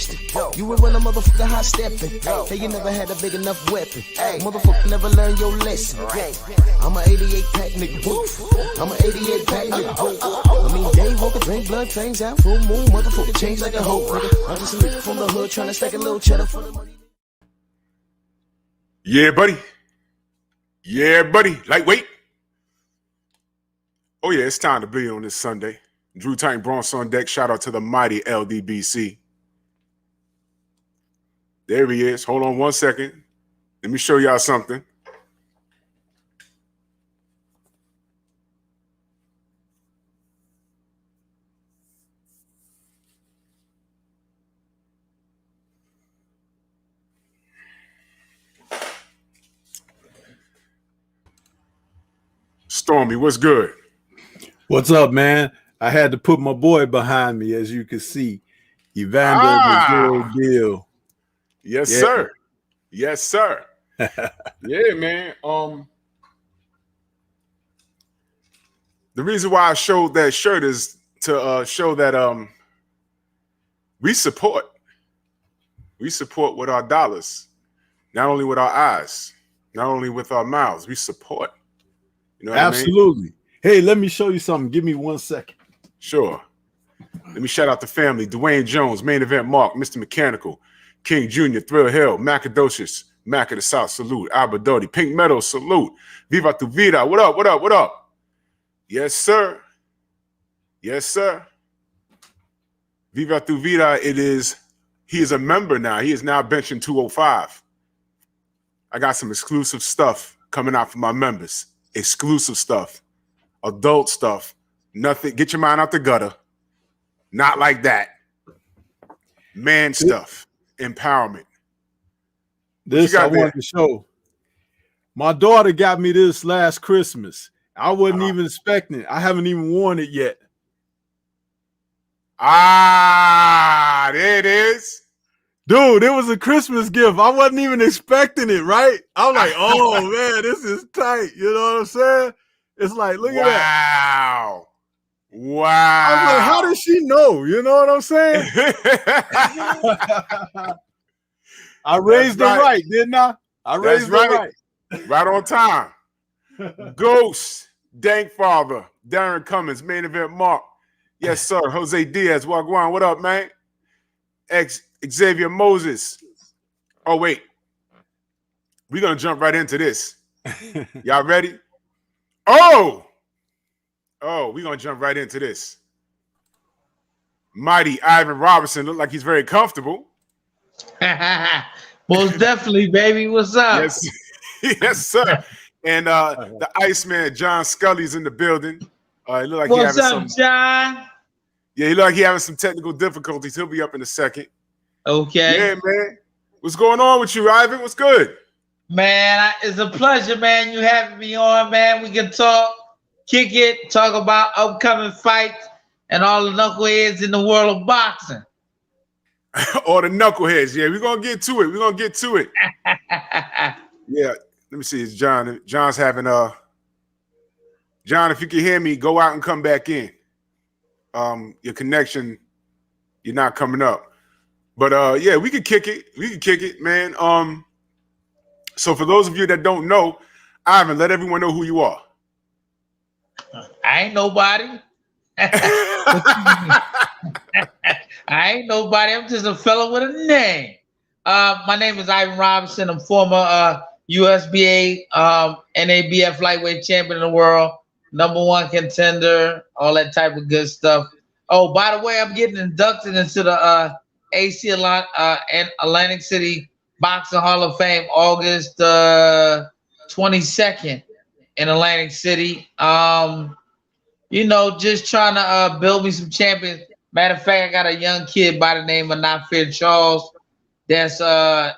question. You were when a motherfucker hot stepping. Hey, you never had a big enough weapon. Motherfucker never learned your lesson. I'm an 88 pack nigga. I'm an 88 pack nigga. I mean, day walker, drink blood, things out, full moon, motherfucker change like a hoe, nigga. I'm just a nigga from the hood trying to stack a little cheddar for the money. Yeah, buddy. Yeah, buddy. Lightweight. Oh, yeah, it's time to bleed on this Sunday. Drew Titan Bronx on deck. Shout out to the mighty LDBC. There he is. Hold on 1 second. Let me show y'all something. Stormy, what's good? What's up, man? I had to put my boy behind me, as you can see. Evander the deal. Yes, sir. Yes, sir. Yeah, man. The reason why I showed that shirt is to show that we support with our dollars, not only with our eyes, not only with our mouths. We support. You know what Absolutely. I mean? Hey, let me show you something. Give me 1 second. Sure. Let me shout out the family. Dwayne Jones, Main Event Mark, Mr. Mechanical, King Jr., Thrill Hill, Macadocious, Mac of the South, salute. Albert Doty, Pink Meadow, salute. Viva tu vida. What up, what up, what up? Yes, sir. Yes, sir. Viva tu vida, he is a member now. He is now benching 205. I got some exclusive stuff coming out for my members. Exclusive stuff. Adult stuff. Nothing. Get your mind out the gutter. Not like that. Man stuff. Empowerment. This I wanted to show. My daughter got me this last Christmas. I wasn't even expecting it. I haven't even worn it yet. Ah, there it is. Dude, it was a Christmas gift. I wasn't even expecting it, right? I'm like, oh, man, this is tight. You know what I'm saying? It's like, look at that. Wow. I'm like, how does she know? You know what I'm saying? I raised it right, didn't I? I raised it right. Right on time. Ghost, Dank Father, Darren Cummins, Main Event Mark. Yes, sir. Jose Diaz, Wagwan. What up, man? Xavier Moses. Oh, wait. We're going to jump right into this. Y'all ready? Oh, we're going to jump right into this. Mighty Ivan Robinson look like he's very comfortable. Most definitely, baby. What's up? Yes, yes, sir. And the Iceman, John Scully's in the building. It look like What's up, John? Yeah, he look like he having some technical difficulties. He'll be up in a second. Okay. Yeah, man. What's going on with you, Ivan? What's good? Man, it's a pleasure, man. You having me on, man. We can talk, kick it, talk about upcoming fights and all the knuckleheads in the world of boxing. All the knuckleheads. Yeah, we're going to get to it. We're going to get to it. Yeah. Let me see. It's John. John's having John, if you can hear me, go out and come back in. Your connection, you're not coming up. But yeah, we can kick it. We can kick it, man. So for those of you that don't know, Ivan, let everyone know who you are. I ain't nobody. I ain't nobody. I'm just a fella with a name. My name is Ivan Robinson. I'm former USBA NABF lightweight champion of the world, #1 contender, all that type of good stuff. Oh, by the way, I'm getting inducted into the AC Atlantic City Boxing Hall of Fame August 22nd in Atlantic City. You know, just trying to build me some champions. Matter of fact, I got a young kid by the name of Not Fear Charles that's 8-7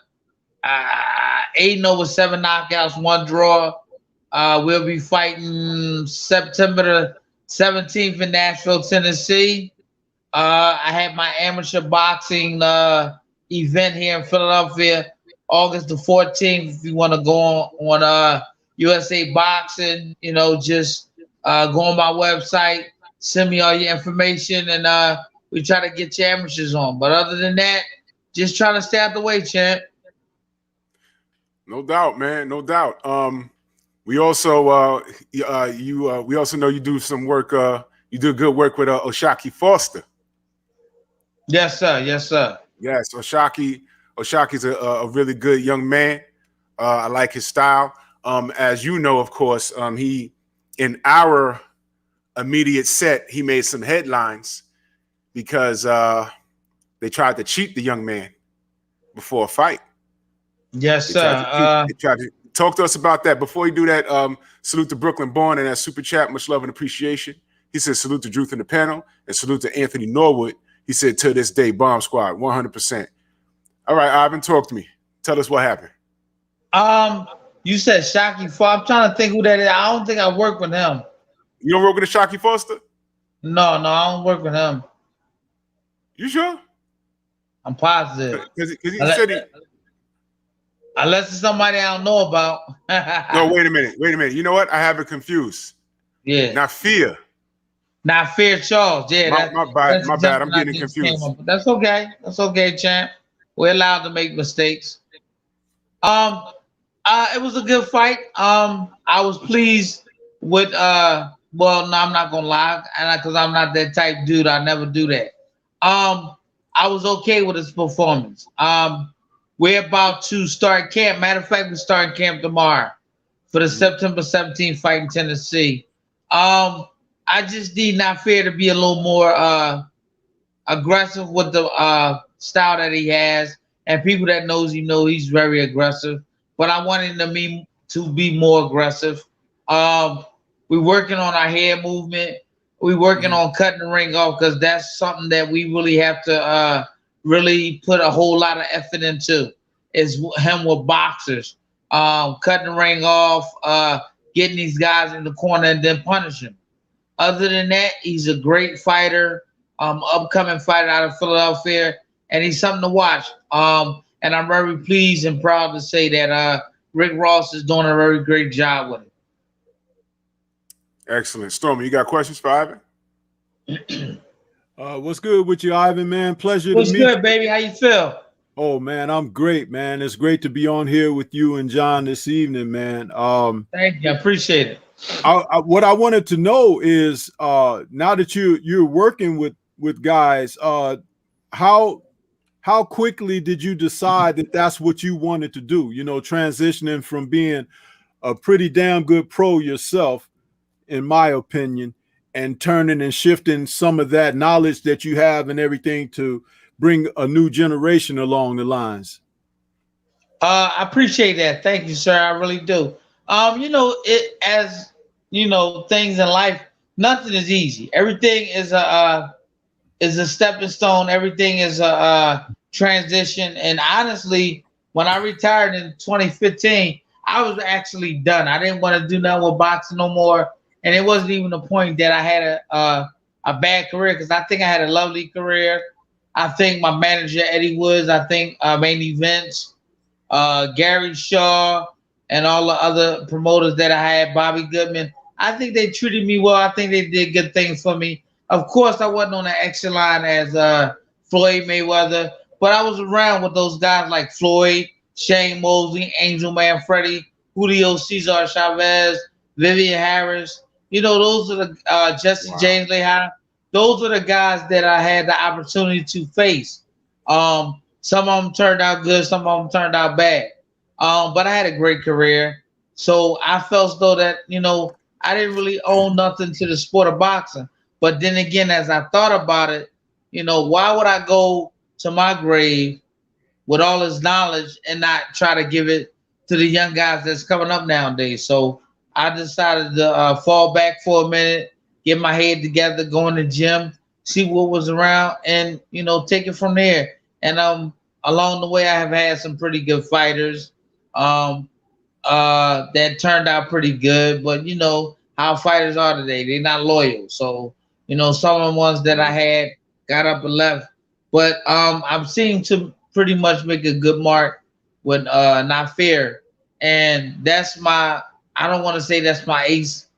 knockouts, 1 draw. We'll be fighting September the 17th in Nashville, Tennessee. I had my amateur boxing event here in Philadelphia, August the 14th. If you want to go on USA Boxing, you know, just go on my website, send me all your information, and we try to get your amateurs on. But other than that, just trying to stay out the way, champ. No doubt, man. No doubt. We also we also know you do some work. You do good work with Oshaki Foster. Yes, sir. Yes, sir. Yes, Oshaki's a really good young man. I like his style. As you know, of course, he in our immediate set, he made some headlines because they tried to cheat the young man before a fight. Yes, They sir. tried to talk to us about that. Before you do that, salute to Brooklyn Born and that super chat. Much love and appreciation. He said salute to Druth in the panel and salute to Anthony Norwood. He said to this day, Bomb Squad, 100%. All right, Ivan, talk to me. Tell us what happened. You said Shocky Foster. I'm trying to think who that is. I don't think I work with him. You don't work with Shocky Foster? No, I don't work with him. You sure? I'm positive. Because he said he. Unless it's somebody I don't know about. No, wait a minute. You know what? I have it confused. Yeah. Not Fear. Not Fear Charles. Yeah. My bad. I'm getting confused. That's okay. That's okay, champ. We're allowed to make mistakes. It was a good fight. I was pleased with well, no, I'm not gonna lie, and because I'm not that type dude, I never do that. I was okay with his performance. We're about to start camp. Matter of fact, we're starting camp tomorrow for the September 17th fight in Tennessee. I just need Not Fear to be a little more aggressive with the style that he has, and people that knows him know he's very aggressive. But I want him to be more aggressive. We're working on our head movement. We're working on cutting the ring off because that's something that we really have to really put a whole lot of effort into. Is him with boxers, cutting the ring off, getting these guys in the corner and then punish him. Other than that, he's a great fighter, upcoming fighter out of Philadelphia, and he's something to watch. And I'm very pleased and proud to say that Rick Ross is doing a very great job with him. Excellent. Stormy, you got questions for Ivan? What's good with you, Ivan, man? Pleasure What's to meet you. good, baby? How you feel? Oh, man, I'm great, man. It's great to be on here with you and John this evening, man. Thank you. I appreciate it. What I wanted to know is now that you're working with guys, how quickly did you decide that that's what you wanted to do? You know, transitioning from being a pretty damn good pro yourself, in my opinion, and turning and shifting some of that knowledge that you have and everything to bring a new generation along the lines. I appreciate that. Thank you, sir. I really do. You know, as you know, things in life, nothing is easy. Everything is a stepping stone. Everything is a transition. And honestly, when I retired in 2015, I was actually done. I didn't want to do nothing with boxing no more. And it wasn't even the point that I had a bad career, because I think I had a lovely career. I think my manager, Eddie Woods, I think Main Events, Gary Shaw, and all the other promoters that I had, Bobby Goodman, I think they treated me well. I think they did good things for me. Of course, I wasn't on the echelon as Floyd Mayweather, but I was around with those guys like Floyd, Shane Mosley, Angel Man Freddie, Julio Cesar Chavez, Vivian Harris. You know, those are the Jesse James Lehigh. Those are the guys that I had the opportunity to face. Some of them turned out good, some of them turned out bad. But I had a great career. So I felt as though that, you know, I didn't really owe nothing to the sport of boxing. But then again, as I thought about it, you know, why would I go to my grave with all this knowledge and not try to give it to the young guys that's coming up nowadays? So I decided to fall back for a minute, get my head together, go in the gym, see what was around, and, you know, take it from there. And along the way, I have had some pretty good fighters that turned out pretty good. But, you know, how fighters are today, they're not loyal. So, you know, some of the ones that I had got up and left. But I'm seeming to pretty much make a good mark with Not Fair. And that's my, I don't want to say that's my ace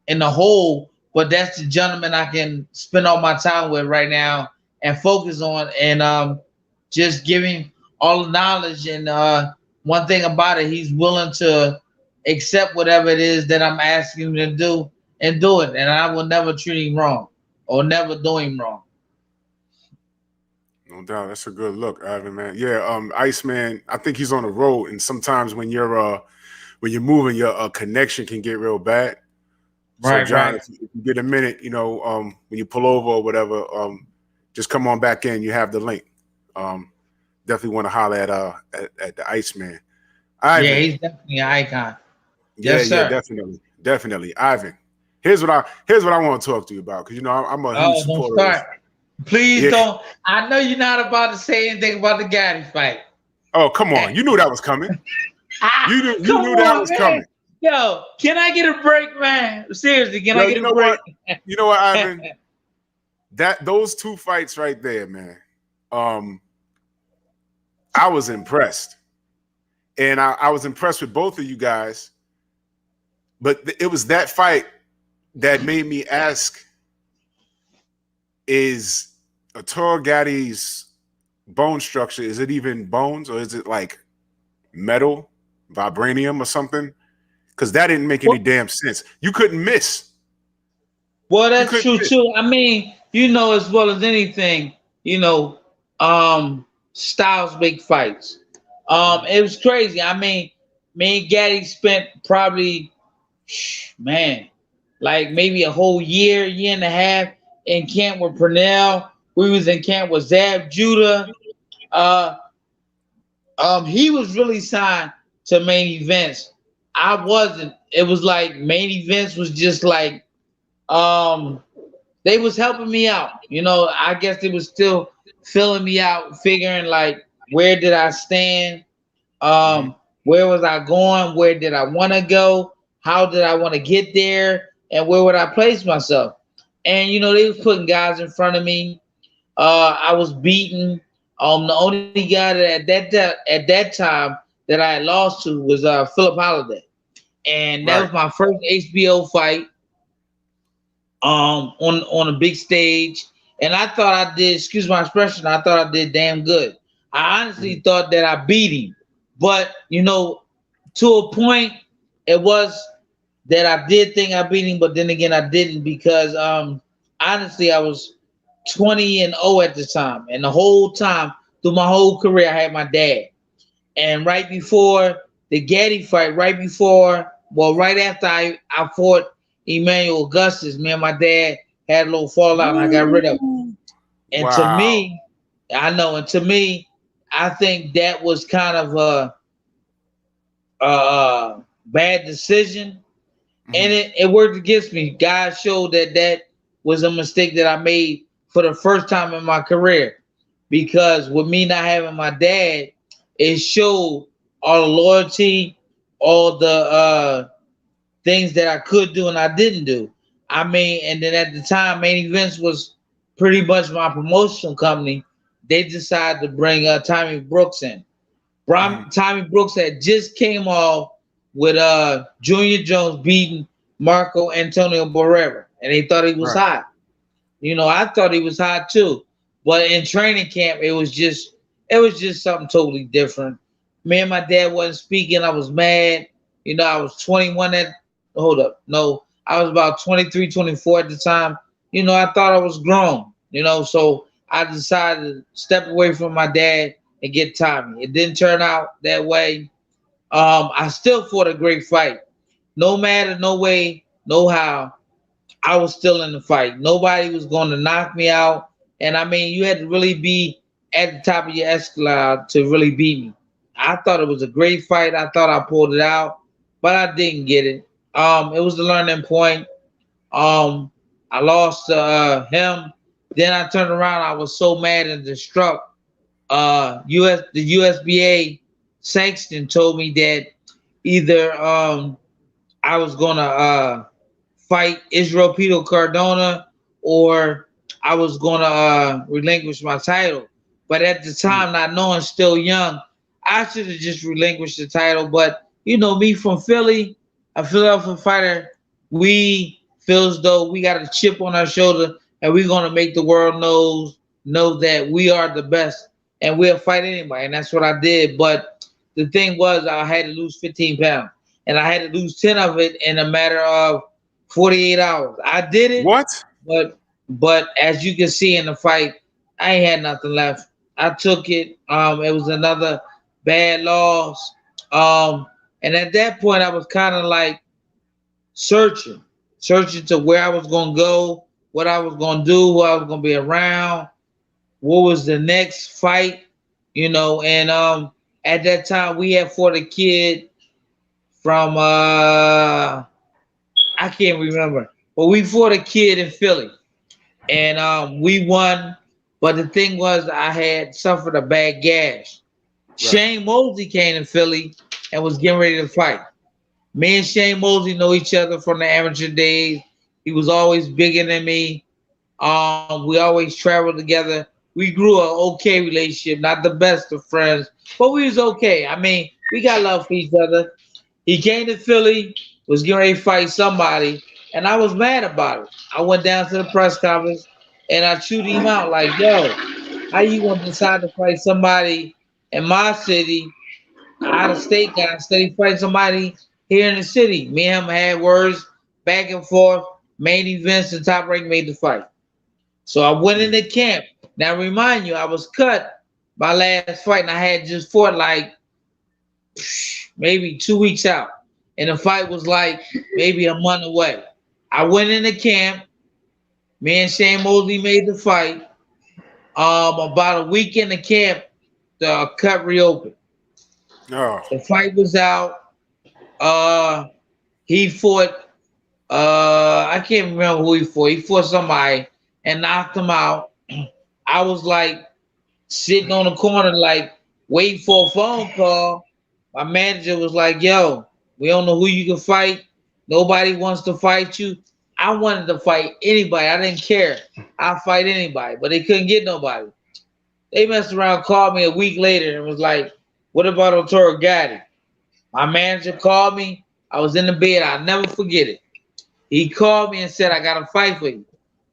in the hole, but that's the gentleman I can spend all my time with right now and focus on. And just giving all the knowledge. And one thing about it, he's willing to accept whatever it is that I'm asking him to do and do it. And I will never treat him wrong or never do him wrong. No doubt. That's a good look, Ivan, man. Yeah, Iceman, I think he's on the road, and sometimes when you're moving, your connection can get real bad. Right, so, John, right. if you get a minute, you know, when you pull over or whatever, just come on back in. You have the link. Definitely want to holler at the Iceman. Ivan. Yeah, he's definitely an icon. Yeah, Yes, sir. yeah, definitely. Ivan, here's what I want to talk to you about, because you know I'm a huge supporter. Don't start. Please don't. I know you're not about to say anything about the Gatti fight. Oh, come on. You knew that was coming. You knew that was coming. Yo, can I get a break, man? Seriously, can I get a break? You know what, Ivan? Those two fights right there, man. I was impressed. And I was impressed with both of you guys. But it was that fight that made me ask, is Artur Gatti's bone structure, is it even bones, or is it like metal, vibranium or something? Because that didn't make any damn sense. You couldn't miss. Well, that's true too. I mean, you know as well as anything, you know, styles make fights. It was crazy. I mean, me and Gatti spent probably, like maybe a whole year and a half in camp with Purnell. We was in camp with Zab Judah. He was really signed to main events. I wasn't. It was like main events was just like, they was helping me out. You know, I guess they was still filling me out, figuring like, where did I stand? Where was I going? Where did I want to go? How did I want to get there? And where would I place myself? And, you know, they was putting guys in front of me. I was beaten. The only guy that at that time that I had lost to was Philip Holiday. And that was my first HBO fight on a big stage. And I thought I did, excuse my expression, I thought I did damn good. I honestly thought that I beat him. But, you know, to a point, it was that I did think I beat him, but then again, I didn't, because honestly, I was 20-0 at the time. And the whole time, through my whole career, I had my dad. And right before the Gatti fight, right after I fought Emmanuel Augustus, me and my dad had a little fallout, and I got rid of him. And to me, I think that was kind of a bad decision. And it worked against me. God showed that was a mistake that I made for the first time in my career. Because with me not having my dad, it showed all the loyalty, all the things that I could do and I didn't do. I mean, and then at the time, Main Events was pretty much my promotional company. They decided to bring Tommy Brooks in. Tommy Brooks had just came off with Junior Jones beating Marco Antonio Barrera, and they thought he was hot. You know, I thought he was hot too. But in training camp, it was just something totally different. Me and my dad wasn't speaking. I was mad. You know, I was 21 I was about 23, 24 at the time. You know, I thought I was grown, you know, so I decided to step away from my dad and get Tommy. It didn't turn out that way. I still fought a great fight. No matter, no way, no how, I was still in the fight. Nobody was going to knock me out. And I mean, you had to really be at the top of your escalade to really beat me. I thought it was a great fight. I thought I pulled it out, but I didn't get it. It was the learning point. I lost to him. Then I turned around. I was so mad and distraught. The USBA sanction told me that either I was gonna fight Israel Pito Cardona or I was gonna relinquish my title. But at the time, not knowing, still young, I should have just relinquished the title. But you know me from Philly, a Philadelphia fighter, we feel as though we got a chip on our shoulder and we're gonna make the world know that we are the best and we'll fight anybody. And that's what I did. But the thing was, I had to lose 15 pounds, and I had to lose 10 of it in a matter of 48 hours. I did it. What? But as you can see in the fight, I ain't had nothing left. I took it. It was another bad loss. And at that point, I was kind of like searching to where I was going to go, what I was going to do, who I was going to be around, what was the next fight, you know. And at that time, we had fought a kid from, I can't remember, but we fought a kid in Philly. And we won. But the thing was, I had suffered a bad gash. Right. Shane Mosley came to Philly and was getting ready to fight. Me and Shane Mosley know each other from the amateur days. He was always bigger than me. We always traveled together. We grew an okay relationship, not the best of friends, but we was okay. I mean, we got love for each other. He came to Philly, was getting ready to fight somebody, and I was mad about it. I went down to the press conference and I chewed him out like, yo, how you gonna decide to fight somebody in my city, out of state guy, instead of fighting somebody here in the city? Me and him had words back and forth, main events, and Top Rank made the fight. So I went into camp. Now remind you, I was cut my last fight, and I had just fought like maybe 2 weeks out. And the fight was like maybe a month away. I went into camp. Me and Shane Mosley made the fight. About a week in the camp, the cut reopened. Oh. The fight was out. He fought, I can't remember who he fought. He fought somebody and knocked him out. I was like sitting on the corner, like waiting for a phone call. My manager was like, yo, we don't know who you can fight. Nobody wants to fight you. I wanted to fight anybody. I didn't care. I'll fight anybody, but they couldn't get nobody. They messed around, called me a week later and was like, what about Artur Gatti? My manager called me. I was in the bed. I'll never forget it. He called me and said, I got to fight for you.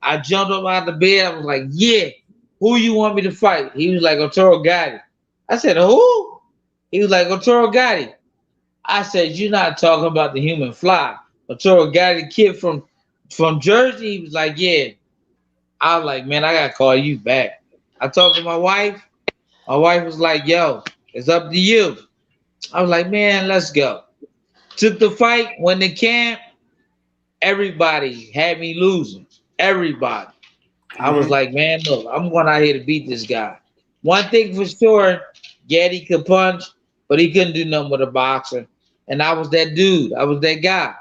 I jumped up out of the bed. I was like, yeah, who you want me to fight? He was like, Artur Gatti. I said, who? He was like, Artur Gatti. I said, you're not talking about the human fly. Artur Gatti, the kid from Jersey. He was like, yeah. I was like, man, I got to call you back. I talked to my wife. My wife was like, yo, it's up to you. I was like, man, let's go. Took the fight, went to camp. Everybody had me losing. Everybody. I was like, man, look, I'm going out here to beat this guy. One thing for sure, Gatti could punch, but he couldn't do nothing with a boxer. And I was that dude. I was that guy.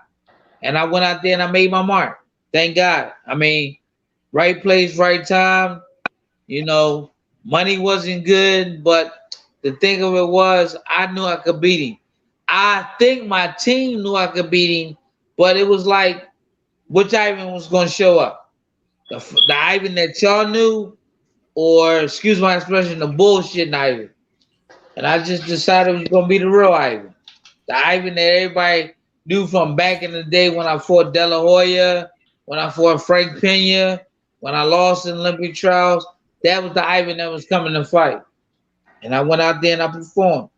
And I went out there and I made my mark. Thank God. I mean, right place, right time. You know, money wasn't good, but the thing of it was, I knew I could beat him. I think my team knew I could beat him, but it was like, which Ivan was going to show up? The Ivan that y'all knew, or, excuse my expression, the bullshit Ivan. And I just decided it was going to be the real Ivan. The Ivan that everybody knew from back in the day when I fought De La Hoya, when I fought Frank Pena, when I lost in Olympic trials. That was the Ivan that was coming to fight. And I went out there and I performed.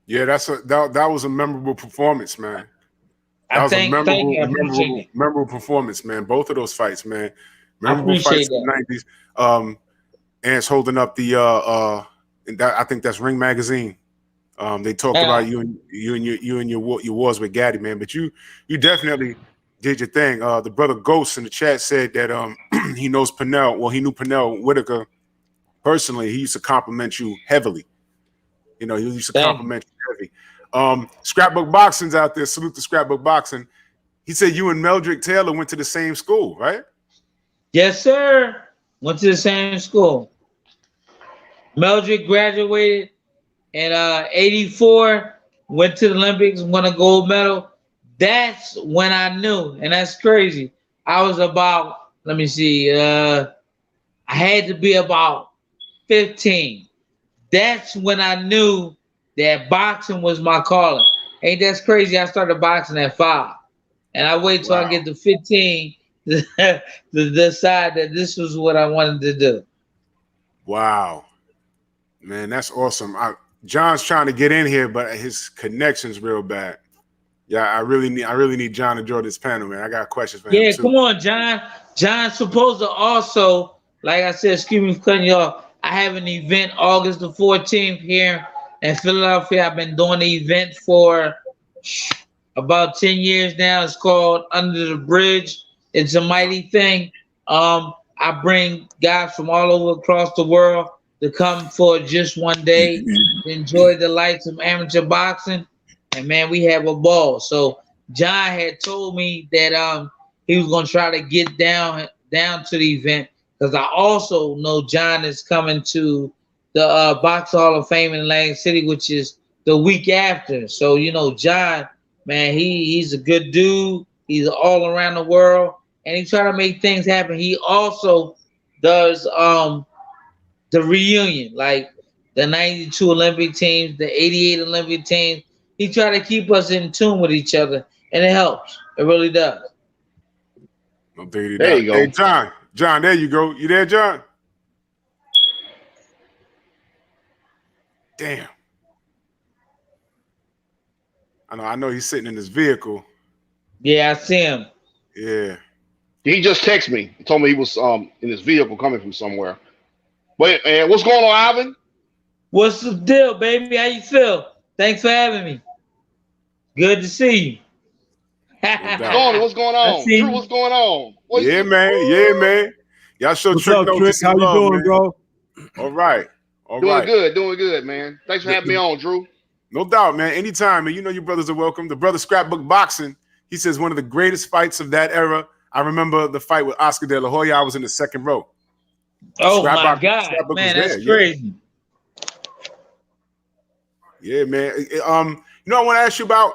Yeah, that was a memorable performance, man. That was a memorable performance, man. Both of those fights, man. Memorable fights in the 90s. And it's holding up the I think that's Ring Magazine. They talked about you and your wars with Gatti, man. But you definitely did your thing. The brother Ghost in the chat said that he knows Pernell. Well, he knew Pernell Whitaker personally. He used to compliment you heavily. You know, he used to compliment you heavy. Scrapbook Boxing's out there. Salute to Scrapbook Boxing. He said you and Meldrick Taylor went to the same school, right? Yes, sir. Went to the same school. Meldrick graduated in 84, went to the Olympics, won a gold medal. That's when I knew, and that's crazy. I was about, let me see, I had to be about 15. That's when I knew that boxing was my calling. Ain't that crazy? I started boxing at 5. And I waited till I get to 15 to decide that this was what I wanted to do. Wow, man, that's awesome. John's trying to get in here, but his connection's real bad. Yeah, I really need John to join this panel, man. I got questions for him too. Yeah, come on, John. John's supposed to also, like I said, excuse me for cutting you off. I have an event August the 14th here in Philadelphia. I've been doing the event for about 10 years now. It's called Under the Bridge. It's a mighty thing. I bring guys from all over across the world to come for just one day to enjoy the lights of amateur boxing. And man, we have a ball. So John had told me that he was gonna try to get down to the event, because I also know John is coming to the Box Hall of Fame in Atlantic City, which is the week after. So you know, John, man, he's a good dude. He's all around the world, and he try to make things happen. He also does the reunion, like the 92 Olympic teams, the 88 Olympic teams. He try to keep us in tune with each other, and it helps. It really does. There you go. Hey, John, there you go. You there, John? Damn. I know he's sitting in his vehicle. Yeah, I see him. Yeah. He just texted me. He told me he was in his vehicle coming from somewhere. Wait, what's going on, Ivan? What's the deal, baby? How you feel? Thanks for having me. Good to see you. What's going on? Drew, what's going on? Yeah, man. Y'all show What's Trick up, Note Trick? some How you love, doing, man. bro? All right. Doing good, man. Thanks for having me on, Drew. No doubt, man. Anytime, man. You know your brothers are welcome. The brother Scrapbook Boxing, he says one of the greatest fights of that era. I remember the fight with Oscar De La Hoya. I was in the second row. Oh, my God. Man, that's crazy. Yeah, man. I want to ask you about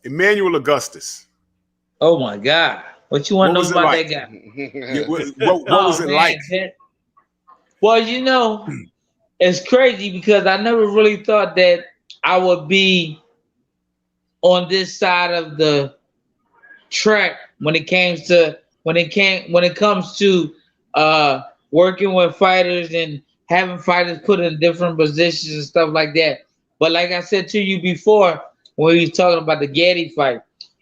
Emmanuel Augustus. Oh, my God. What you want to know about that guy? What was it like? Well, it's crazy because I never really thought that I would be on this side of the track when it comes to working with fighters and having fighters put in different positions and stuff like that. But like I said to you before, when we was talking about the Gatti fight,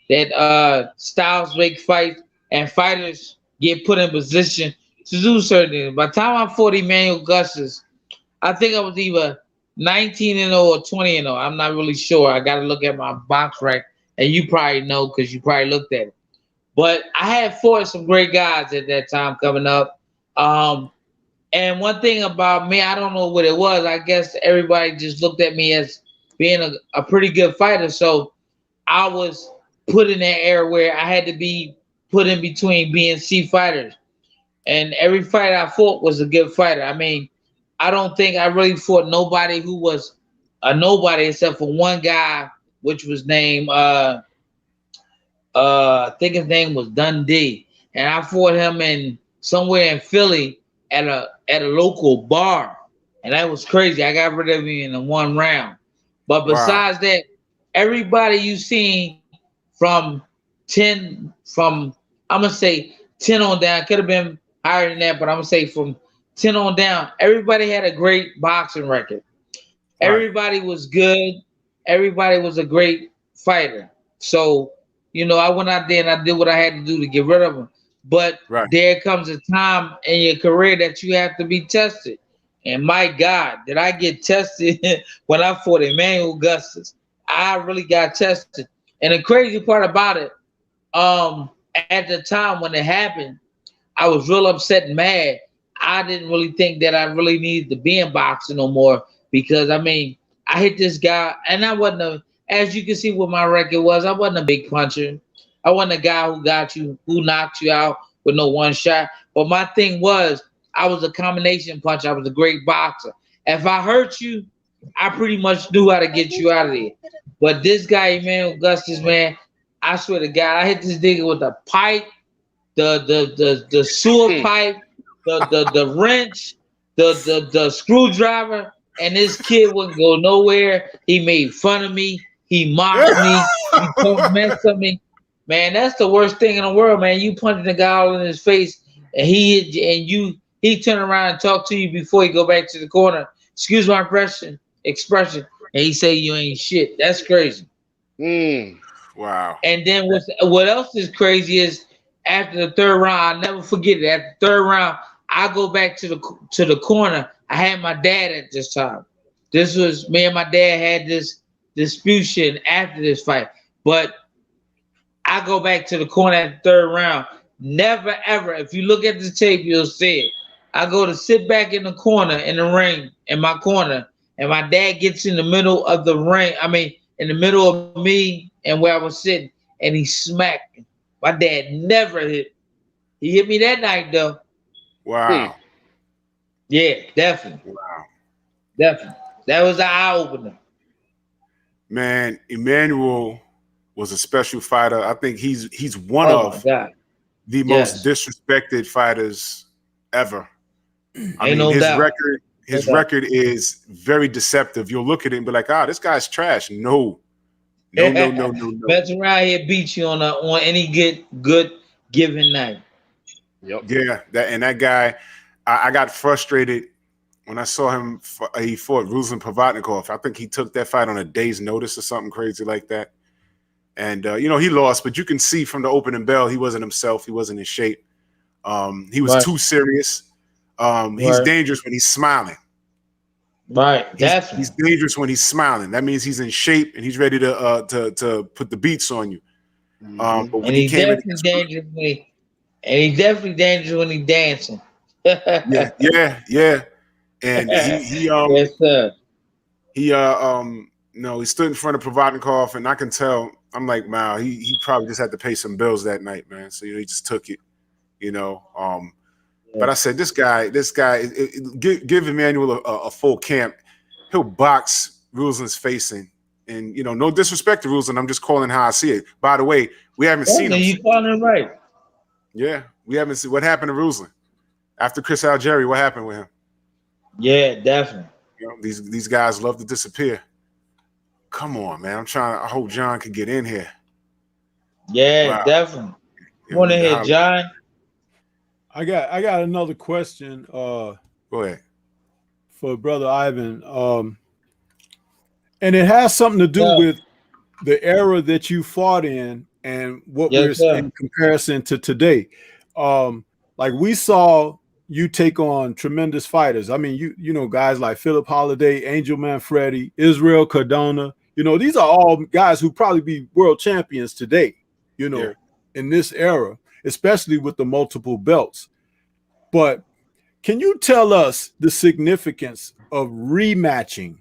that styles make fights and fighters get put in position to do certain things. By the time I fought Emmanuel Augustus, I think I was either 19-0 or 20-0. I'm not really sure. I got to look at my box rack, and you probably know because you probably looked at it. But I had fought some great guys at that time coming up. And one thing about me, I don't know what it was. I guess everybody just looked at me as being a pretty good fighter. So I was put in that era where I had to be put in between B and C fighters. And every fight I fought was a good fighter. I mean, I don't think I really fought nobody who was a nobody except for one guy, which was named, I think his name was Dundee. And I fought him somewhere in Philly at a local bar. And that was crazy. I got rid of him in one round. But besides that, everybody you seen from I'm going to say 10 on down, could have been higher than that, but I'm going to say from 10 on down, everybody had a great boxing record. Right. Everybody was good. Everybody was a great fighter. So, I went out there and I did what I had to do to get rid of them. But there comes a time in your career that you have to be tested. And my God, did I get tested when I fought Emmanuel Augustus. I really got tested. And the crazy part about it, at the time when it happened, I was real upset and mad. I didn't really think that I really needed to be in boxing no more because, I mean, I hit this guy, and I wasn't as you can see what my record was, I wasn't a big puncher. I wasn't a guy who knocked you out with no one shot. But my thing was, I was a combination puncher. I was a great boxer. If I hurt you, I pretty much knew how to get you out of there. But this guy, Emmanuel Augustus, man, I swear to God, I hit this nigga with the pipe, the sewer pipe, the wrench, the screwdriver, and this kid wouldn't go nowhere. He made fun of me. He mocked me. He talked mess of me. Man, that's the worst thing in the world, man. You punching the guy all in his face, and he turn around and talk to you before he go back to the corner. Excuse my expression, and he say you ain't shit. That's crazy. Wow. And then what else is crazy is after the third round, I'll never forget it. After the third round, I go back to the corner. I had my dad at this time. This was me and my dad had this dispute after this fight. But I go back to the corner at the third round. Never ever, if you look at the tape, you'll see it. I go to sit back in the corner in the ring, in my corner, and my dad gets in the middle of the ring. I mean, in the middle of me and where I was sitting, and he smacked me. My dad never hit. He hit me that night though. Wow. Yeah, definitely. Wow. Definitely. That was an eye opener. Man, Emmanuel was a special fighter. I think he's one of the most disrespected fighters ever. I mean, his record is very deceptive. You'll look at it and be like, this guy's trash. No. Best around here beat you on any good given night. Yep. Yeah, that guy, I got frustrated when I saw him. He fought Ruslan Provodnikov. I think he took that fight on a day's notice or something crazy like that. And he lost, but you can see from the opening bell he wasn't himself. He wasn't in shape. He was too serious. He's dangerous when he's smiling. Right. He's dangerous when he's smiling. That means he's in shape and he's ready to put the beats on you. But when he's definitely dangerous when he's dancing. yeah. And he yes, sir. He stood in front of Provodnikov, and I can tell. I'm like, wow, he probably just had to pay some bills that night, man. So he just took it, But I said, this guy, give Emmanuel a full camp. He'll box Ruslan's facing. And, no disrespect to Ruslan. I'm just calling how I see it. By the way, we haven't seen him. You calling him right. Yeah, we haven't seen what happened to Ruslan. After Chris Algieri, what happened with him? Yeah, definitely. These guys love to disappear. Come on, man. I hope John can get in here. Yeah, definitely. Want to hear John? I got another question. Go ahead. For Brother Ivan. And it has something to do with the era that you fought in and what we're in comparison to today. Like we saw you take on tremendous fighters. I mean, you guys like Philip Holiday, Angel Manfredi, Israel Cardona. These are all guys who probably be world champions today, in this era, especially with the multiple belts. But can you tell us the significance of rematching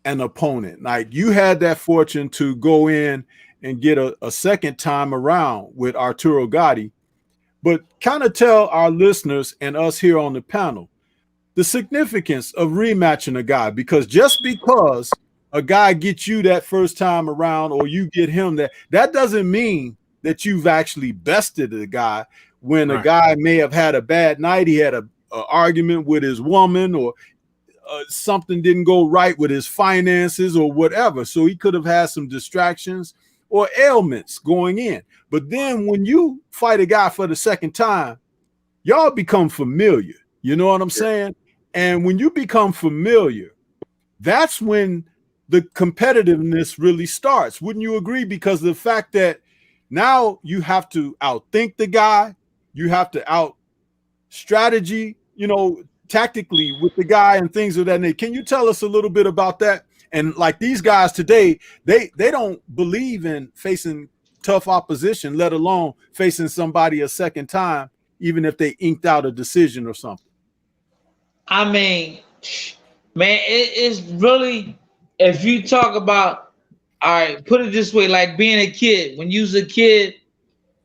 an opponent? Like you had that fortune to go in and get a second time around with Arturo Gatti, but kind of tell our listeners and us here on the panel the significance of rematching a guy, because just because a guy gets you that first time around or you get him that doesn't mean that you've actually bested a guy when a guy may have had a bad night. He had a argument with his woman or something didn't go right with his finances or whatever. So he could have had some distractions or ailments going in. But then when you fight a guy for the second time, y'all become familiar. You know what I'm saying? And when you become familiar, that's when the competitiveness really starts. Wouldn't you agree? Because the fact that now you have to outthink the guy, you have to out strategy, tactically with the guy and things of that nature. Can you tell us a little bit about that? And like these guys today, they don't believe in facing tough opposition, let alone facing somebody a second time, even if they inked out a decision or something. I mean, man, it's really, if you talk about, all right, put it this way, like being a kid, when you was a kid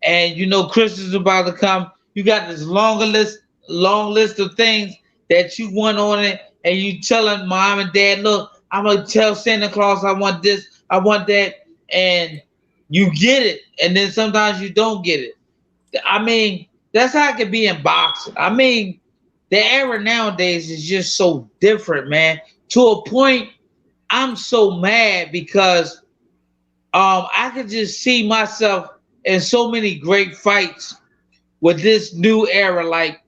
and Christmas is about to come, you got this long list of things that you want on it, and you telling mom and dad, look, I'm gonna tell Santa Claus I want this, I want that, and you get it, and then sometimes you don't get it. I mean, that's how it can be in boxing. I mean, the era nowadays is just so different, man. To a point, I'm so mad because I could just see myself in so many great fights with this new era. Like,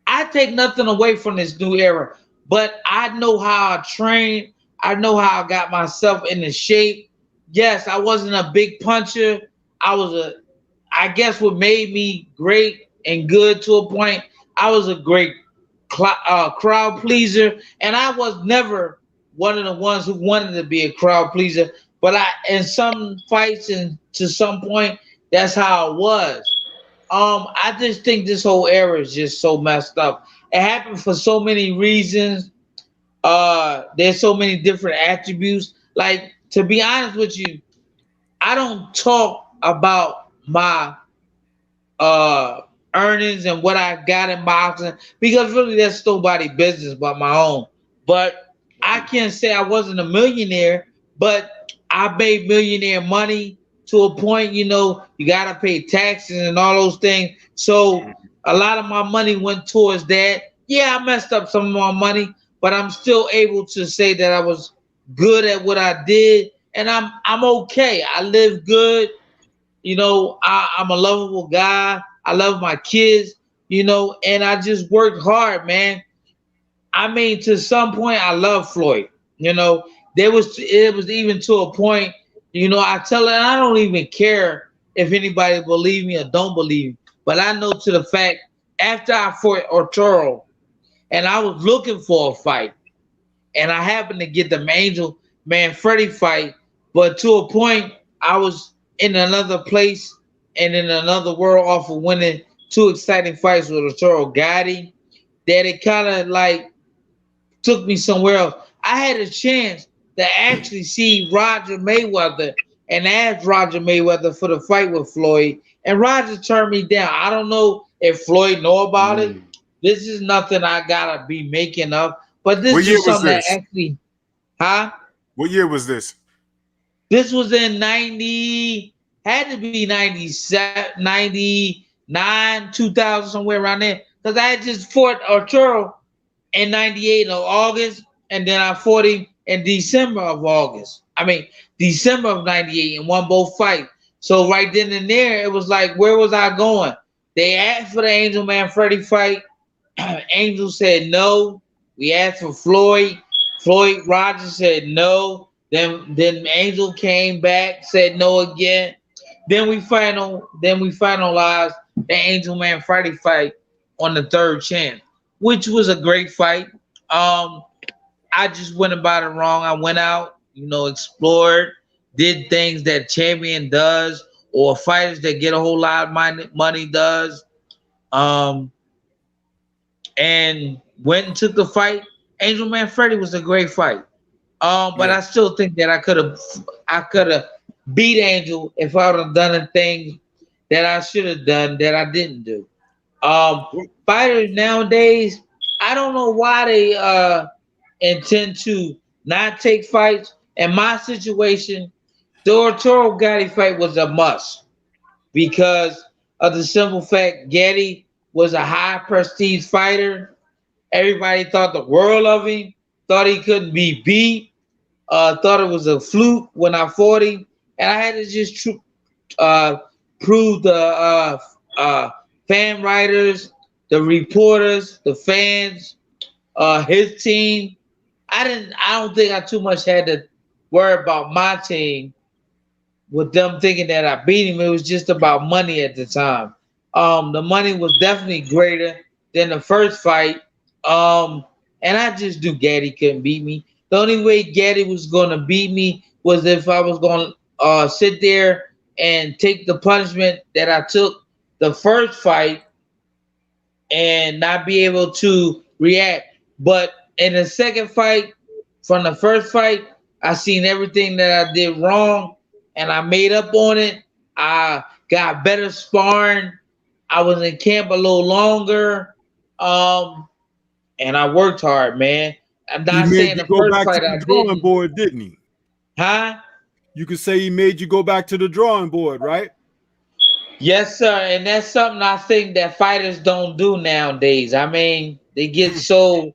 I take nothing away from this new era, but I know how I train. I know how I got myself into shape. Yes, I wasn't a big puncher. I guess what made me great and good to a point, I was a great crowd pleaser, and I was never one of the ones who wanted to be a crowd pleaser. But in some fights and to some point, that's how it was. I just think this whole era is just so messed up. It happened for so many reasons. There's so many different attributes. Like, to be honest with you, I don't talk about my earnings and what I got in boxing because really that's nobody's business but my own. But I can't say I wasn't a millionaire, but I made millionaire money to a point. You know, you gotta pay taxes and all those things. So a lot of my money went towards that. Yeah, I messed up some of my money, but I'm still able to say that I was good at what I did, and I'm okay. I live good. You know, I'm a lovable guy. I love my kids, you know, and I just worked hard, man. I mean, to some point, I love Floyd. You know, it was even to a point, you know, I tell her I don't even care if anybody believe me or don't believe me. But I know to the fact, after I fought Arturo, and I was looking for a fight, and I happened to get the Angel Manfredi fight, but to a point, I was in another place and in another world off of winning 2 exciting fights with Arturo Gatti, that it kind of like took me somewhere else. I had a chance to actually see Roger Mayweather and ask Roger Mayweather for the fight with Floyd, and Roger turned me down. I don't know if Floyd know about it. This is nothing I gotta be making up, but this is something that actually, What year was this? This was in 90, had to be 97, 99, 2000, somewhere around there. Because I had just fought Arturo in 98 of August, and then I fought him in December of 98 and won both fights. So right then and there, it was like, where was I going? They asked for the Angel Manfredi fight. Angel said no. We asked for Floyd. Roger said no. Then Angel came back, said no again. Then we finalized the Angel Manfredi fight on the 3rd chance, which was a great fight. I just went about it wrong. I went out, you know, explored, did things that champion does or fighters that get a whole lot of money does. And went and took the fight. Angel Manfredi was a great fight. But I still think that I could have beat Angel if I would have done the things that I should have done that I didn't do. Fighters nowadays, I don't know why they intend to not take fights. In my situation, the Arturo Gatti fight was a must because of the simple fact Gatti was a high prestige fighter. Everybody thought the world of him, thought he couldn't be beat, thought it was a fluke when I fought him. And I had to just prove the fan writers, the reporters, the fans, his team. I don't think I too much had to worry about my team with them thinking that I beat him. It was just about money at the time. The money was definitely greater than the first fight. And I just knew Gatti couldn't beat me. The only way Gatti was going to beat me was if I was going to sit there and take the punishment that I took the first fight and not be able to react. But in the second fight, from the first fight, I seen everything that I did wrong and I made up on it. I got better sparring. I was in camp a little longer. And I worked hard, man. I'm not saying the first fight I didn't. Board, didn't he? Huh? You could say he made you go back to the drawing board, right? Yes, sir. And that's something I think that fighters don't do nowadays. I mean, they get so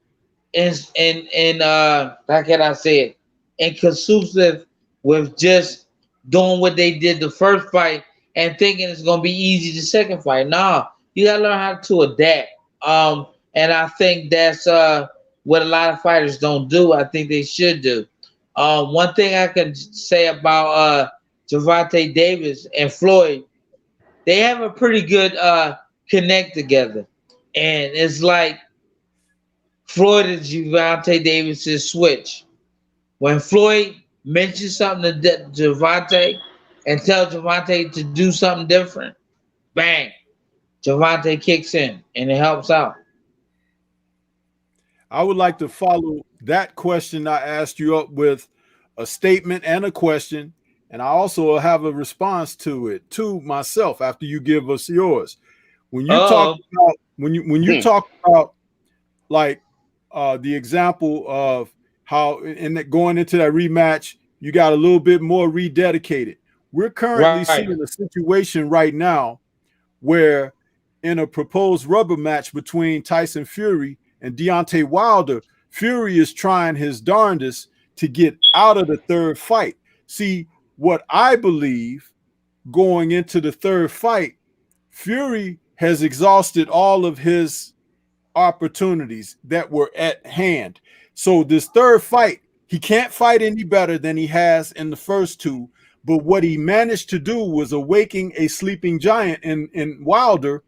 how can I say it? Inconsistent with just doing what they did the first fight and thinking it's gonna be easy the second fight. Nah, you gotta learn how to adapt. And I think that's what a lot of fighters don't do. I think they should do. One thing I can say about Gervonta Davis and Floyd, they have a pretty good connect together. And it's like Floyd and Gervonta Davis's switch. When Floyd mentions something to Gervonta and tells Gervonta to do something different, bang, Gervonta kicks in and it helps out. I would like to follow that question I asked you up with a statement and a question, and I also have a response to it to myself after you give us yours. When you talk about when you talk about like the example of how going into that rematch, you got a little bit more rededicated. We're currently seeing a situation right now where in a proposed rubber match between Tyson Fury and Deontay Wilder, Fury is trying his darndest to get out of the third fight. See, what I believe going into the third fight, Fury has exhausted all of his opportunities that were at hand. So this third fight, he can't fight any better than he has in the first two. But what he managed to do was awaken a sleeping giant in Wilder,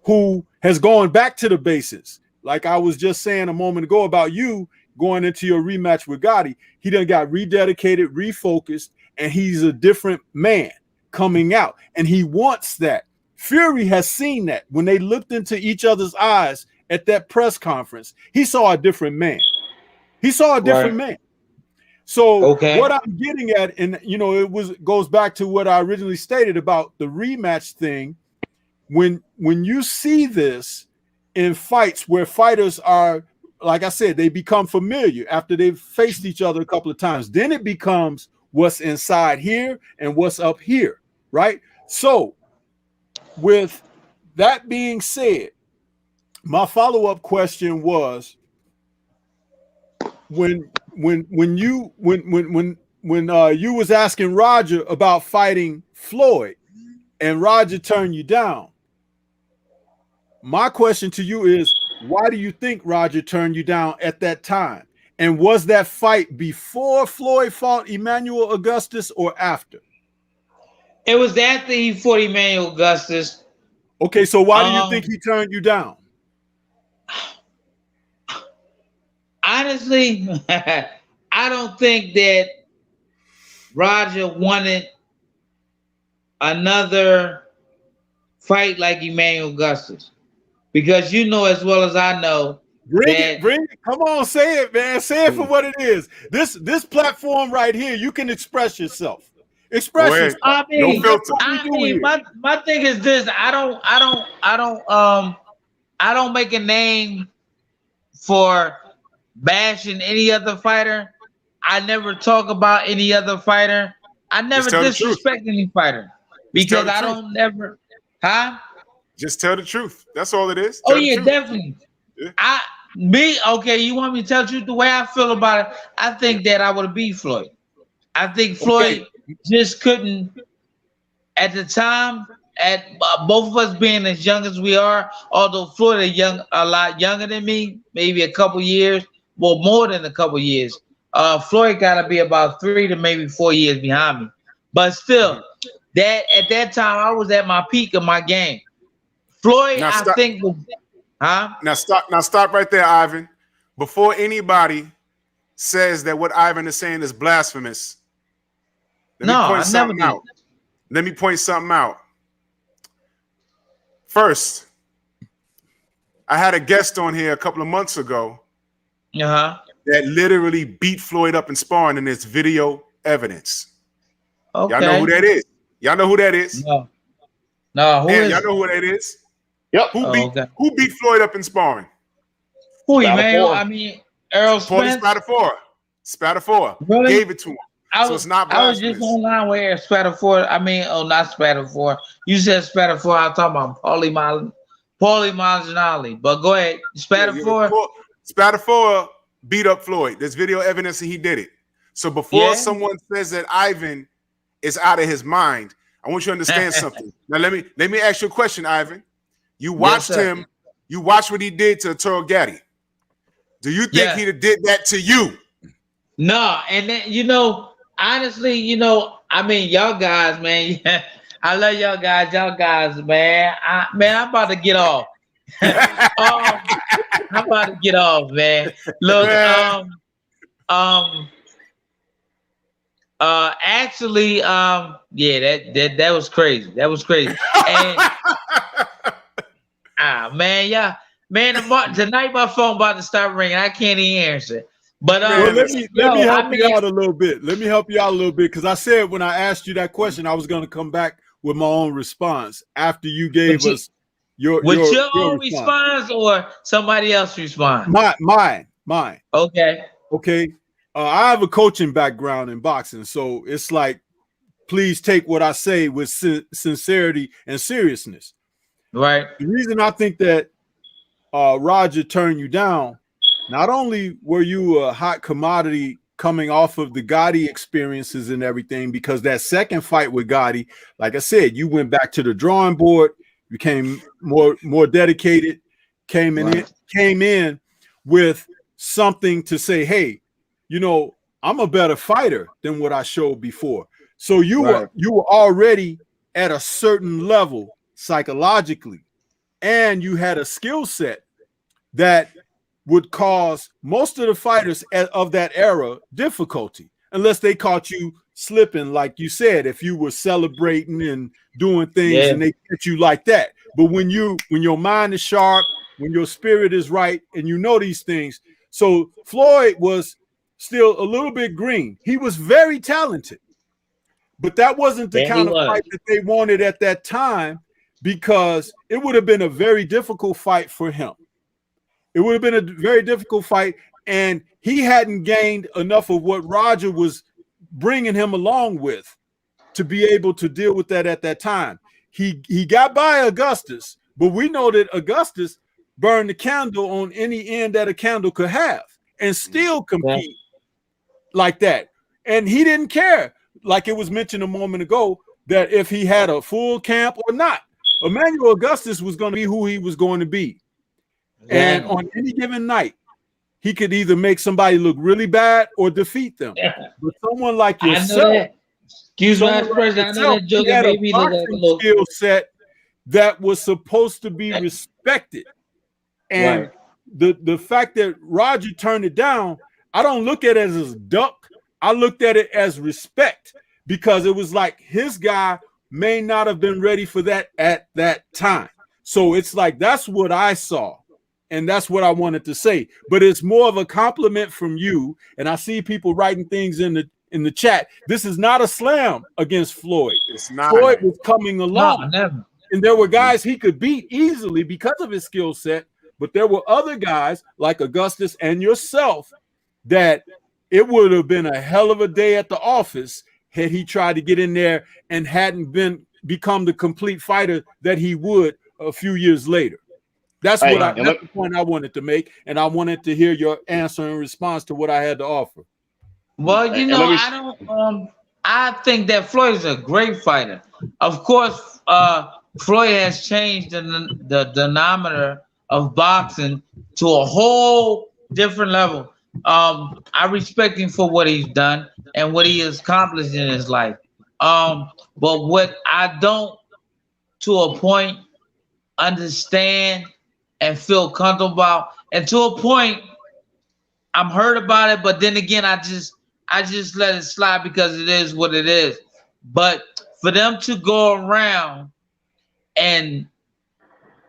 who has gone back to the basics. Like I was just saying a moment ago about you going into your rematch with Gatti, he done got rededicated, refocused, and he's a different man coming out. And he wants that. Fury has seen that. When they looked into each other's eyes at that press conference, he saw a different man. He saw a different man. So what I'm getting at, and you know, it goes back to what I originally stated about the rematch thing. When you see this in fights where fighters are, like I said, they become familiar after they've faced each other a couple of times, then it becomes what's inside here and what's up here, right? So with that being said, my follow-up question was, when you was asking Roger about fighting Floyd and Roger turned you down, my question to you is, why do you think Roger turned you down at that time? And was that fight before Floyd fought Emmanuel Augustus or after? It was after he fought Emmanuel Augustus. Okay, so why do you think he turned you down? Honestly, I don't think that Roger wanted another fight like Emmanuel Augustus, because you know as well as I know. Bring it. Come on, say it, man. Say it for what it is. This platform right here, you can express yourself. Express yourself. I mean, my thing is this: I don't make a name for bashing any other fighter. I never talk about any other fighter. I never disrespect any fighter because I don't never. Just tell the truth. That's all it is. Oh yeah, definitely. Yeah. Okay, you want me to tell you the way I feel about it? I think that I would have beat Floyd. I think Floyd just couldn't at the time, at both of us being as young as we are, although Floyd is a lot younger than me, maybe a couple years, well, more than a couple years. Floyd gotta be about 3 to maybe 4 years behind me. But still, that at that time I was at my peak of my game. Floyd, I think was Now stop right there, Ivan. Before anybody says that what Ivan is saying is blasphemous, let me point something out. First, I had a guest on here a couple of months ago that literally beat Floyd up in sparring, and there's video evidence. Okay. Y'all know who that is? Y'all know who that is? No. Y'all know who that is? Yep. Who beat Floyd up in sparring? Who, Emmanuel? I mean, Earl Spence? Spadafora. Really? Gave it to him. So it's not blasphemous. I was just online with Eric Spadafora. I mean, not Spadafora. You said Spadafora. I'm talking about Paulie Malignaggi. But go ahead. Spadafora. Spadafora beat up Floyd. There's video evidence that he did it. So before someone says that Ivan is out of his mind, I want you to understand something. Now let me ask you a question, Ivan. You watched him You watch what he did to Artur Gatti. Do you think he'd have did that to you? No, and then, you know, honestly, you know, I mean, y'all guys, man, I love y'all guys, man. I'm about to get off. I'm about to get off, man. Look, actually, that was crazy. That was crazy. And man, yeah, man, tonight my phone about to start ringing. I can't even answer. But let me help you out a little bit. Let me help you out a little bit, because I said when I asked you that question, I was going to come back with my own response after you gave us your own response or somebody else response. Mine. Okay. I have a coaching background in boxing, so it's like, please take what I say with sincerity and seriousness. Right. The reason I think that Roger turned you down, not only were you a hot commodity coming off of the Gatti experiences and everything, because that second fight with Gatti, like I said, you went back to the drawing board, became more dedicated, came in with something to say, hey, you know, I'm a better fighter than what I showed before. So you were already at a certain level psychologically, and you had a skill set that would cause most of the fighters of that era difficulty, unless they caught you slipping, like you said, if you were celebrating and doing things and they catch you like that. But when your mind is sharp, when your spirit is right, and you know these things. So Floyd was still a little bit green. He was very talented, but that wasn't the kind of fight that they wanted at that time, because it would have been a very difficult fight for him. It would have been a very difficult fight, and he hadn't gained enough of what Roger was bringing him along with to be able to deal with that at that time. He got by Augustus, but we know that Augustus burned the candle on any end that a candle could have and still compete like that. And he didn't care, like it was mentioned a moment ago, that if he had a full camp or not. Emmanuel Augustus was going to be who he was going to be. And on any given night, he could either make somebody look really bad or defeat them. But someone like yourself, excuse my expression, I know that joke made me look like a little skill set that was supposed to be respected. And the fact that Roger turned it down, I don't look at it as a duck. I looked at it as respect, because it was like his guy may not have been ready for that at that time. So it's like, that's what I saw. And that's what I wanted to say. But it's more of a compliment from you. And I see people writing things in the chat. This is not a slam against Floyd. It's not. Floyd was coming along. No, never. And there were guys he could beat easily because of his skill set. But there were other guys like Augustus and yourself that it would have been a hell of a day at the office had he tried to get in there and hadn't become the complete fighter that he would a few years later. That's the point I wanted to make, and I wanted to hear your answer in response to what I had to offer. Well, you know, I think that Floyd is a great fighter. Of course, Floyd has changed the denominator of boxing to a whole different level. I respect him for what he's done and what he has accomplished in his life. But what I don't, to a point, understand and feel comfortable about, and to a point, I'm hurt about it. But then again, I just let it slide because it is what it is. But for them to go around and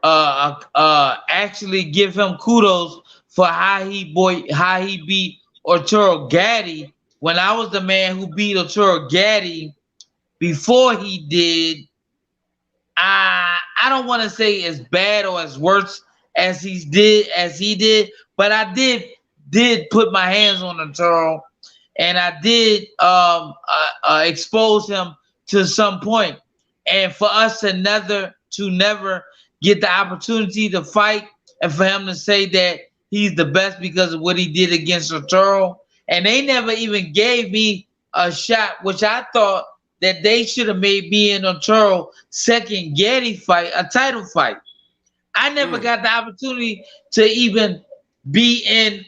actually give him kudos for how he beat Artur Gatti, when I was the man who beat Artur Gatti before he did, I don't want to say as bad or as worse as he did, but I did put my hands on Artur, and I did expose him to some point. And for us to never get the opportunity to fight, and for him to say that he's the best because of what he did against Artur, and they never even gave me a shot, which I thought that they should have made me and Artur second Gatti fight a title fight. I never got the opportunity to even be in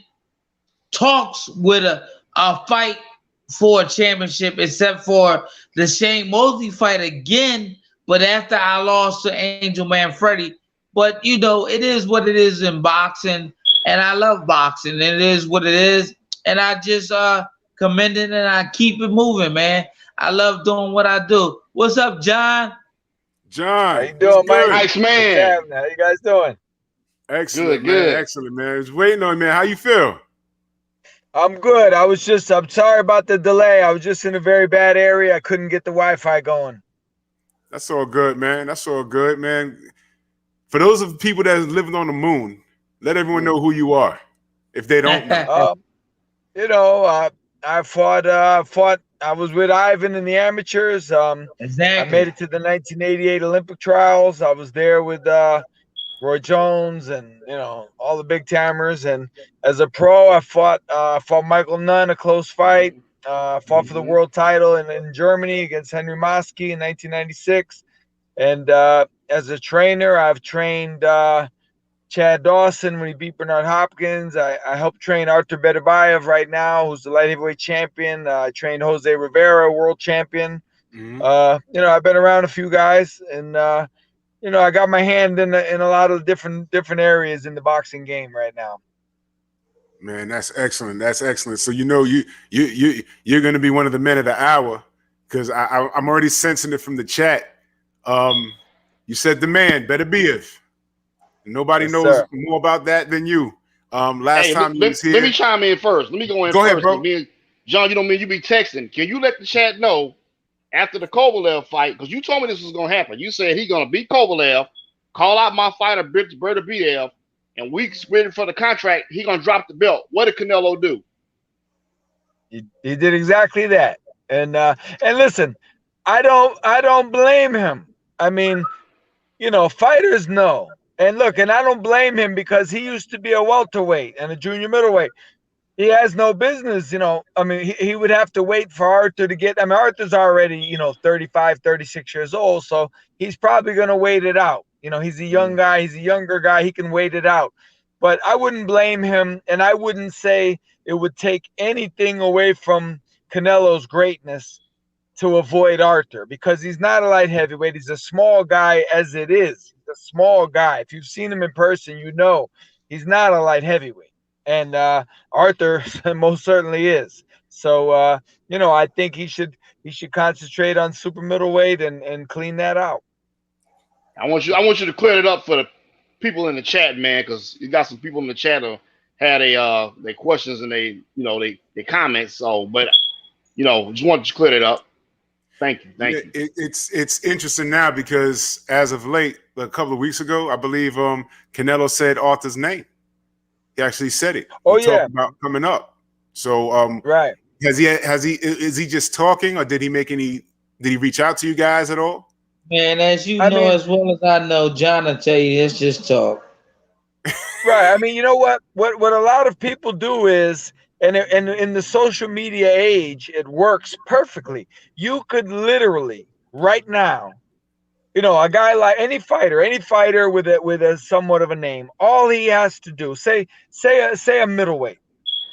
talks with a fight for a championship, except for the Shane Mosley fight again. But after I lost to Angel Manfredi, but you know, it is what it is in boxing, and I love boxing. And it is what it is, and I just commend it and I keep it moving, man. I love doing what I do. What's up, John? John, how you doing, Mike? Nice man. What's happening? How you guys doing? Excellent, Good, good. man. Excellent, man. Just waiting on you, man. How you feel? I'm good. I'm sorry about the delay. I was just in a very bad area. I couldn't get the Wi-Fi going. That's all good, man. That's all good, man. For those of the people that are living on the moon, let everyone know who you are, if they don't know. You know, I fought. I was with Ivan in the amateurs. Exactly. I made it to the 1988 Olympic trials. I was there with Roy Jones and, you know, all the big timers. And as a pro, I fought Michael Nunn, a close fight. Fought for the world title in Germany against Henry Moski in 1996. And as a trainer, I've trained Chad Dawson when he beat Bernard Hopkins. I helped train Artur Beterbiev right now, who's the light heavyweight champion. I trained Jose Rivera, world champion. You know, I've been around a few guys, and you know, I got my hand in a lot of different areas in the boxing game right now. Man, that's excellent. That's excellent. So you know you're going to be one of the men of the hour, because I'm already sensing it from the chat. You said the man, Beterbiev. Nobody Yes, knows sir. more about that than you. Last time you was here. Let me chime in first. Let me go in Go first. ahead, bro. Me and John, you know me, you be texting. Can you let the chat know after the Kovalev fight? Because you told me this was going to happen. You said he's going to beat Kovalev, call out my fighter, Beterbiev, and weeks waiting for the contract, he going to drop the belt. What did Canelo do? He did exactly that. And listen, I don't blame him. I mean, you know, fighters know. And look, and I don't blame him, because he used to be a welterweight and a junior middleweight. He has no business, you know. I mean, he would have to wait for Artur to get. I mean, Artur's already, you know, 35, 36 years old, so he's probably going to wait it out. You know, he's a young guy. He's a younger guy. He can wait it out. But I wouldn't blame him, and I wouldn't say it would take anything away from Canelo's greatness to avoid Artur, because he's not a light heavyweight. He's a small guy as it is. He's a small guy. If you've seen him in person, you know he's not a light heavyweight. And Artur most certainly is. So, you know, I think he should concentrate on super middleweight and clean that out. I want you to clear it up for the people in the chat, man, because you got some people in the chat who had their questions and they comments. So, but you know, just wanted to clear it up. Thank you. It's interesting now, because as of late, a couple of weeks ago, I believe Canelo said Arthur's name. He actually said it. Oh, he yeah. talked about coming up. So Right. is he just talking, or did he reach out to you guys at all? Man, as you know, as well as I know, John will tell you, it's just talk. Right. I mean, you know what a lot of people do is, and in the social media age, it works perfectly. You could literally right now, you know, a guy like any fighter with a somewhat of a name, all he has to do, say a middleweight.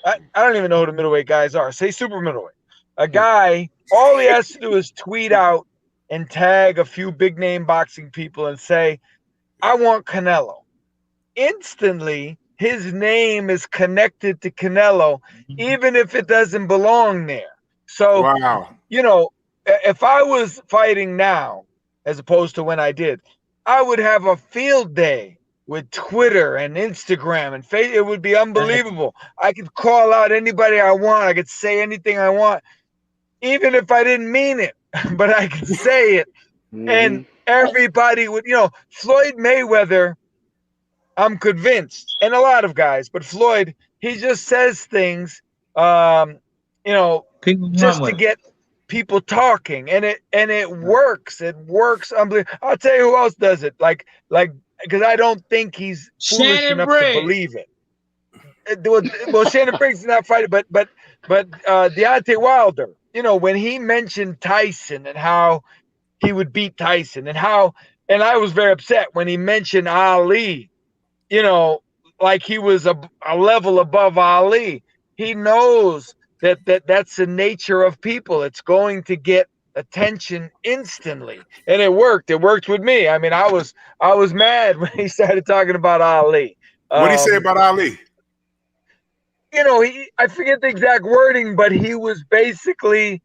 I don't even know who the middleweight guys are. Say super middleweight. A guy, all he has to do is tweet out and tag a few big name boxing people and say, I want Canelo. Instantly, his name is connected to Canelo, even if it doesn't belong there. So, Wow. you know, if I was fighting now, as opposed to when I did, I would have a field day with Twitter and Instagram and Facebook. It would be unbelievable. I could call out anybody I want. I could say anything I want, even if I didn't mean it, but I could say it. And everybody would, you know, Floyd Mayweather, I'm convinced, and a lot of guys, but Floyd, he just says things, you know, just to get people talking, and it works. It works unbelievable. I'll tell you who else does it. Like, because I don't think he's foolish enough to believe it. Well, Shannon Briggs is not fighting, but Deontay Wilder, you know, when he mentioned Tyson and how he would beat Tyson and and I was very upset when he mentioned Ali, you know, like he was a level above Ali. He knows that's the nature of people. It's going to get attention instantly, and it worked. It worked with me. I mean, I was mad when he started talking about Ali. What did he say about Ali? You know, I forget the exact wording, but he was basically,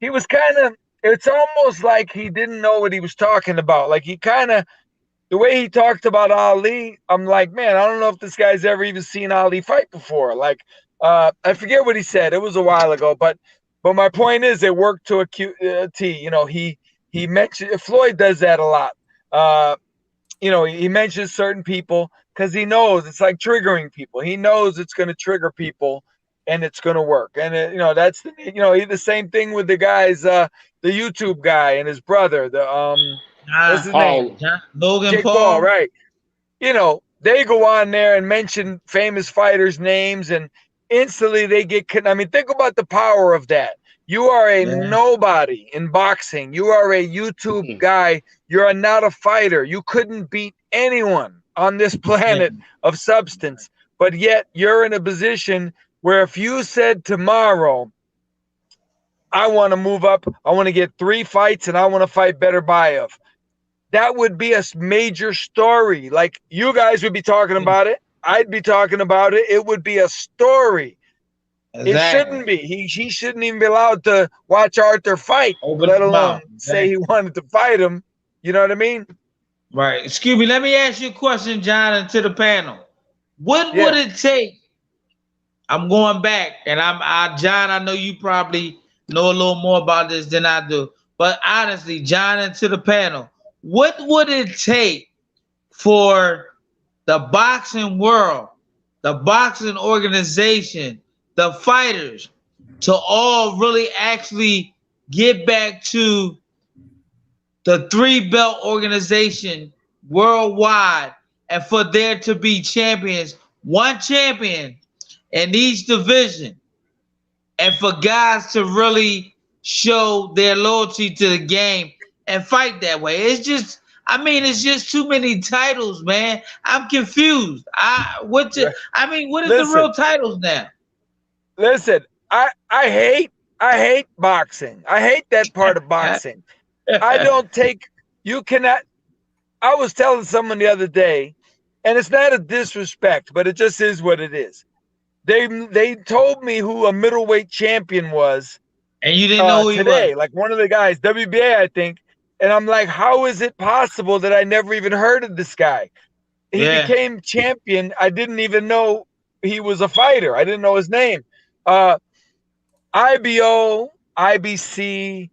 he was kind of, it's almost like he didn't know what he was talking about. Like he kind of, the way he talked about Ali, I'm like, man, I don't know if this guy's ever even seen Ali fight before. Like, I forget what he said. It was a while ago, but my point is, it worked to a T. You know, he mentioned, Floyd does that a lot. You know, he mentions certain people because he knows it's like triggering people. He knows it's going to trigger people, and it's going to work. And you know, that's the, you know, the same thing with the guys, the YouTube guy and his brother. What's his name? Logan Jake Paul, right? You know, they go on there and mention famous fighters' names, and instantly they get. I mean, think about the power of that. You are a nobody in boxing. You are a YouTube guy. You're not a fighter. You couldn't beat anyone on this planet of substance. But yet you're in a position where if you said tomorrow, I want to move up, I want to get 3 fights, and I want to fight Beterbiev, that would be a major story. Like, you guys would be talking about it. I'd be talking about it. It would be a story. Exactly. It shouldn't be. He shouldn't even be allowed to watch Artur fight, let alone say he wanted to fight him. You know what I mean? Right. Excuse me. Let me ask you a question, John, and to the panel. What would it take? I'm going back, and John, I know you probably know a little more about this than I do. But honestly, John, and to the panel, what would it take for the boxing world, the boxing organization, the fighters to all really actually get back to the 3-belt organization worldwide, and for there to be champions, one champion in each division, and for guys to really show their loyalty to the game and fight that way? It's just, I mean, it's just too many titles, man. I'm confused. What is the real titles now? Listen, I hate boxing. I hate that part of boxing. I don't take, you cannot, I was telling someone the other day, and it's not a disrespect, but it just is what it is. They told me who a middleweight champion was. And you didn't know who today, he was. like one of the guys, WBA, I think. And I'm like, how is it possible that I never even heard of this guy? He became champion. I didn't even know he was a fighter. I didn't know his name. IBO, IBC,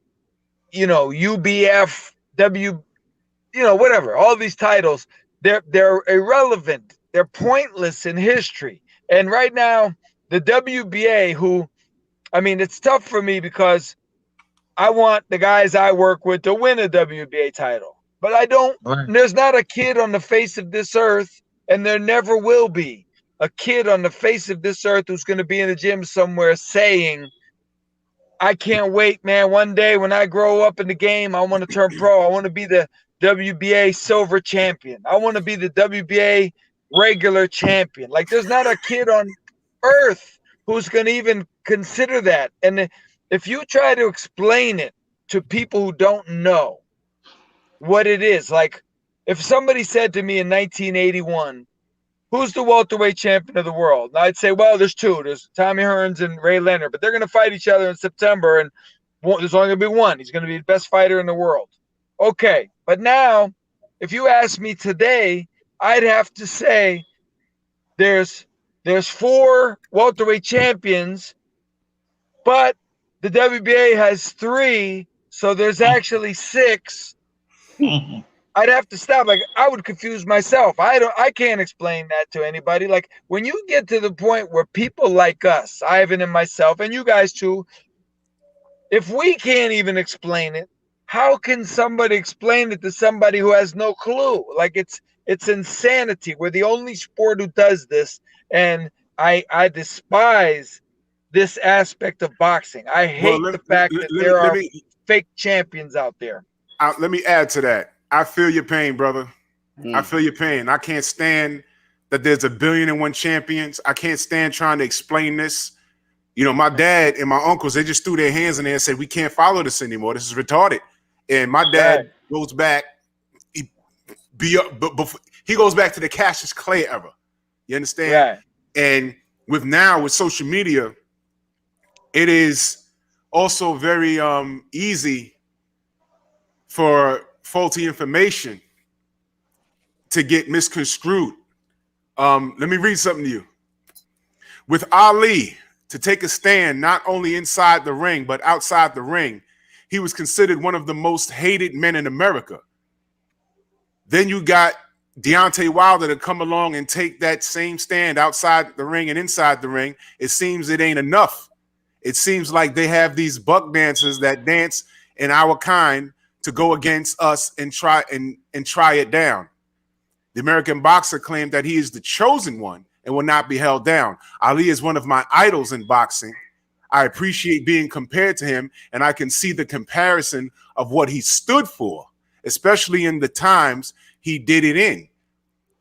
you know, UBF, you know, whatever, all these titles, they're irrelevant. They're pointless in history. And right now, the WBA, who, I mean, it's tough for me because I want the guys I work with to win a WBA title. But I don't, there's not a kid on the face of this earth, and there never will be a kid on the face of this earth who's going to be in the gym somewhere saying, I can't wait, man. One day when I grow up in the game, I want to turn pro. I want to be the WBA silver champion. I want to be the WBA regular champion. Like, there's not a kid on earth who's going to even consider that. And if you try to explain it to people who don't know what it is, like if somebody said to me in 1981, who's the welterweight champion of the world? And I'd say, well, there's 2. There's Tommy Hearns and Ray Leonard, but they're going to fight each other in September, and there's only going to be one. He's going to be the best fighter in the world. Okay, but now, if you ask me today, I'd have to say there's 4 welterweight champions, but the WBA has 3, so there's actually 6. I'd have to stop. Like, I would confuse myself. I can't explain that to anybody. Like, when you get to the point where people like us, Ivan and myself, and you guys too, if we can't even explain it, how can somebody explain it to somebody who has no clue? Like, it's insanity. We're the only sport who does this, and I despise this aspect of boxing. I hate the fact that there are fake champions out there. Let me add to that. I feel your pain, brother. I feel your pain. I can't stand that there's 1,000,000,001 champions. I can't stand trying to explain this. You know, my dad and my uncles, they just threw their hands in there and said, we can't follow this anymore. This is retarded. And my dad goes back, he goes back to the Cassius Clay era. You understand? Right. And with social media, it is also very easy for faulty information to get misconstrued. Let me read something to you. With Ali to take a stand not only inside the ring, but outside the ring, he was considered one of the most hated men in America. Then you got Deontay Wilder to come along and take that same stand outside the ring and inside the ring. It seems it ain't enough. It seems like they have these buck dancers that dance in our kind to go against us and try it down. The American boxer claimed that he is the chosen one and will not be held down. Ali is one of my idols in boxing. I appreciate being compared to him, and I can see the comparison of what he stood for, especially in the times he did it in.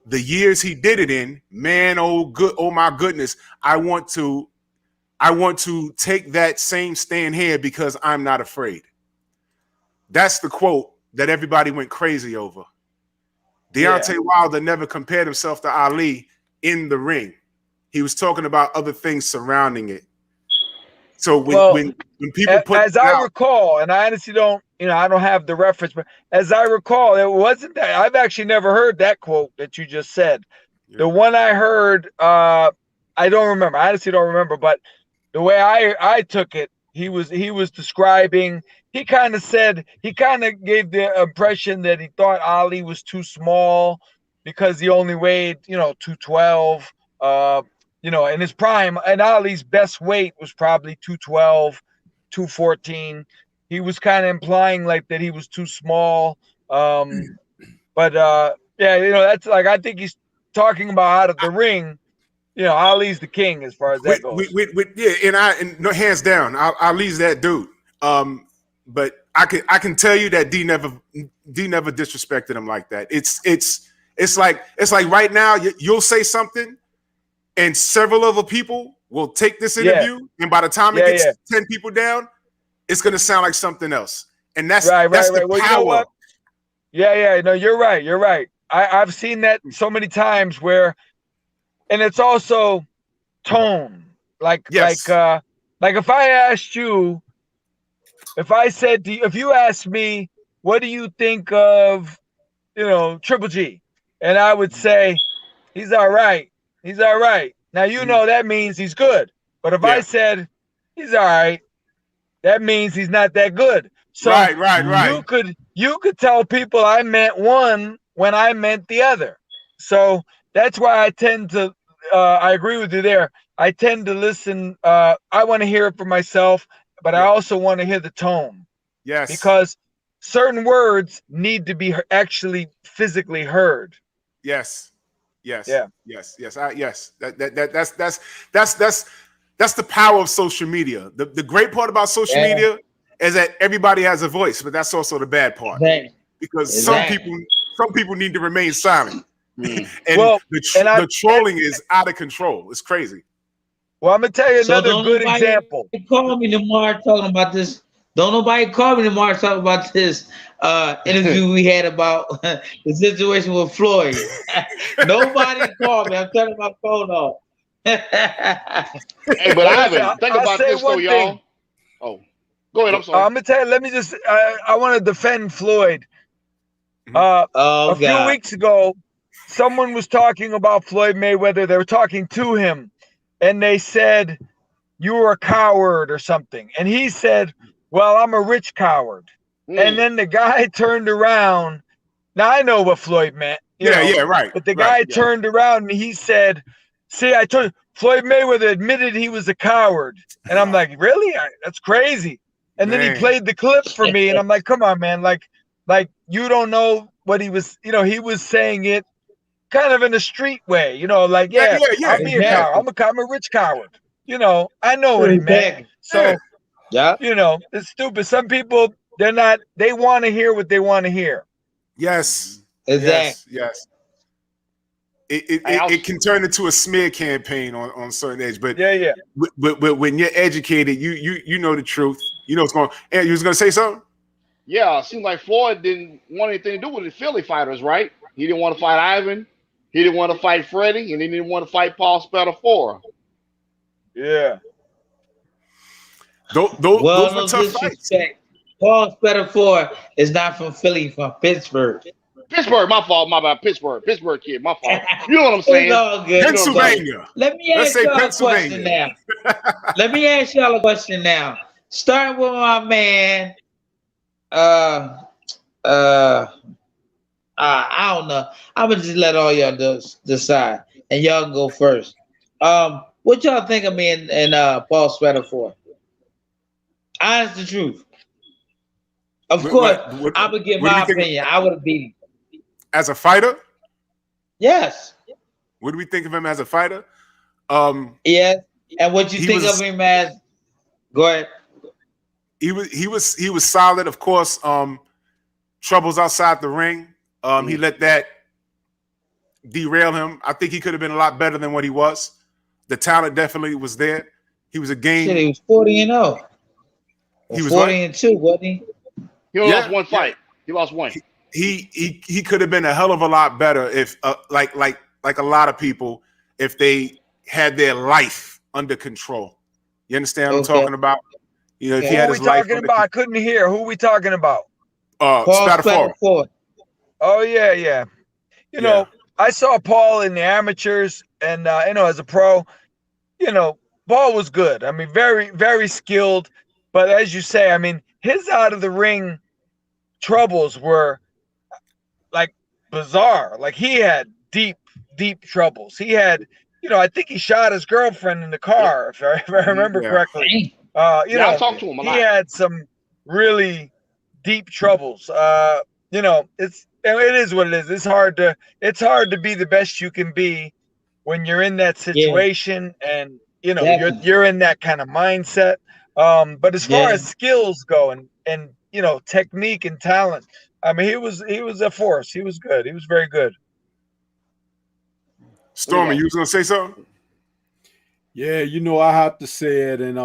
The years he did it in, man, oh my goodness, I want to take that same stand here because I'm not afraid. That's the quote that everybody went crazy over. Deontay Wilder never compared himself to Ali in the ring. He was talking about other things surrounding it. So when people put as I recall, and I honestly don't, I don't have the reference, but as I recall, it wasn't that. I've actually never heard that quote that you just said. Yeah. The one I heard, I don't remember. I honestly don't remember, but the way I took it, he was describing. He kind of gave the impression that he thought Ali was too small because he only weighed, 212. In his prime, and Ali's best weight was probably 212, 214. He was kind of implying like that he was too small. That's like, I think he's talking about out of the ring. Ali's the king as far as that goes. No, hands down, Ali's that dude. But I can tell you that D never disrespected him like that. It's like right now you'll say something, and several other people will take this interview, and by the time it gets 10 people down, it's going to sound like something else. And that's the well, power. You know what? No, you're right. I've seen that so many times where, and it's also tone. Like if I asked you, if you asked me, what do you think of, Triple G? And I would say, he's all right. He's all right. Now, that means he's good. But if I said he's all right, that means he's not that good. So right. You could tell people I meant one when I meant the other. So that's why I tend to, I agree with you there. I tend to listen. I want to hear it for myself, but I also want to hear the tone. Yes. Because certain words need to be actually physically heard. Yes. Yes. Yeah. Yes. That's the power of social media. The great part about social media is that everybody has a voice, but that's also the bad part. Because some people need to remain silent. And the trolling is out of control. It's crazy. Well, I'm gonna tell you another good example. Call me tomorrow talking about this. Don't nobody call me tomorrow talking about this interview we had about the situation with Floyd. Nobody called me. I'm turning my phone off. Hey, but Ivan, think about this though, y'all. Oh, go ahead. I'm sorry. I'm gonna tell you. Let me just. I want to defend Floyd. A few weeks ago, someone was talking about Floyd Mayweather. They were talking to him, and they said, "You were a coward" or something, and he said, "Well, I'm a rich coward." And then the guy turned around. Now I know what Floyd meant. Right. But the guy turned around and he said, "See, I told you, Floyd Mayweather admitted he was a coward." And I'm like, "Really? That's crazy." And then he played the clip for me, and I'm like, "Come on, man! Like you don't know what he was. He was saying it kind of in a street way. I'll be a coward. I'm a rich coward. I know what he meant. So." Yeah. It's stupid. Some people, they want to hear what they want to hear. Yes. Exactly. Yes. It can turn into a smear campaign on certain age, but Yeah. But when you're educated, you know the truth. You know what's going on. And you was gonna say something? Yeah, it seems like Floyd didn't want anything to do with the Philly fighters, right? He didn't want to fight Ivan. He didn't want to fight Freddie, and he didn't want to fight Paul Spadafora. Yeah. Those Well, were no tough fights. disrespect. Paul Spadafora is not from Philly, from Pittsburgh. Pittsburgh, my fault, my bad. Pittsburgh kid, my fault. You know what I'm saying? It's all good. Pennsylvania. Let me Let's ask say y'all a Pennsylvania. question now. Let me ask y'all a question now. Starting with my man, I don't know. I'm gonna just let all y'all decide, and y'all can go first. What y'all think of me and Paul Spadafora? Honest the truth. Of course, I'm gonna give my opinion. I would have beat him. As a fighter? Yes. What do we think of him as a fighter? Yes. And what you think of him as? Go ahead. He was solid, of course. Troubles outside the ring. He let that derail him. I think he could have been a lot better than what he was. The talent definitely was there. He was a game. Shit, he was 40-0. He was 40-2, wasn't he? He only lost one fight. He lost one. He could have been a hell of a lot better if like a lot of people, if they had their life under control. You understand what I'm talking about? You know, if he had his life under control. I couldn't hear. Who are we talking about? Paul Spadafora. Oh yeah. You know, I saw Paul in the amateurs, and you know, as a pro, you know, Paul was good. I mean, very, very skilled. But as you say, I mean, his out of the ring troubles were like bizarre. Like he had deep troubles. He had, you know, I think he shot his girlfriend in the car, if I remember correctly. You know, I talked to him a lot. He had some really deep troubles. You know, it is what it is. It's hard to be the best you can be when you're in that situation, and you know, you're in that kind of mindset. But as far as skills go and you know, technique and talent, I mean, he was a force. He was good. He was very good. Stormy, you was gonna say something? Yeah, you know, I have to say it, and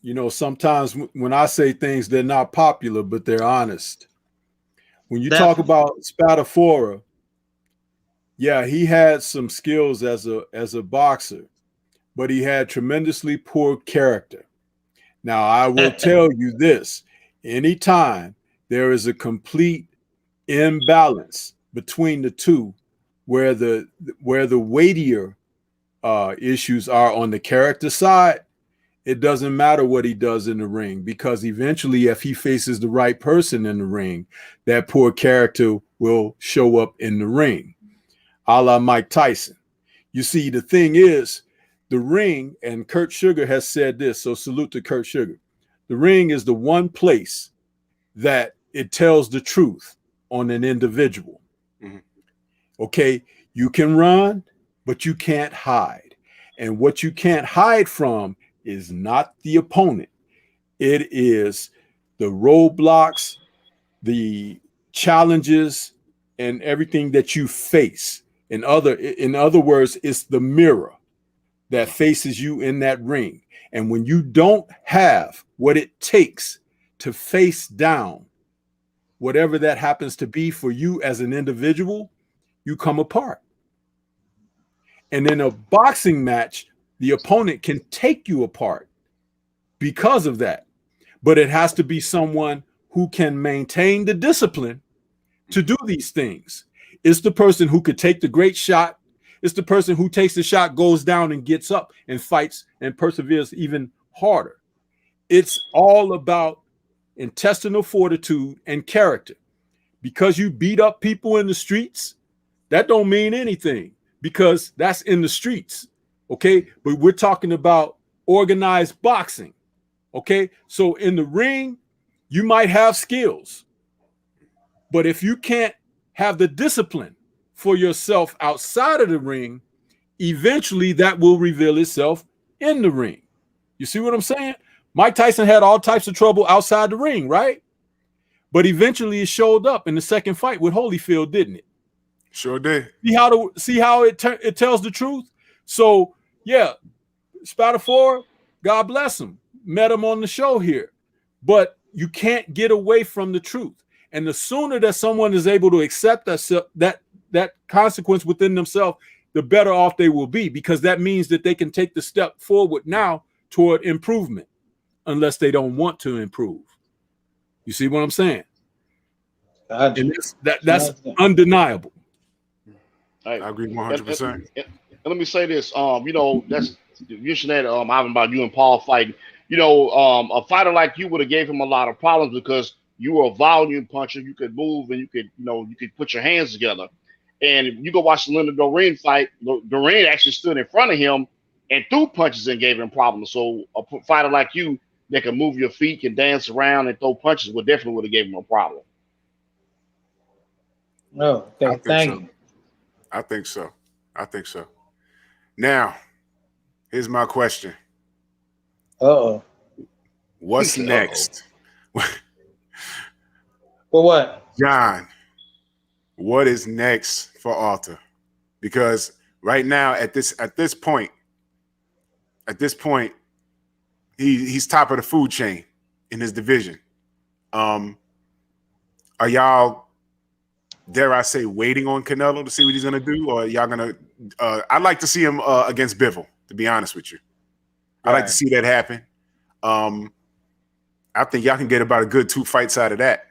you know, sometimes when I say things, they're not popular, but they're honest. When you talk about Spadafora, yeah, he had some skills as a boxer, but he had tremendously poor character. Now, I will tell you this: anytime there is a complete imbalance between the two, where the weightier issues are on the character side, it doesn't matter what he does in the ring, because eventually, if he faces the right person in the ring, that poor character will show up in the ring, a la Mike Tyson. You see, the thing is, the ring, and Kurt Sugar has said this, so salute to Kurt Sugar. The ring is the one place that it tells the truth on an individual. Mm-hmm. Okay, you can run, but you can't hide. And what you can't hide from is not the opponent. It is the roadblocks, the challenges, and everything that you face. In other words, it's the mirror that faces you in that ring. And when you don't have what it takes to face down whatever that happens to be for you as an individual, you come apart. And in a boxing match, the opponent can take you apart because of that. But it has to be someone who can maintain the discipline to do these things. It's the person who could take the great shot. It's the person who takes the shot, goes down and gets up and fights and perseveres even harder. It's all about intestinal fortitude and character. Because you beat up people in the streets, that don't mean anything, because that's in the streets, okay? But we're talking about organized boxing, okay? So in the ring, you might have skills, but if you can't have the discipline for yourself outside of the ring, eventually that will reveal itself in the ring. You see what I'm saying? Mike Tyson had all types of trouble outside the ring, right? but eventually it showed up in the second fight with Holyfield, didn't it? Sure did. See how it tells the truth. So yeah, Spadafora, God bless him, met him on the show here, but you can't get away from the truth. And the sooner that someone is able to accept that consequence within themselves, the better off they will be, because that means that they can take the step forward now toward improvement, unless they don't want to improve. You see what I'm saying? And that's undeniable. I agree 100%. And let me say this, you know, that's you mentioned that Ivan, about you and Paul fighting. You know, a fighter like you would have gave him a lot of problems because you were a volume puncher. You could move and you could put your hands together. And if you go watch the Leonard Doreen fight, Doreen actually stood in front of him and threw punches and gave him problems. So a fighter like you that can move your feet, can dance around and throw punches would have gave him a problem. No, thank you. I think so. Now, here's my question. Uh-oh. What's next? For what? John, what is next for Artur? Because right now, at this point, he's top of the food chain in his division. Are y'all, dare I say, waiting on Canelo to see what he's gonna do, or y'all gonna? I'd like to see him against Bivol. To be honest with you, I'd like to see that happen. I think y'all can get about a good 2 fights out of that.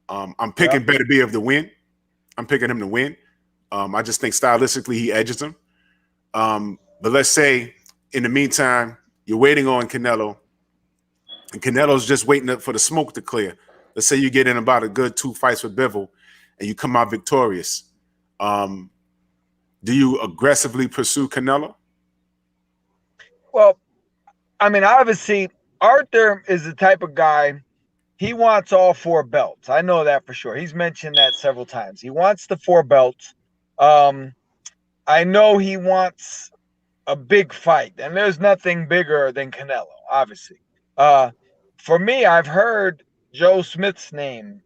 I'm picking Beterbiev to win. I'm picking him to win. I just think stylistically he edges him. But let's say in the meantime, you're waiting on Canelo, and Canelo's just waiting for the smoke to clear. Let's say you get in about a good 2 fights with Bivol, and you come out victorious. Do you aggressively pursue Canelo? Well, I mean, obviously, Artur is the type of guy, he wants all 4 belts. I know that for sure. He's mentioned that several times. He wants the 4 belts. I know he wants a big fight, and there's nothing bigger than Canelo, obviously. For me, I've heard Joe Smith's name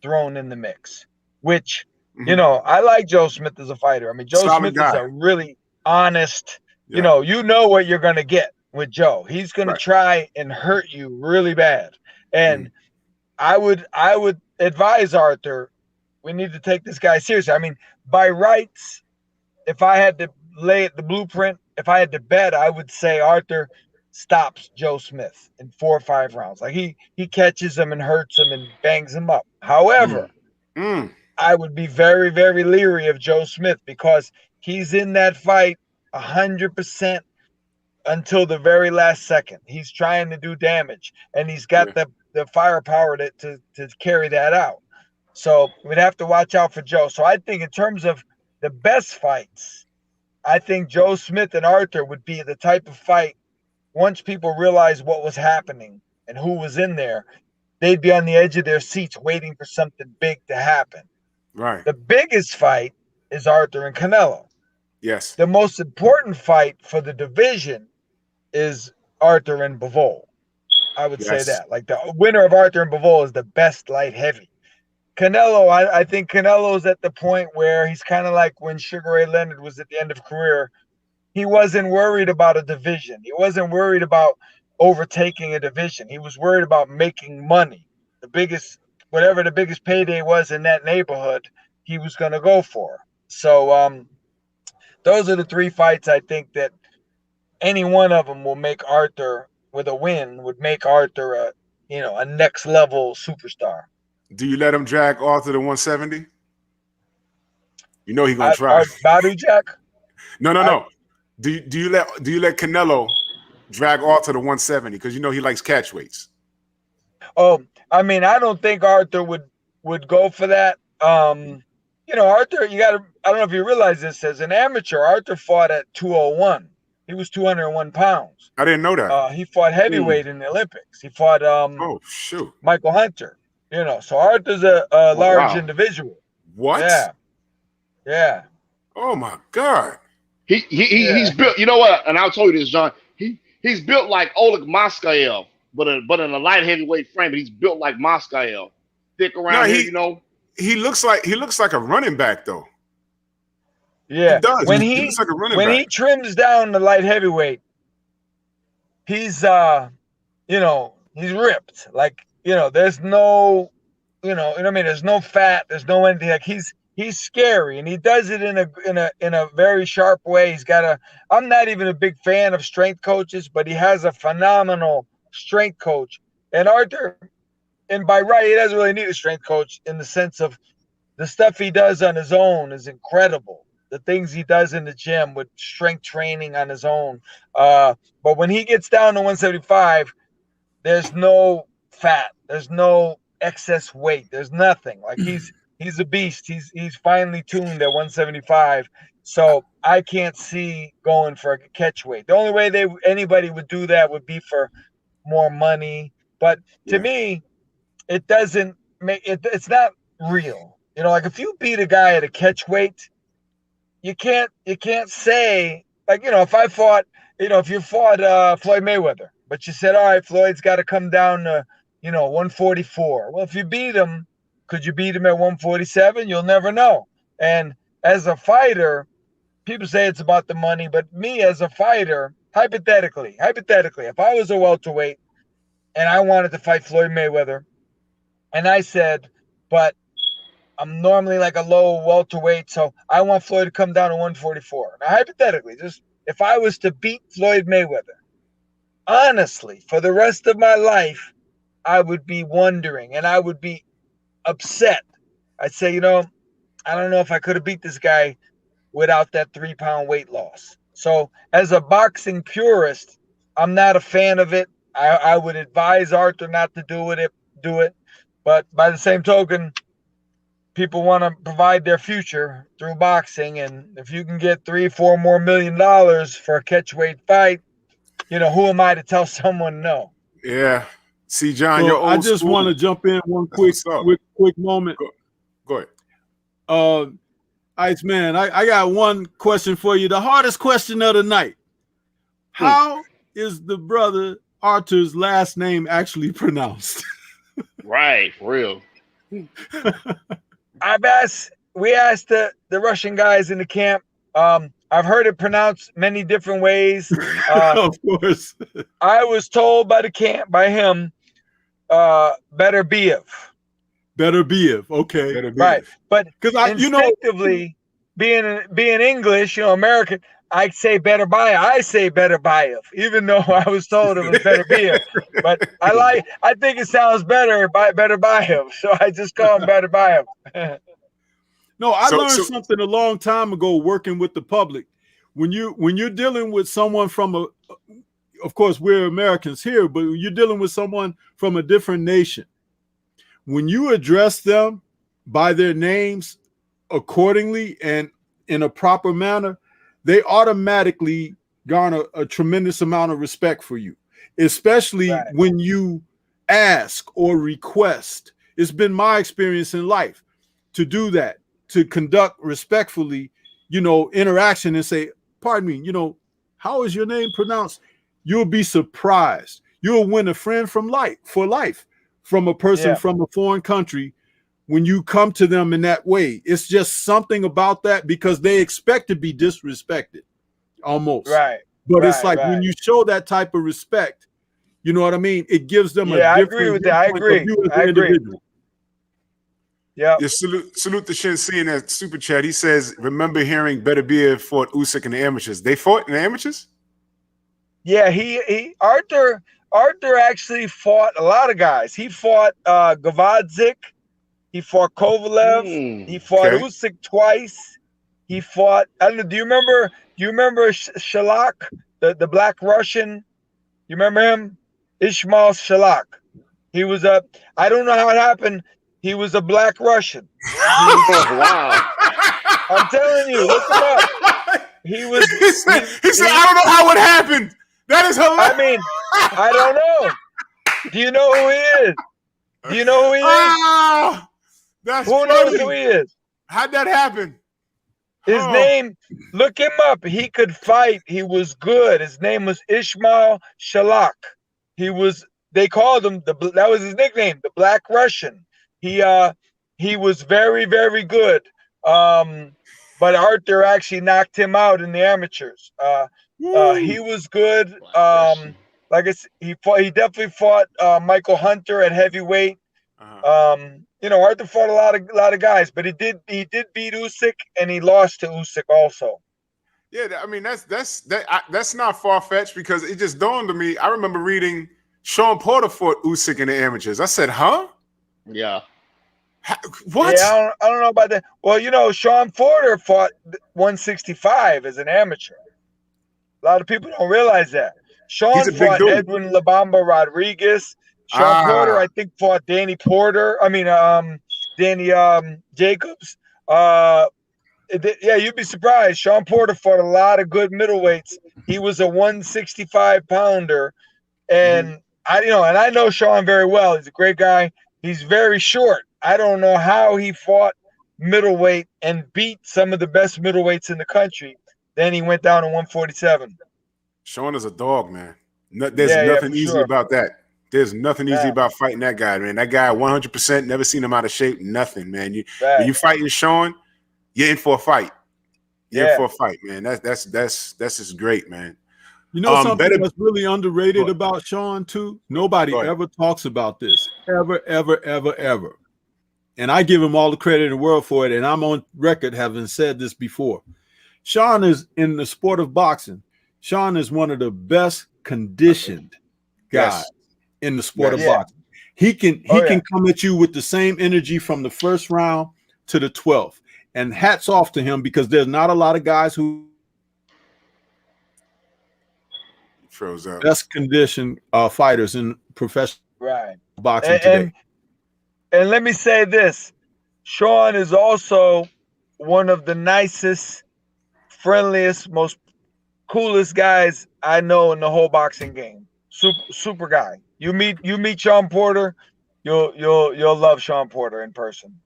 thrown in the mix, which, you know, I like Joe Smith as a fighter. I mean, Joe Solid Smith guy. is a really honest, Yeah. you know what you're going to get with Joe. He's going to try and hurt you really bad. And I would advise Artur, we need to take this guy seriously. I mean, by rights, if I had to lay the blueprint, if I had to bet, I would say Artur stops Joe Smith in 4 or 5 rounds. Like he catches him and hurts him and bangs him up. However, I would be very, very leery of Joe Smith because he's in that fight 100% until the very last second. He's trying to do damage, and he's got the firepower to carry that out. So we'd have to watch out for Joe. So I think in terms of the best fights, I think Joe Smith and Artur would be the type of fight, once people realize what was happening and who was in there, they'd be on the edge of their seats waiting for something big to happen. Right. The biggest fight is Artur and Canelo. Yes. The most important fight for the division is Artur and Bivol. I would say that. Like the winner of Artur and Bivol is the best light heavy. Canelo, I think Canelo's at the point where he's kind of like when Sugar Ray Leonard was at the end of career. He wasn't worried about a division. He wasn't worried about overtaking a division. He was worried about making money. Whatever the biggest payday was in that neighborhood, he was going to go for. So those are the 3 fights I think that any one of them will make Artur, with a win, would make Artur a next level superstar. Do you let him drag Artur to 170? You know he's gonna try. Badu Jack? No. Do you let Canelo drag Artur to 170? Because you know he likes catch weights. Oh, I mean, I don't think Artur would go for that. Artur, I don't know if you realize this, as an amateur, Artur fought at 201. He was 201 pounds. I didn't know that. He fought heavyweight in the Olympics. He fought Michael Hunter. So Arthur's a large individual. What? Yeah. Oh my God. He's built. You know what? And I'll tell you this, John. He's built like Oleg Moskaev, but in a light heavyweight frame. But he's built like Moskaev. thick around here, He looks like a running back though. Yeah, He does. When He he looks like a running when back. he trims down the light heavyweight, he's he's ripped. Like, there's no, what I mean. There's no fat. There's no anything. Like he's scary, and he does it in a very sharp way. He's got a. I'm not even a big fan of strength coaches, but he has a phenomenal strength coach. And Artur, and by right, he doesn't really need a strength coach in the sense of the stuff he does on his own is incredible. The things he does in the gym with strength training on his own. But when he gets down to 175, there's no fat. There's no excess weight. There's nothing. Like he's a beast. He's finely tuned at 175. So I can't see going for a catch weight. The only way anybody would do that would be for more money. But to me, it doesn't make it. It's not real. Like if you beat a guy at a catch weight, you can't say, like, if I fought, if you fought Floyd Mayweather, but you said, all right, Floyd's got to come down to, 144. Well, if you beat him, could you beat him at 147? You'll never know. And as a fighter, people say it's about the money, but me as a fighter, hypothetically, if I was a welterweight and I wanted to fight Floyd Mayweather, and I said, but I'm normally like a low welterweight, so I want Floyd to come down to 144. Now, hypothetically, just if I was to beat Floyd Mayweather, honestly, for the rest of my life, I would be wondering and I would be upset. I'd say, I don't know if I could have beat this guy without that 3-pound weight loss. So as a boxing purist, I'm not a fan of it. I would advise Artur not to do it. But by the same token, people want to provide their future through boxing. And if you can get $3-4 more $million for a catchweight fight, who am I to tell someone no? Yeah. See, John, So you're old I just school. want to jump in one quick moment. Go ahead. Iceman, I got one question for you. The hardest question of the night. How is the brother Artur's last name actually pronounced? Right, for real. We asked the Russian guys in the camp. I've heard it pronounced many different ways. Of course. I was told by him, Beterbiev. Beterbiev, okay. Beterbiev. Right. But because instinctively, being English, American, I say Beterbiev. I say Beterbiev, even though I was told it was Beterbiev. But I think it sounds better by Beterbiev, so I just call him Beterbiev. No, I learned something a long time ago working with the public. When you're dealing with someone from of course we're Americans here, but you're dealing with someone from a different nation. When you address them by their names accordingly and in a proper manner, they automatically garner a tremendous amount of respect for you, especially when you ask or request. It's been my experience in life to do that, to conduct respectfully, interaction and say, pardon me, how is your name pronounced? You'll be surprised. You'll win a friend for life from a person from a foreign country when you come to them in that way. It's just something about that because they expect to be disrespected almost. Right. But it's like when you show that type of respect, you know what I mean? It gives them a different agree with that. I agree. Yeah. Salute to Shinsi in that super chat. He says, remember hearing Beterbiev fought Usyk in the amateurs. They fought in the amateurs? Yeah, Artur actually fought a lot of guys. He fought Gavadzik. He fought Kovalev. He fought Usyk twice. He fought, I don't know, do you remember Shalak, the black Russian? You remember him? Ismail Shalak. He was I don't know how it happened. He was a black Russian. Wow. I'm telling you, look him up. He said, I don't know how it happened. That is hilarious. I mean, I don't know. Do you know who he is? Do you know who he is? Oh, that's who funny. knows who he is? How'd that happen? His name, look him up. He could fight. He was good. His name was Ismail Shalak. They called him, that was his nickname, the Black Russian. he was very, very good. But Artur actually knocked him out in the amateurs. He was good. Like I said, he definitely fought Michael Hunter at heavyweight. Artur fought a lot of guys, but he did beat Usyk, and he lost to Usyk also. Yeah, I mean that's not far fetched, because it just dawned on me. I remember reading Sean Porter fought Usyk in the amateurs. I said, "Huh? Yeah. What? Yeah, I don't know about that. Well, Sean Porter fought 165 as an amateur. A lot of people don't realize that. Sean fought Edwin La Bamba Rodriguez. Sean Porter, I think, fought Danny Porter. Danny Jacobs. Yeah, you'd be surprised. Sean Porter fought a lot of good middleweights. He was a 165 pounder, and I know Sean very well. He's a great guy. He's very short. I don't know how he fought middleweight and beat some of the best middleweights in the country. Then he went down to 147. Sean is a dog, man. There's nothing easy about that. There's nothing easy about fighting that guy, man. That guy, 100%, never seen him out of shape. Nothing, man. When you fighting Sean, you're in for a fight. You're in for a fight, man. That's just great, man. You know something that's really underrated about Sean too? Nobody ever talks about this. Ever. And I give him all the credit in the world for it, and I'm on record having said this before. Sean is, in the sport of boxing, Sean is one of the best conditioned guys in the sport of boxing. He can come at you with the same energy from the first round to the 12th. And hats off to him, because there's not a lot of guys who froze up. Best conditioned fighters in professional boxing today. And let me say this, Sean is also one of the nicest, friendliest, most coolest guys I know in the whole boxing game. Super guy. You meet Sean Porter, you'll love Sean Porter in person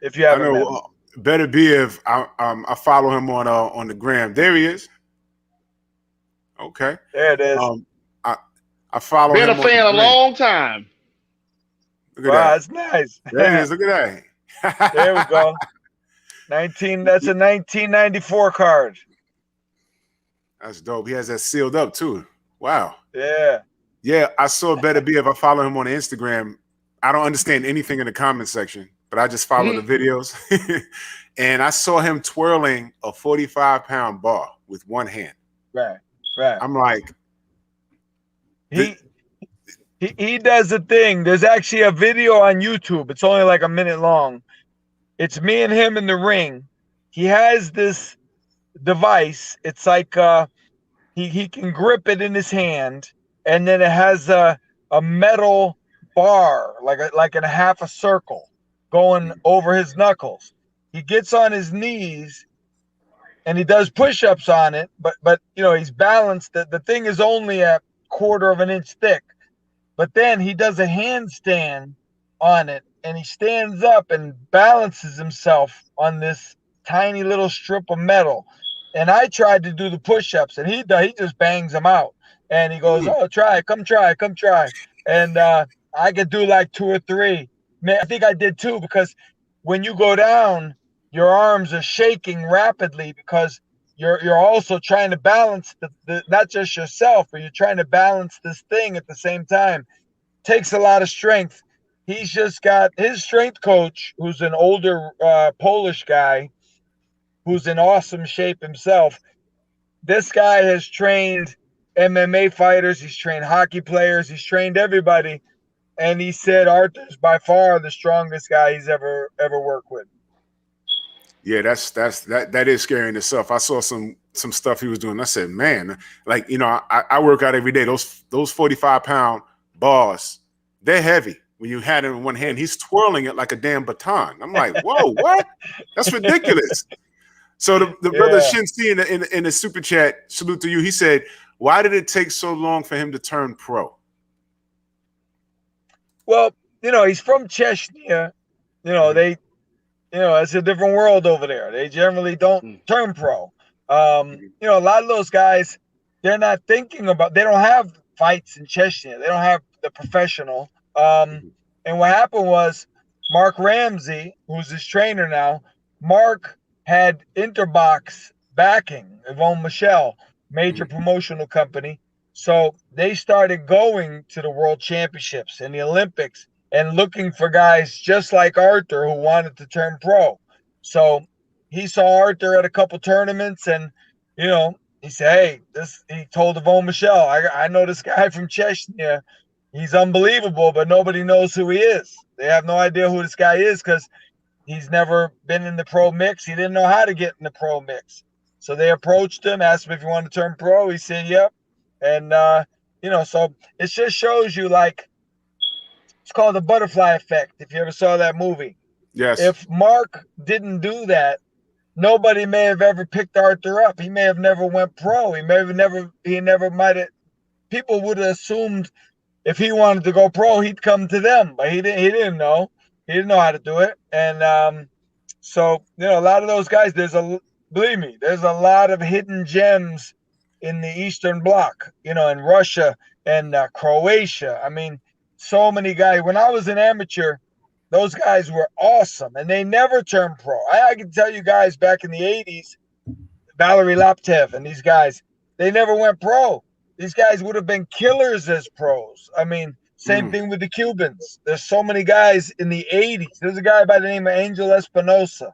if you haven't met him. Beterbiev, I follow him on the gram. There he is. Okay. There it is. I follow him. Been a fan a long time. Look at that. That's nice. There it is. Look at that. There we go. That's a 1994 card. That's dope. He has that sealed up too. Wow. Yeah. Yeah, I saw Beterbiev. I follow him on Instagram. I don't understand anything in the comment section, but I just follow the videos. And I saw him twirling a 45-pound bar with one hand. Right. I'm like, he does a thing. There's actually a video on YouTube. It's only like a minute long. It's me and him in the ring. He has this device. It's like he can grip it in his hand, and then it has a metal bar, like in a half a circle, going over his knuckles. He gets on his knees and he does push-ups on it, but he's balanced. The thing is only a quarter of an inch thick. But then he does a handstand on it, and he stands up and balances himself on this tiny little strip of metal. And I tried to do the push-ups, and he just bangs them out. And he goes, "Oh, come try." And I could do like 2 or 3. Man, I think I did 2, because when you go down, your arms are shaking rapidly, because you're also trying to balance the not just yourself, but you're trying to balance this thing at the same time. Takes a lot of strength. He's just got his strength coach, who's an older Polish guy, who's in awesome shape himself. This guy has trained MMA fighters, he's trained hockey players, he's trained everybody, and he said Artur's by far the strongest guy he's ever worked with. Yeah, that is scary in itself. I saw some stuff he was doing. I said, man, like, I work out every day. Those 45-pound bars, they're heavy. When you had it in one hand, he's twirling it like a damn baton. I'm like, whoa, what? That's ridiculous. So the brother Shinsi in the super chat, salute to you. He said, why did it take so long for him to turn pro? Well, he's from Chechnya. It's a different world over there. They generally don't turn pro. A lot of those guys, they're not thinking about, they don't have fights in Chechnya. They don't have the professional. And what happened was Mark Ramsey, who's his trainer now, Mark had Interbox backing, Yvonne Michelle, major promotional company. So they started going to the World Championships and the Olympics and looking for guys just like Artur who wanted to turn pro. So he saw Artur at a couple tournaments, and he said, "Hey, he told Yvonne Michelle, I know this guy from Chechnya. He's unbelievable, but nobody knows who he is. They have no idea who this guy is because he's never been in the pro mix. He didn't know how to get in the pro mix. So they approached him, asked him if he wanted to turn pro. He said, yep. And, so it just shows you, like, it's called the butterfly effect, if you ever saw that movie. Yes. If Mark didn't do that, nobody may have ever picked Artur up. He may have never went pro. People would have assumed if he wanted to go pro, he'd come to them, but he didn't know. He didn't know how to do it. And so, a lot of those guys, believe me, there's a lot of hidden gems in the Eastern Bloc, in Russia and Croatia. I mean, so many guys. When I was an amateur, those guys were awesome, and they never turned pro. I can tell you guys back in the 80s, Valery Laptev and these guys, they never went pro. These guys would have been killers as pros. I mean, same thing with the Cubans. There's so many guys in the 80s. There's a guy by the name of Angel Espinosa.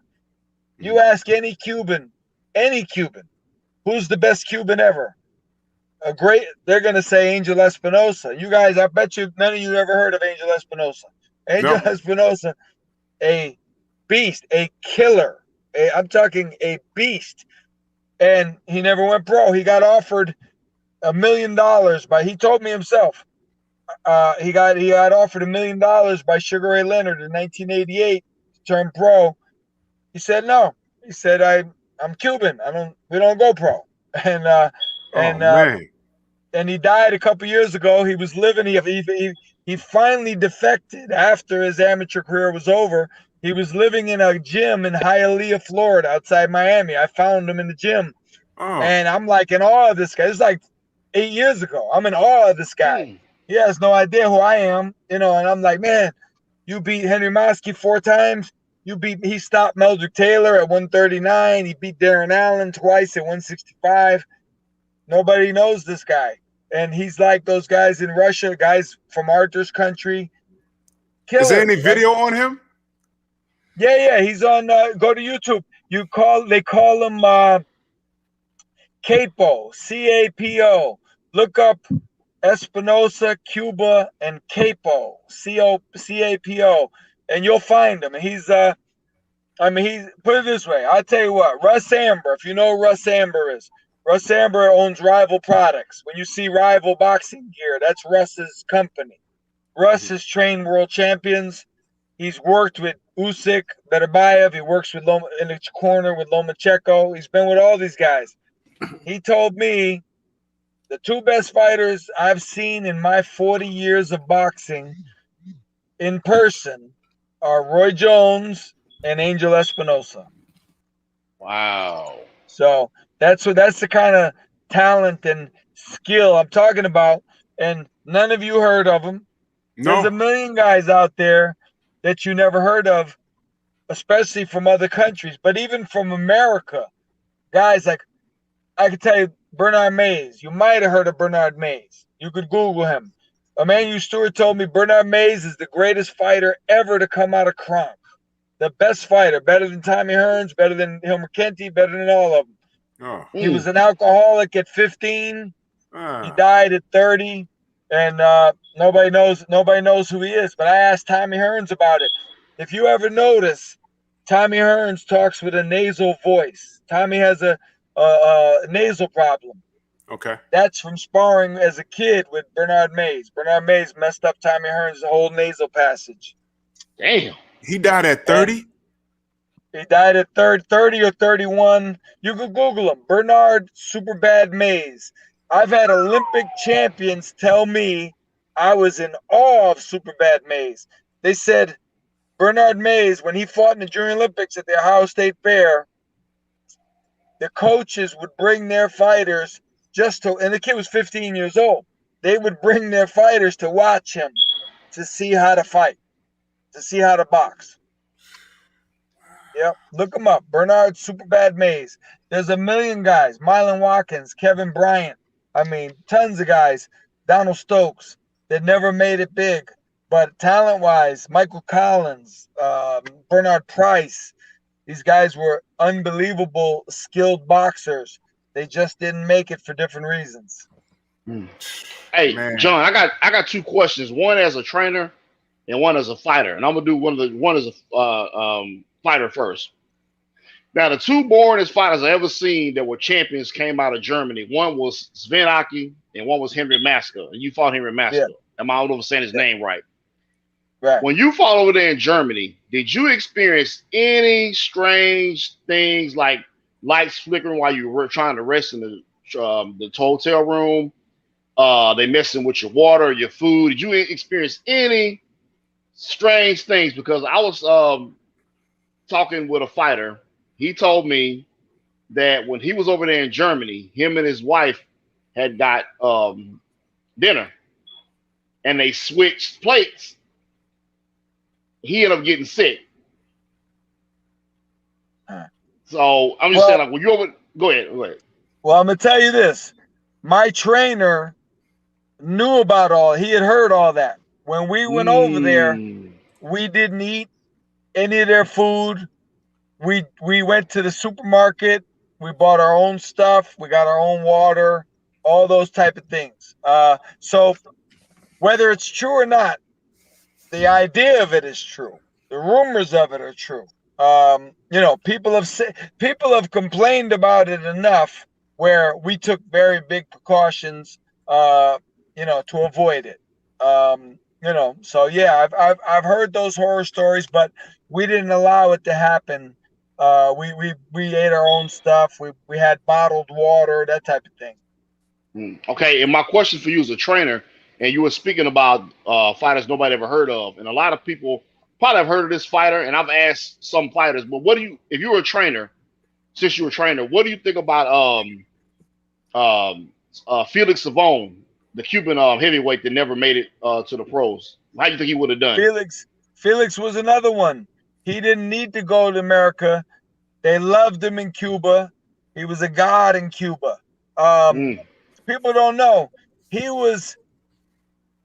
You ask any Cuban, who's the best Cuban ever? They're going to say Angel Espinosa. You guys, I bet you none of you ever heard of Angel Espinosa. Angel Espinosa, a beast, a killer. I'm talking a beast. And he never went pro. He got offered $1 million he told me himself. He got offered $1 million by Sugar Ray Leonard in 1988 to turn pro. He said no. He said I'm Cuban. We don't go pro. And he died a couple years ago. He was living. He finally defected after his amateur career was over. He was living in a gym in Hialeah, Florida, outside Miami. I found him in the gym, and I'm like in awe of this guy. It's like 8 years ago. I'm in awe of this guy. He has no idea who I am, and I'm like, man, you beat Henry Mosky 4 times. He stopped Meldrick Taylor at 139. He beat Darren Allen twice at 165. Nobody knows this guy. And he's like those guys in Russia, guys from Artur's country. Killer. Is there any video on him? Yeah. He's on, go to YouTube. They call him Capo, C-A-P-O. Look up Espinosa, Cuba, and Capo, C-A-P-O. And you'll find him. He's put it this way. I'll tell you what, Russ Amber, if you know who Russ Amber is, Russ Amber owns Rival Products. When you see Rival boxing gear, that's Russ's company. Russ has trained world champions. He's worked with Usyk, Beterbiev. He works in the corner with Lomachenko. He's been with all these guys. He told me the 2 best fighters I've seen in my 40 years of boxing in person are Roy Jones and Angel Espinosa. Wow. So that's the kind of talent and skill I'm talking about. And none of you heard of them. No. There's a million guys out there that you never heard of, especially from other countries, but even from America. Guys like, I could tell you, Bernard Mays. You might have heard of Bernard Mays. You could Google him. Emmanuel Stewart told me Bernard Mays is the greatest fighter ever to come out of Kronk. The best fighter, better than Tommy Hearns, better than Hilmer Kenty, better than all of them. Oh. He was an alcoholic at 15. He died at 30, and nobody knows who he is. But I asked Tommy Hearns about it. If you ever notice, Tommy Hearns talks with a nasal voice. Tommy has a nasal problem. Okay. That's from sparring as a kid with Bernard Mays. Bernard Mays messed up Tommy Hearns' whole nasal passage. Damn. He died at 30? He died at 30 or 31. You could Google him. Bernard Superbad Mays. I've had Olympic champions tell me I was in awe of Superbad Mays. They said Bernard Mays, when he fought in the Junior Olympics at the Ohio State Fair, the coaches would bring their fighters and the kid was 15 years old. They would bring their fighters to watch him to see how to fight. to see how to box. Yep, look them up. Bernard Superbad Mays. There's a million guys. Mylan Watkins, Kevin Bryant. I mean, tons of guys. Donald Stokes that never made it big, but talent-wise, Michael Collins, Bernard Price. These guys were unbelievable, skilled boxers. They just didn't make it for different reasons. Hey, Man. John, I got two questions. One as a trainer and one as a fighter. And I'm gonna do one as a fighter first. Now, the two boringest fighters I ever seen that were champions came out of Germany. One was Sven Aki and one was Henry Masker. And you fought Henry Masker. Yeah. Am I over saying his name right? Right. When you fought over there in Germany, did you experience any strange things like lights flickering while you were trying to rest in the hotel room? They messing with your water, your food. Did you experience any strange things? Because I was talking with a fighter. He told me that when he was over there in Germany, him and his wife had got dinner, and they switched plates. He ended up getting sick. So I'm just saying, like, when you over, go ahead. Well, I'm gonna tell you this. My trainer knew about all. He had heard all that. When we went over there, we didn't eat any of their food. We went to the supermarket. We bought our own stuff. We got our own water. All those type of things. So whether it's true or not, the idea of it is true. The rumors of it are true. You know, people have complained about it enough where we took very big precautions, you know, to avoid it. You know, so yeah, I've heard those horror stories, but we didn't allow it to happen. We ate our own stuff. We had bottled water, that type of thing. Okay, and my question for you as a trainer, and you were speaking about fighters nobody ever heard of, and a lot of people probably have heard of this fighter, and I've asked some fighters, but what do you, if you were a trainer, since you were a trainer, what do you think about Felix Savon, the Cuban heavyweight that never made it to the pros? How do you think he would have done? Felix was another one. He didn't need to go to America. They loved him in Cuba. He was a god in Cuba. People don't know. He was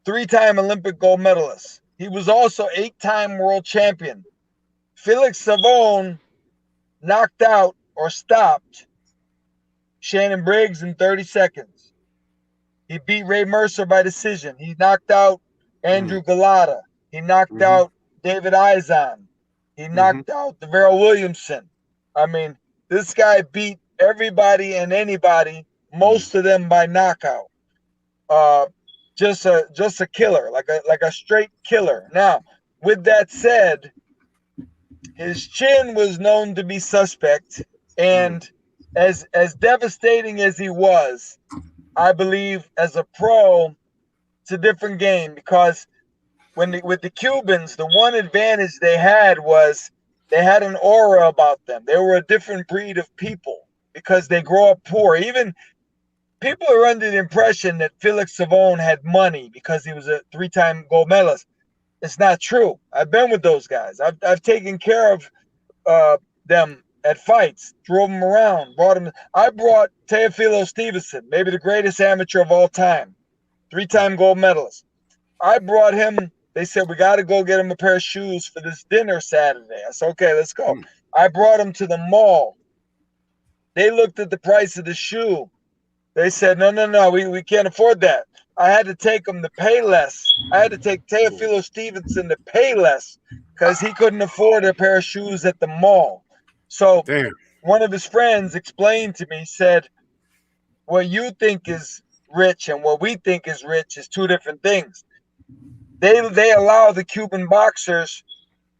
3-time Olympic gold medalist. He was also 8-time world champion. Felix Savon knocked out or stopped Shannon Briggs in 30 seconds. He beat Ray Mercer by decision. He knocked out Andrew Galata. He knocked out David Izon. He knocked out DeVero Williamson. I mean, this guy beat everybody and anybody, most of them by knockout. Just a killer, like a straight killer. Now, with that said, his chin was known to be suspect, and as devastating as he was, I believe as a pro, it's a different game, because with the Cubans, the one advantage they had was they had an aura about them. They were a different breed of people because they grow up poor. Even people are under the impression that Felix Savon had money because he was a 3-time gold medalist. It's not true. I've been with those guys. I've taken care of them at fights, drove them around, brought them. I brought Teofilo Stevenson, maybe the greatest amateur of all time, 3-time gold medalist. I brought him. They said, we got to go get him a pair of shoes for this dinner Saturday. I said, okay, let's go. I brought him to the mall. They looked at the price of the shoe. They said, no, we can't afford that. I had to take him to pay less. I had to take Teofilo Stevenson to pay less because he couldn't afford a pair of shoes at the mall. So one of his friends explained to me, said, what you think is rich and what we think is rich is two different things. They allow the Cuban boxers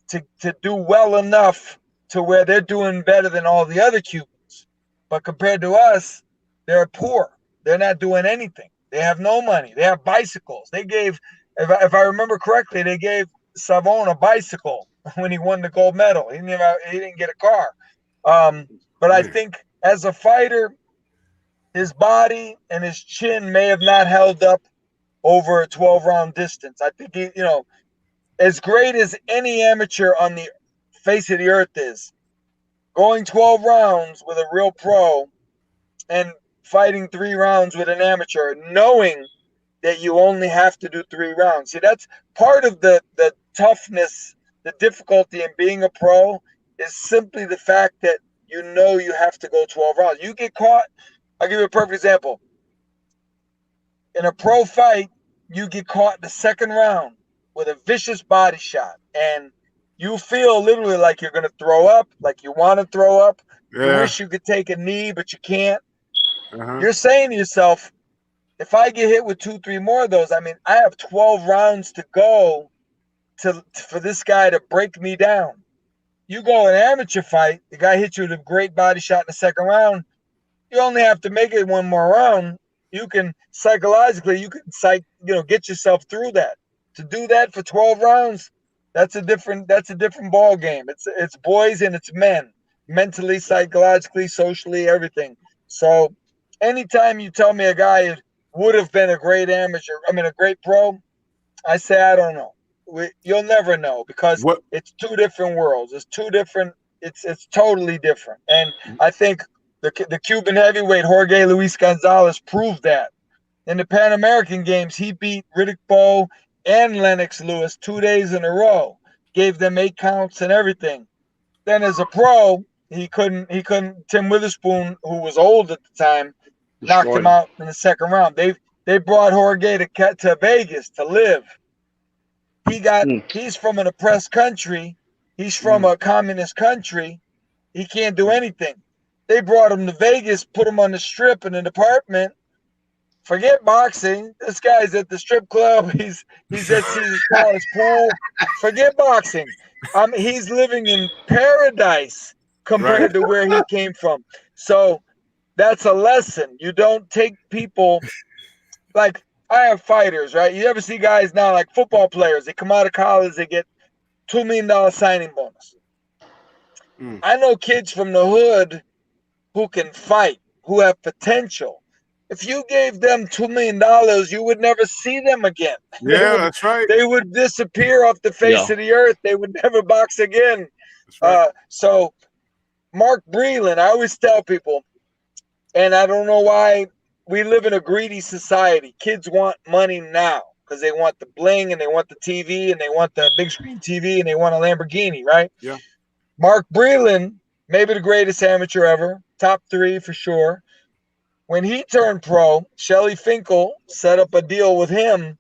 to do well enough to where they're doing better than all the other Cubans. But compared to us, they're poor. They're not doing anything. They have no money. They have bicycles. They gave, if I remember correctly, they gave Savon a bicycle when he won the gold medal. He didn't get a car. But I think as a fighter, his body and his chin may have not held up over a 12-round distance. I think as great as any amateur on the face of the earth is, going 12 rounds with a real pro and fighting 3 rounds with an amateur, knowing that you only have to do 3 rounds. See, that's part of the toughness, the difficulty in being a pro is simply the fact that you know you have to go 12 rounds. You get caught, I'll give you a perfect example. In a pro fight, you get caught in the second round with a vicious body shot, and you feel literally like you're going to throw up, like you want to throw up. Yeah. You wish you could take a knee, but you can't. Uh-huh. You're saying to yourself, if I get hit with 2, 3 more of those, I mean, I have 12 rounds to go for this guy to break me down. You go an amateur fight, the guy hits you with a great body shot in the second round, you only have to make it 1 more round. You can psychologically, get yourself through that. To do that for 12 rounds, that's a different ball game. It's boys and it's men, mentally, psychologically, socially, everything. So anytime you tell me a guy would have been a great amateur, a great pro, I say I don't know. You'll never know because it's 2 different worlds. It's 2 different. It's totally different. And I think the Cuban heavyweight Jorge Luis Gonzalez proved that. In the Pan American Games, he beat Riddick Bowe and Lennox Lewis 2 days in a row, gave them 8 counts and everything. Then as a pro, he couldn't. Tim Witherspoon, who was old at the time, knocked him out in the second round. They brought Jorge to Vegas to live. He's from an oppressed country. He's from a communist country. He can't do anything. They brought him to Vegas, put him on the strip in an apartment. Forget boxing. This guy's at the strip club. He's at Caesar's Palace pool. Forget boxing. He's living in paradise compared to where he came from. So that's a lesson. You don't take people like I have fighters, right? You ever see guys now like football players? They come out of college, they get $2 million signing bonus. I know kids from the hood who can fight, who have potential. If you gave them $2 million, you would never see them again. Yeah, that's right. They would disappear off the face of the earth. They would never box again. That's right. So Mark Breland, I always tell people, and I don't know why, we live in a greedy society. Kids want money now because they want the bling and they want the TV and they want the big screen TV and they want a Lamborghini, right? Yeah. Mark Breland, maybe the greatest amateur ever, top 3 for sure. When he turned pro, Shelly Finkel set up a deal with him.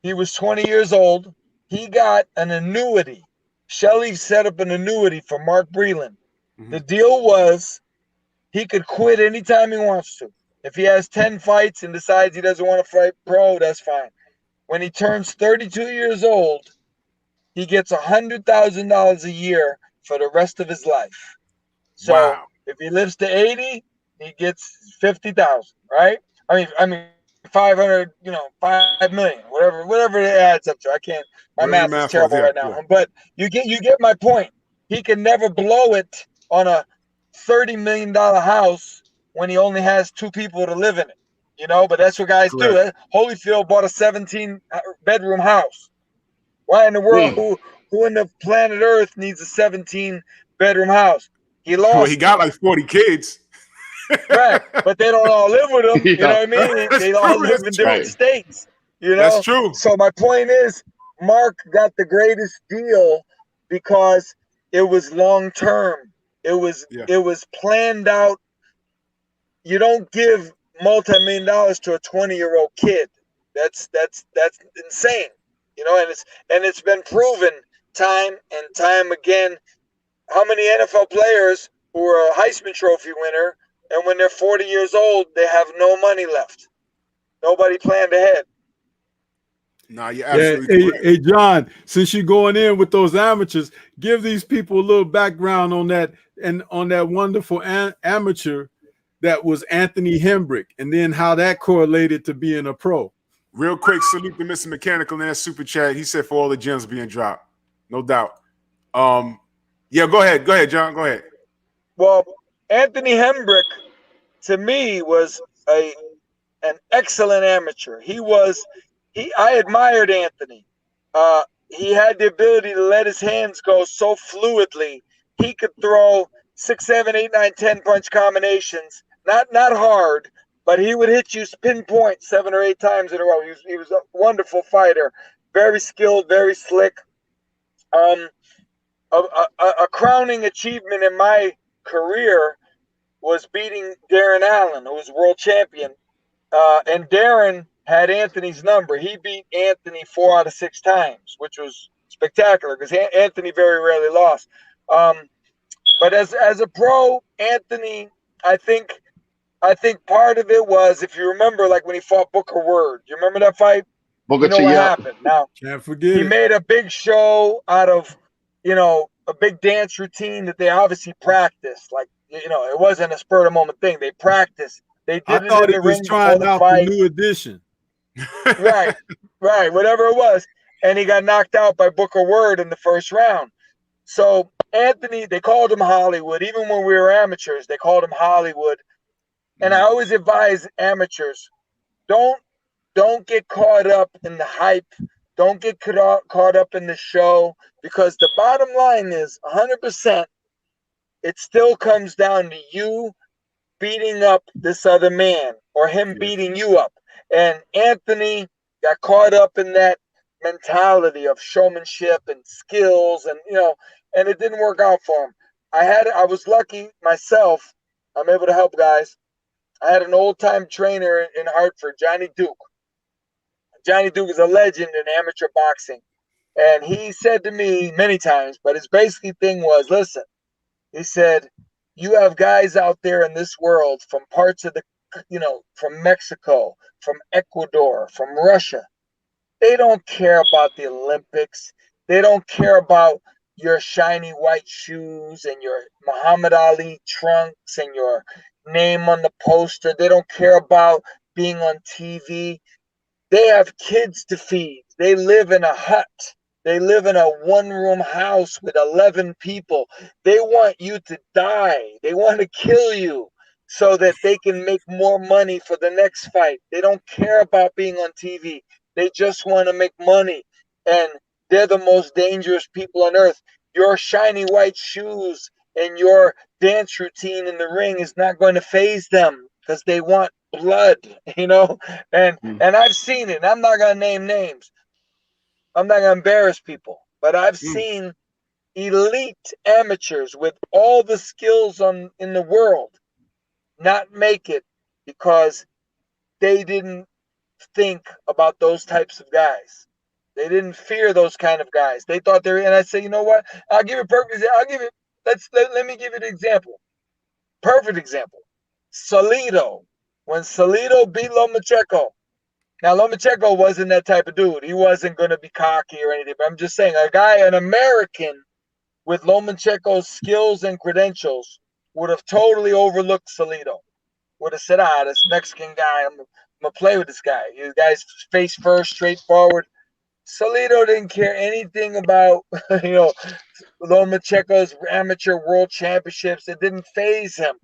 He was 20 years old. He got an annuity. Shelly set up an annuity for Mark Breland. The deal was he could quit anytime he wants to. If he has 10 fights and decides he doesn't want to fight pro, that's fine. When he turns 32 years old, he gets $100,000 a year for the rest of his life. So if he lives to 80, he gets 50,000, right? I mean 500, 5 million, whatever it adds up to. I can't. My math is terrible right now. But you get my point. He can never blow it on a $30 million house when he only has 2 people to live in it, but that's what guys do. Holyfield bought a 17-bedroom house. Why in the world, who in the planet Earth needs a 17-bedroom house? He lost. Well, he got like 40 kids. Right, but they don't all live with him. You know what I mean? They all live in different states. That's true. So my point is, Mark got the greatest deal because it was long term. It was planned out. You don't give multi-million dollars to a 20-year-old kid. That's insane. And it's been proven time and time again. How many NFL players who are a Heisman Trophy winner, and when they're 40 years old, they have no money left. Nobody planned ahead. Nah, you're absolutely correct. Hey, John, since you're going in with those amateurs, give these people a little background on that and on that wonderful amateur that was Anthony Hembrick, and then how that correlated to being a pro. Real quick, salute to Mr. Mechanical in that super chat. He said for all the gems being dropped. No doubt. Yeah, go ahead. Go ahead, John. Go ahead. Well, Anthony Hembrick, to me, was an excellent amateur. I admired Anthony. he had the ability to let his hands go so fluidly. He could throw 6, 7, 8, 9, 10 punch combinations. Not hard, but he would hit you pinpoint 7 or 8 times in a row. He was a wonderful fighter, very skilled, very slick. A crowning achievement in my career was beating Darren Allen, who was world champion. And Darren had Anthony's number. He beat Anthony 4 out of 6 times, which was spectacular because Anthony very rarely lost. But as a pro, Anthony, I think part of it was, if you remember, like when he fought Booker Word. You remember that fight? Booker You know what happened. Now, Can't forget he it. made a big show out of, a big dance routine that they obviously practiced. Like, it wasn't a spur of the moment thing. They practiced. They I did it thought in he the was ring trying before the out the fight. new edition. Right, whatever it was. And he got knocked out by Booker Word in the first round. So Anthony, they called him Hollywood. Even when we were amateurs, they called him Hollywood. And I always advise amateurs, don't get caught up in the hype. Don't get caught up in the show, because the bottom line is 100%, it still comes down to you beating up this other man or him beating you up. And Anthony got caught up in that mentality of showmanship and skills, and and it didn't work out for him. I was lucky myself. I'm able to help guys. I had an old-time trainer in Hartford, Johnny Duke. Johnny Duke is a legend in amateur boxing. And he said to me many times, but his basic thing was, listen, he said, you have guys out there in this world from parts of from Mexico, from Ecuador, from Russia. They don't care about the Olympics. They don't care about your shiny white shoes and your Muhammad Ali trunks and your name on the poster. They don't care about being on TV. They have kids to feed. They live in a hut. They live in a one-room house with 11 people. They want you to die. They want to kill you so that they can make more money for the next fight. They don't care about being on TV. They just want to make money. And they're the most dangerous people on earth. Your shiny white shoes and your dance routine in the ring is not going to faze them, because they want blood, and I've seen it. I'm not going to name names. I'm not going to embarrass people, but I've seen elite amateurs with all the skills in the world not make it because they didn't think about those types of guys. They didn't fear those kind of guys. They thought they were, and I say, you know what? I'll give it perfect. Let me give you an example. Perfect example. Salido. When Salido beat Lomachenko. Now, Lomachenko wasn't that type of dude. He wasn't going to be cocky or anything. But I'm just saying, an American with Lomachenko's skills and credentials would have totally overlooked Salido. Would have said, this Mexican guy, I'm going to play with this guy. This guy's face first, straightforward. Salido didn't care anything about, Lomachenko's amateur world championships. It didn't faze him.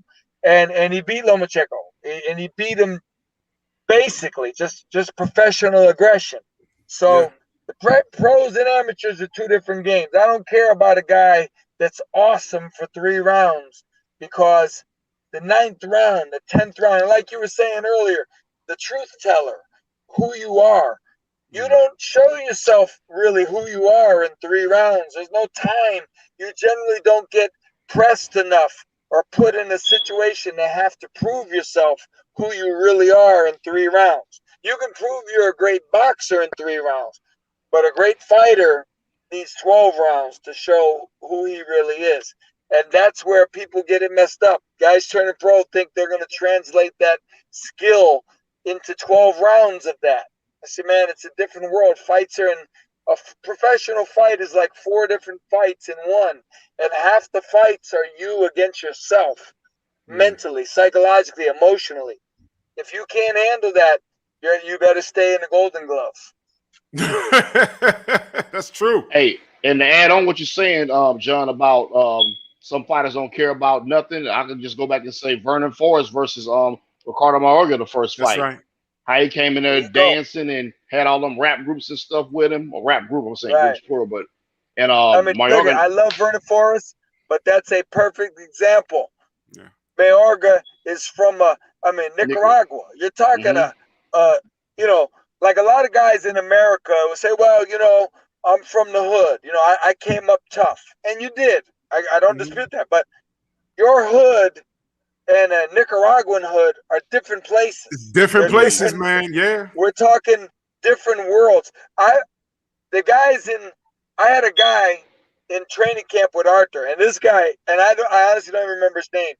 And he beat Lomachenko. And he beat him basically just professional aggression. So the pros and amateurs are two different games. I don't care about a guy that's awesome for 3 rounds, because the 9th round, the 10th round, like you were saying earlier, the truth teller, who you are. You don't show yourself really who you are in 3 rounds. There's no time. You generally don't get pressed enough or put in a situation to have to prove yourself who you really are in 3 rounds. You can prove you're a great boxer in 3 rounds, but a great fighter needs 12 rounds to show who he really is. And that's where people get it messed up. Guys turning pro think they're going to translate that skill into 12 rounds of that. I say, man, it's a different world. Fights are in a professional fight is like 4 different fights in one. And half the fights are you against yourself, mentally, psychologically, emotionally. If you can't handle that, you better stay in the Golden Gloves. That's true. Hey, and to add on what you're saying, John, about some fighters don't care about nothing, I can just go back and say Vernon Forrest versus Ricardo Mayorga, the first That's fight. right. How he came in there There you go. dancing and had all them rap groups and stuff with him. Or rap group, I'm saying Right. groups plural, but and I mean, look, Mayorga. I love Vernon Forrest, but that's a perfect example. Yeah. Mayorga is from Nicaragua. You're talking you know, like a lot of guys in America would say, well, you know, I'm from the hood. You know, I came up tough. And you did. I don't dispute that. But your hood and a Nicaraguan hood are different places. It's different They're places, different. man. Yeah. We're talking different worlds. I had a guy in training camp with Artur, and this guy, and I honestly don't remember his name.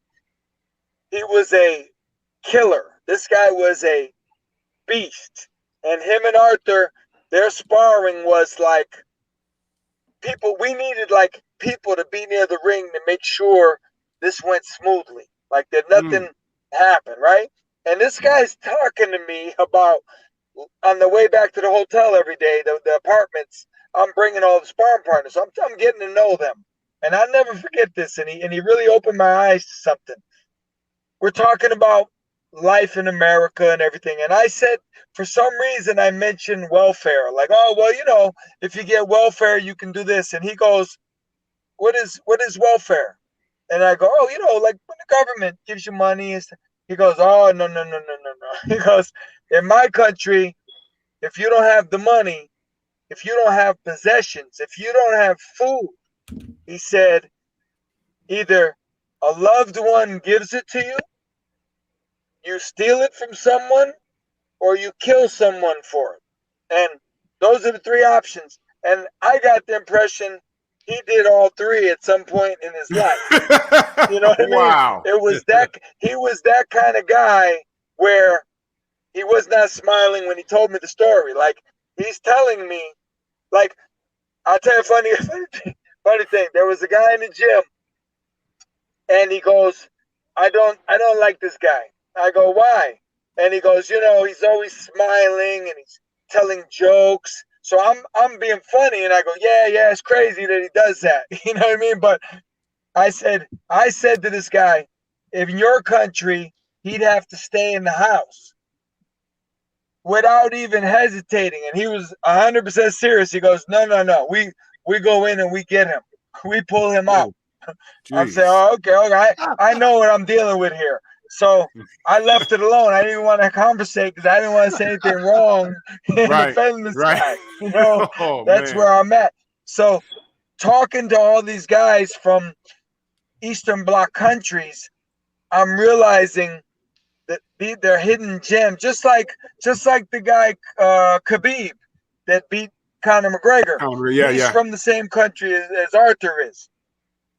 He was a killer. This guy was a beast. And him and Artur, their sparring was like we needed like people to be near the ring to make sure this went smoothly. Like that nothing happened, right? And this guy's talking to me about on the way back to the hotel every day, the apartments, I'm bringing all the sparring partners. So I'm getting to know them. And I'll never forget this. And he really opened my eyes to something. We're talking about life in America and everything. And I said, for some reason, I mentioned welfare. Like, oh, well, you know, if you get welfare, you can do this. And he goes, what is welfare? And I go, oh, you know, like when the government gives you money. He goes, oh, no. He goes, in my country, if you don't have the money, if you don't have possessions, if you don't have food, he said, either a loved one gives it to you, you steal it from someone, or you kill someone for it. And those are the three options. And I got the impression he did all three at some point in his life. You know what I mean? Wow. He was that kind of guy where he was not smiling when he told me the story. Like, he's telling me, like, I'll tell you a funny thing. There was a guy in the gym, and he goes, I don't like this guy. I go, why? And he goes, you know, he's always smiling and he's telling jokes. So I'm being funny, and I go, yeah, it's crazy that he does that. You know what I mean? But I said to this guy, if in your country, he'd have to stay in the house without even hesitating. And he was 100% serious. He goes, no. We go in and we get him. We pull him out. I'm saying, oh, okay. I know what I'm dealing with here. So I left it alone. I didn't want to conversate because I didn't want to say anything wrong and offend this guy. You know, that's where I'm at. So talking to all these guys from Eastern Bloc countries, I'm realizing that they're hidden gems, just like the guy Khabib that beat Conor McGregor. He's from the same country as Artur is.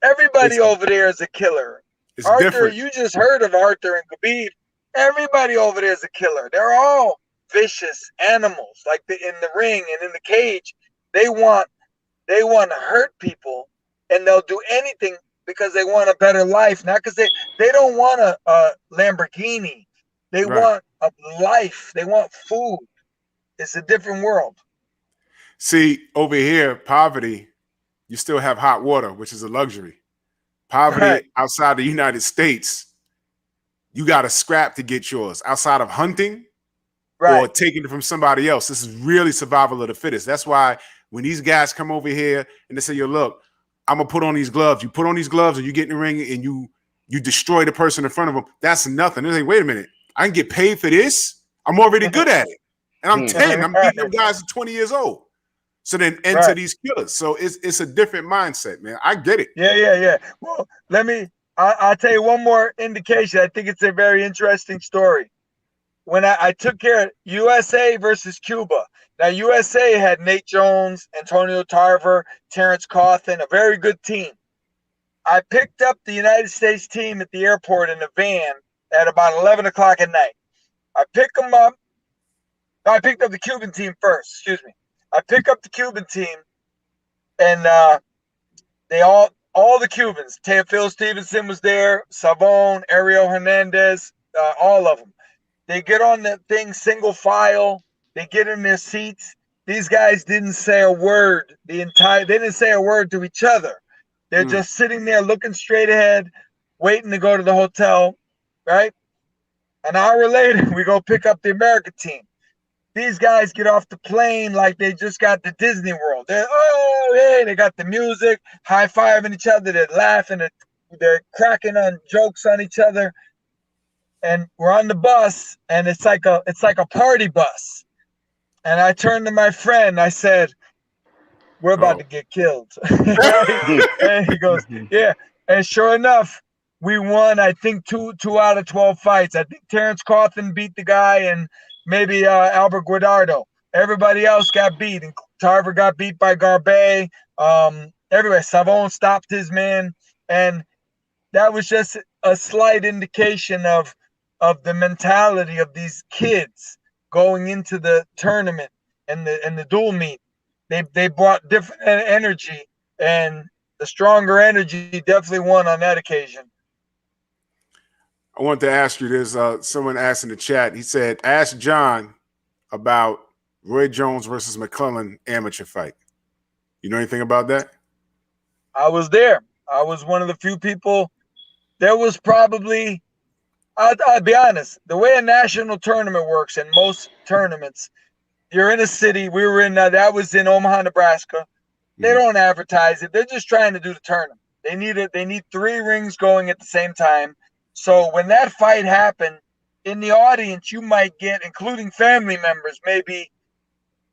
Everybody over there is a killer. Artur, different. You just heard of Artur and Khabib. Everybody over there is a killer. They're all vicious animals. Like in the ring and in the cage, they want to hurt people, and they'll do anything because they want a better life. Not because they don't want a Lamborghini. They want a life. They want food. It's a different world. See, over here, poverty, you still have hot water, which is a luxury. Poverty outside the United States, you got to scrap to get yours. Outside of hunting or taking it from somebody else, this is really survival of the fittest. That's why when these guys come over here and they say, yo, look, I'm going to put on these gloves. You put on these gloves and you get in the ring and you destroy the person in front of them. That's nothing. They're like, wait a minute. I can get paid for this? I'm already good at it. And I'm 10. I'm beating them guys at 20 years old. So then enter these killers. So it's a different mindset, man. I get it. Yeah. Well, I'll tell you one more indication. I think it's a very interesting story. When I took care of USA versus Cuba. Now, USA had Nate Jones, Antonio Tarver, Terrence Cawthon, a very good team. I picked up the United States team at the airport in a van at about 11 o'clock at night. I picked them up. No, I picked up the Cuban team first. Excuse me. I pick up the Cuban team, and they all the Cubans. Teofilo Stevenson was there, Savon, Ariel Hernandez, all of them. They get on the thing single file. They get in their seats. These guys didn't say a word. They didn't say a word to each other. They're just sitting there looking straight ahead, waiting to go to the hotel, right? An hour later, we go pick up the American team. These guys get off the plane like they just got to Disney World. They're, oh, hey, they got the music, high-fiving each other, they're laughing, they're cracking on jokes on each other. And we're on the bus, and it's like a party bus. And I turned to my friend, I said, we're about to get killed. And he goes, yeah. And sure enough, we won, I think, two out of 12 fights. I think Terrence Cawthon beat the guy, and maybe Albert Guardado. Everybody else got beat. And Tarver got beat by Garbet. Everybody, Savon stopped his man. And that was just a slight indication of the mentality of these kids going into the tournament and the dual meet. They brought different energy, and the stronger energy definitely won on that occasion. I wanted to ask you this. Someone asked in the chat. He said, ask John about Roy Jones versus McClellan amateur fight. You know anything about that? I was there. I was one of the few people. There was probably, I'll be honest, the way a national tournament works in most tournaments, you're in a city. We were in, that was in Omaha, Nebraska. They don't advertise it. They're just trying to do the tournament. They need 3 rings going at the same time. So when that fight happened, in the audience, you might get, including family members, maybe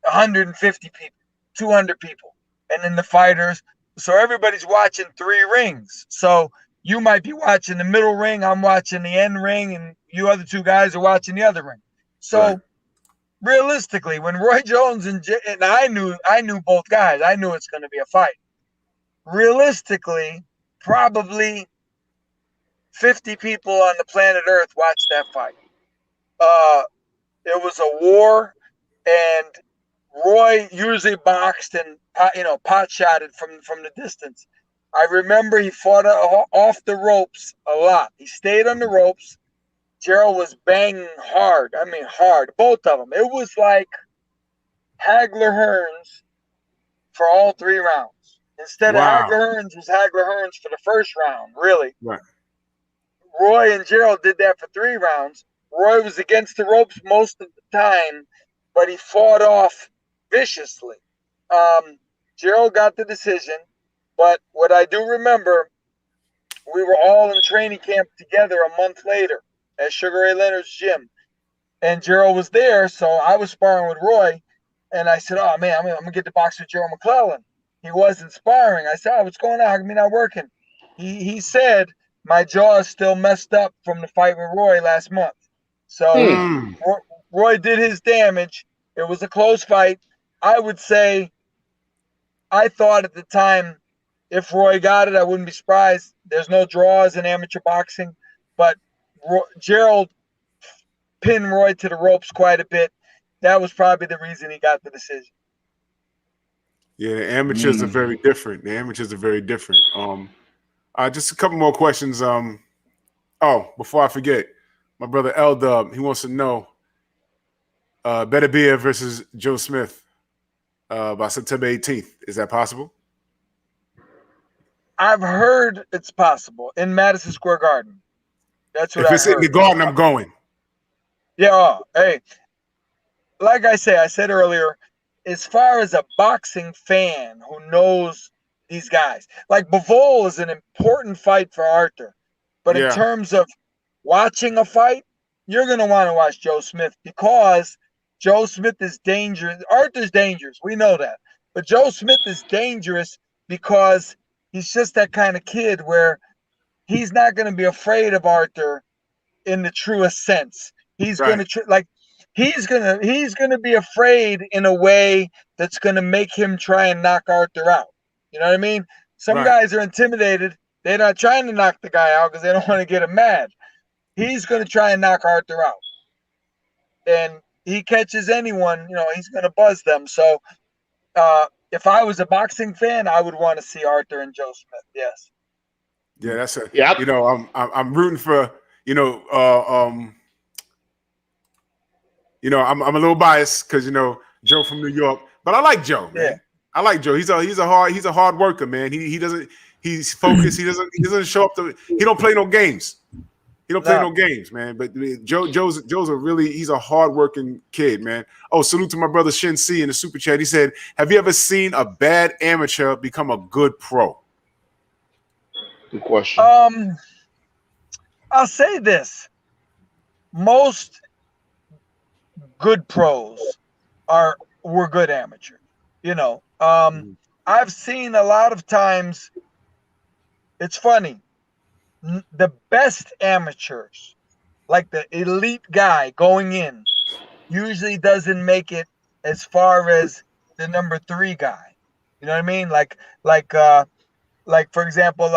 150 people, 200 people, and then the fighters. So everybody's watching 3 rings. So you might be watching the middle ring, I'm watching the end ring, and you other 2 guys are watching the other ring. So realistically, when Roy Jones and I knew both guys, I knew it's going to be a fight. Realistically, probably 50 people on the planet Earth watched that fight. It was a war, and Roy usually boxed and pot shotted from the distance. I remember he fought off the ropes a lot. He stayed on the ropes. Gerald was banging hard. I mean, hard. Both of them. It was like Hagler-Hearns for all 3 rounds. Instead of Hagler-Hearns, was Hagler-Hearns for the first round, really. Right. Roy and Gerald did that for 3 rounds. Roy was against the ropes most of the time, but he fought off viciously. Gerald got the decision, but what I do remember, we were all in training camp together a month later at Sugar Ray Leonard's gym, and Gerald was there, so I was sparring with Roy, and I said, oh, man, I'm going to get to box with Gerald McClellan. He wasn't sparring. I said, oh, what's going on? How come you're not working? He said, my jaw is still messed up from the fight with Roy last month. So Roy did his damage. It was a close fight. I would say, I thought at the time, if Roy got it, I wouldn't be surprised. There's no draws in amateur boxing, but Gerald pinned Roy to the ropes quite a bit. That was probably the reason he got the decision. Yeah, the amateurs are very different. The amateurs are very different. Just a couple more questions. Before I forget, my brother L-Dub, he wants to know Beterbiev versus Joe Smith by September 18th. Is that possible? I've heard it's possible in Madison Square Garden. That's what I heard. If it's in the Garden, I'm going. Yeah. Hey, like I said earlier, as far as a boxing fan who knows these guys, like Bivol is an important fight for Artur. But in terms of watching a fight, you're going to want to watch Joe Smith because Joe Smith is dangerous. Artur's dangerous. We know that. But Joe Smith is dangerous because he's just that kind of kid where he's not going to be afraid of Artur in the truest sense. He's going to he's going to be afraid in a way that's going to make him try and knock Artur out. You know what I mean? Some guys are intimidated. They're not trying to knock the guy out because they don't want to get him mad. He's going to try and knock Artur out. And he catches anyone, he's going to buzz them. So if I was a boxing fan, I would want to see Artur and Joe Smith. Yes. Yeah, that's it. Yeah. I'm rooting for, I'm a little biased because, Joe from New York, but I like Joe, man. Yeah. I like Joe. He's a hard worker, man. He's focused. He doesn't show up he don't play no games. He don't play no games, man. But Joe's he's a hardworking kid, man. Oh, salute to my brother Shin C in the super chat. He said, "Have you ever seen a bad amateur become a good pro?" Good question. I'll say this: most good pros were good amateurs. You know, I've seen a lot of times. It's funny. The best amateurs, like the elite guy going in, usually doesn't make it as far as the number 3 guy. You know what I mean? Like for example,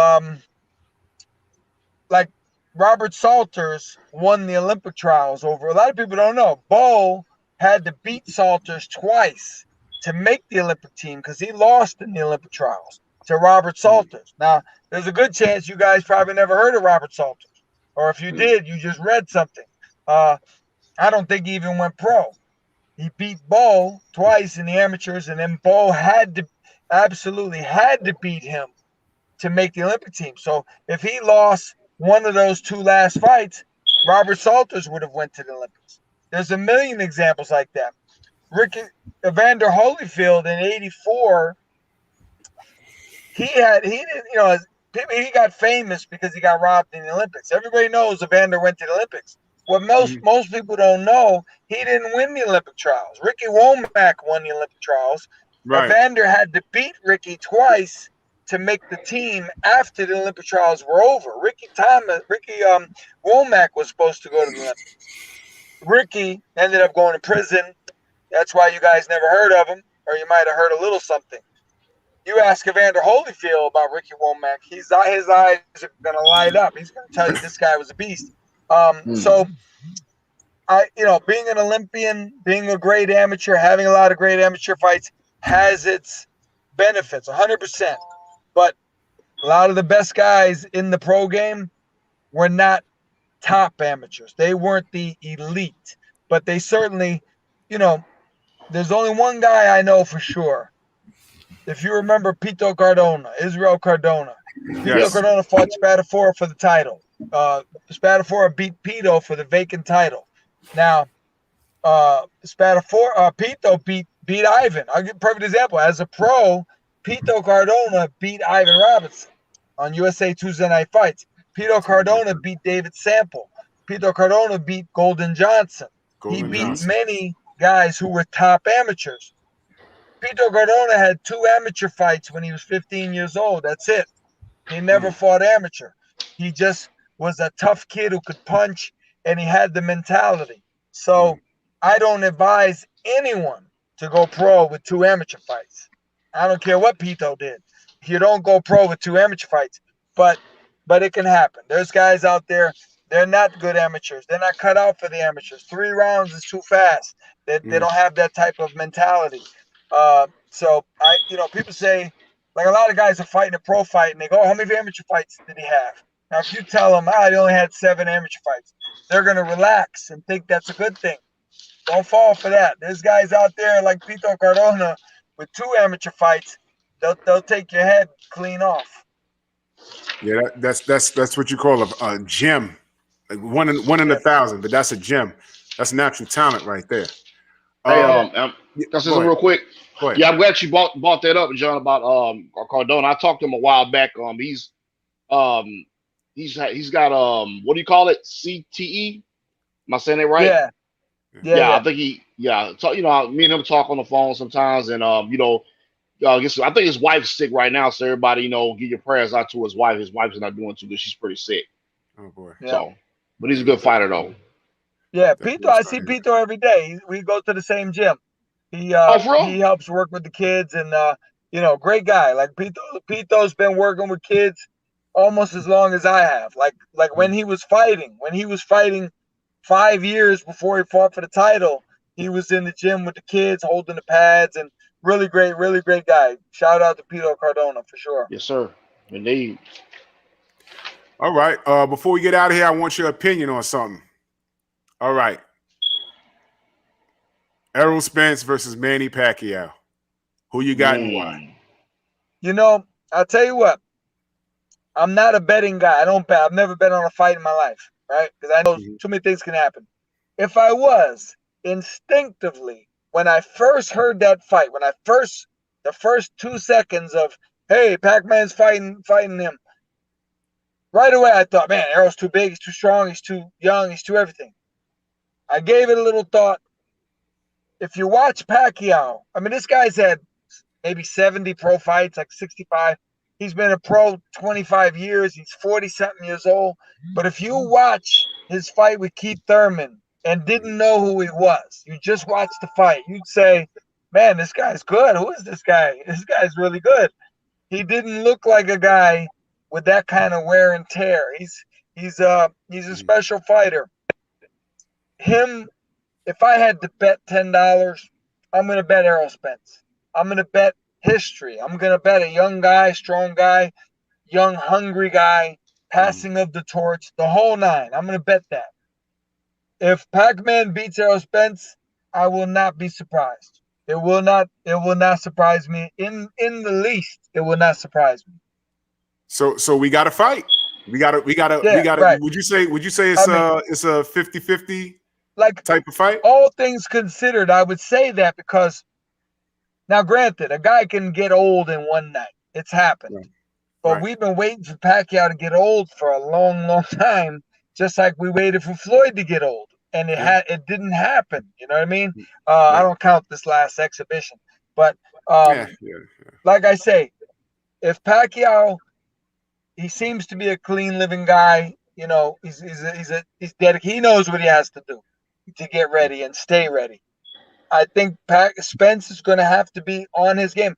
like Robert Salters won the Olympic trials over. A lot of people don't know. Bo had to beat Salters twice to make the Olympic team because he lost in the Olympic trials to Robert Salters. Now, there's a good chance you guys probably never heard of Robert Salters. Or if you did, you just read something. I don't think he even went pro. He beat Bo twice in the amateurs, and then Bo absolutely had to beat him to make the Olympic team. So if he lost one of those 2 last fights, Robert Salters would have went to the Olympics. There's a million examples like that. Evander Holyfield in '84, he got famous because he got robbed in the Olympics. Everybody knows Evander went to the Olympics. What most people don't know, he didn't win the Olympic trials. Ricky Womack won the Olympic trials. Right. Evander had to beat Ricky twice to make the team after the Olympic trials were over. Ricky Womack was supposed to go to the Olympics. Ricky ended up going to prison. That's why you guys never heard of him, or you might have heard a little something. You ask Evander Holyfield about Ricky Womack, his eyes are going to light up. He's going to tell you this guy was a beast. So, being an Olympian, being a great amateur, having a lot of great amateur fights has its benefits, 100%. But a lot of the best guys in the pro game were not top amateurs. They weren't the elite, but they certainly, there's only one guy I know for sure. If you remember Pito Cardona, Israel Cardona. Yes. Pito Cardona fought Spadafora for the title. Spadafora beat Pito for the vacant title. Now, Pito beat Ivan. I'll give a perfect example. As a pro, Pito Cardona beat Ivan Robinson on USA Tuesday Night Fights. Pito Cardona beat David Sample. Pito Cardona beat Golden Johnson. He beat many guys who were top amateurs. Pito Cardona had 2 amateur fights when he was 15 years old. That's it. He never fought amateur. He just was a tough kid who could punch, and he had the mentality. So I don't advise anyone to go pro with 2 amateur fights. I don't care what Pito did. You don't go pro with 2 amateur fights, but it can happen. There's guys out there, they're not good amateurs. They're not cut out for the amateurs. 3 rounds is too fast. They don't have that type of mentality. So people say, like, a lot of guys are fighting a pro fight and they go, how many amateur fights did he have? Now, if you tell them, he only had 7 amateur fights, they're going to relax and think that's a good thing. Don't fall for that. There's guys out there like Pito Cardona with 2 amateur fights. They'll take your head clean off. Yeah, that's what you call a gem. Like one in 1,000, but that's a gem. That's natural talent right there. Hey, just real quick. Yeah, I'm glad you brought that up, John, about Cardona. I talked to him a while back. He's got what do you call it? CTE? Am I saying it right? Yeah. I think So me and him talk on the phone sometimes, and I think his wife's sick right now. So everybody, give your prayers out to his wife. His wife's not doing too good. She's pretty sick. Oh boy. Yeah. So, but he's a good fighter though. Yeah, Pito. I see Pito every day. We go to the same gym. He helps work with the kids, and great guy. Like Pito's been working with kids almost as long as I have. Like when he was fighting 5 years before he fought for the title, he was in the gym with the kids, holding the pads, and really great guy. Shout out to Pito Cardona for sure. Yes, sir. Indeed. All right. Before we get out of here, I want your opinion on something. All right. Errol Spence versus Manny Pacquiao. Who you got and why? I'll tell you what. I'm not a betting guy. I don't bet. I've never bet on a fight in my life. right? Because I know too many things can happen. If I was instinctively, when I first heard that fight, the first 2 seconds of, hey, Pac-Man's fighting him, right away I thought, man, Errol's too big, he's too strong, he's too young, he's too everything. I gave it a little thought. If you watch Pacquiao, I mean, this guy's had maybe 70 pro fights, like 65. He's been a pro 25 years. He's 40-something years old. But if you watch his fight with Keith Thurman and didn't know who he was, you just watched the fight, you'd say, man, this guy's good. Who is this guy? This guy's really good. He didn't look like a guy with that kind of wear and tear. He's a special fighter. Him, if I had to bet $10, I'm going to bet Errol Spence. I'm going to bet history. I'm going to bet a young guy, strong guy, young, hungry guy, passing of the torch, the whole nine. I'm going to bet that. If Pac-Man beats Errol Spence, I will not be surprised. It will not surprise me in the least. It will not surprise me. So we got to fight. We got to. Right. Would you say it's a 50-50 like type of fight? All things considered, I would say that because now, granted, a guy can get old in one night. It's happened. Right. But we've been waiting for Pacquiao to get old for a long, long time, just like we waited for Floyd to get old. And it didn't happen. You know what I mean? I don't count this last exhibition. But like I say, if Pacquiao, he seems to be a clean living guy, you know, he's dedicated. He knows what he has to do to get ready and stay ready. I think Spence is going to have to be on his game.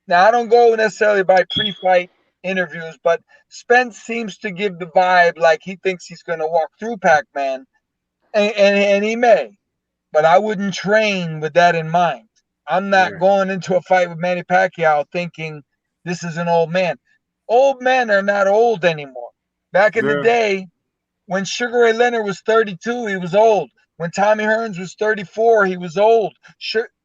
Now, I don't go necessarily by pre-fight interviews, but Spence seems to give the vibe like he thinks he's going to walk through Pac-Man, and he may. But I wouldn't train with that in mind. I'm not going into a fight with Manny Pacquiao thinking this is an old man. Old men are not old anymore. Back in the day, when Sugar Ray Leonard was 32, he was old. When Tommy Hearns was 34, he was old.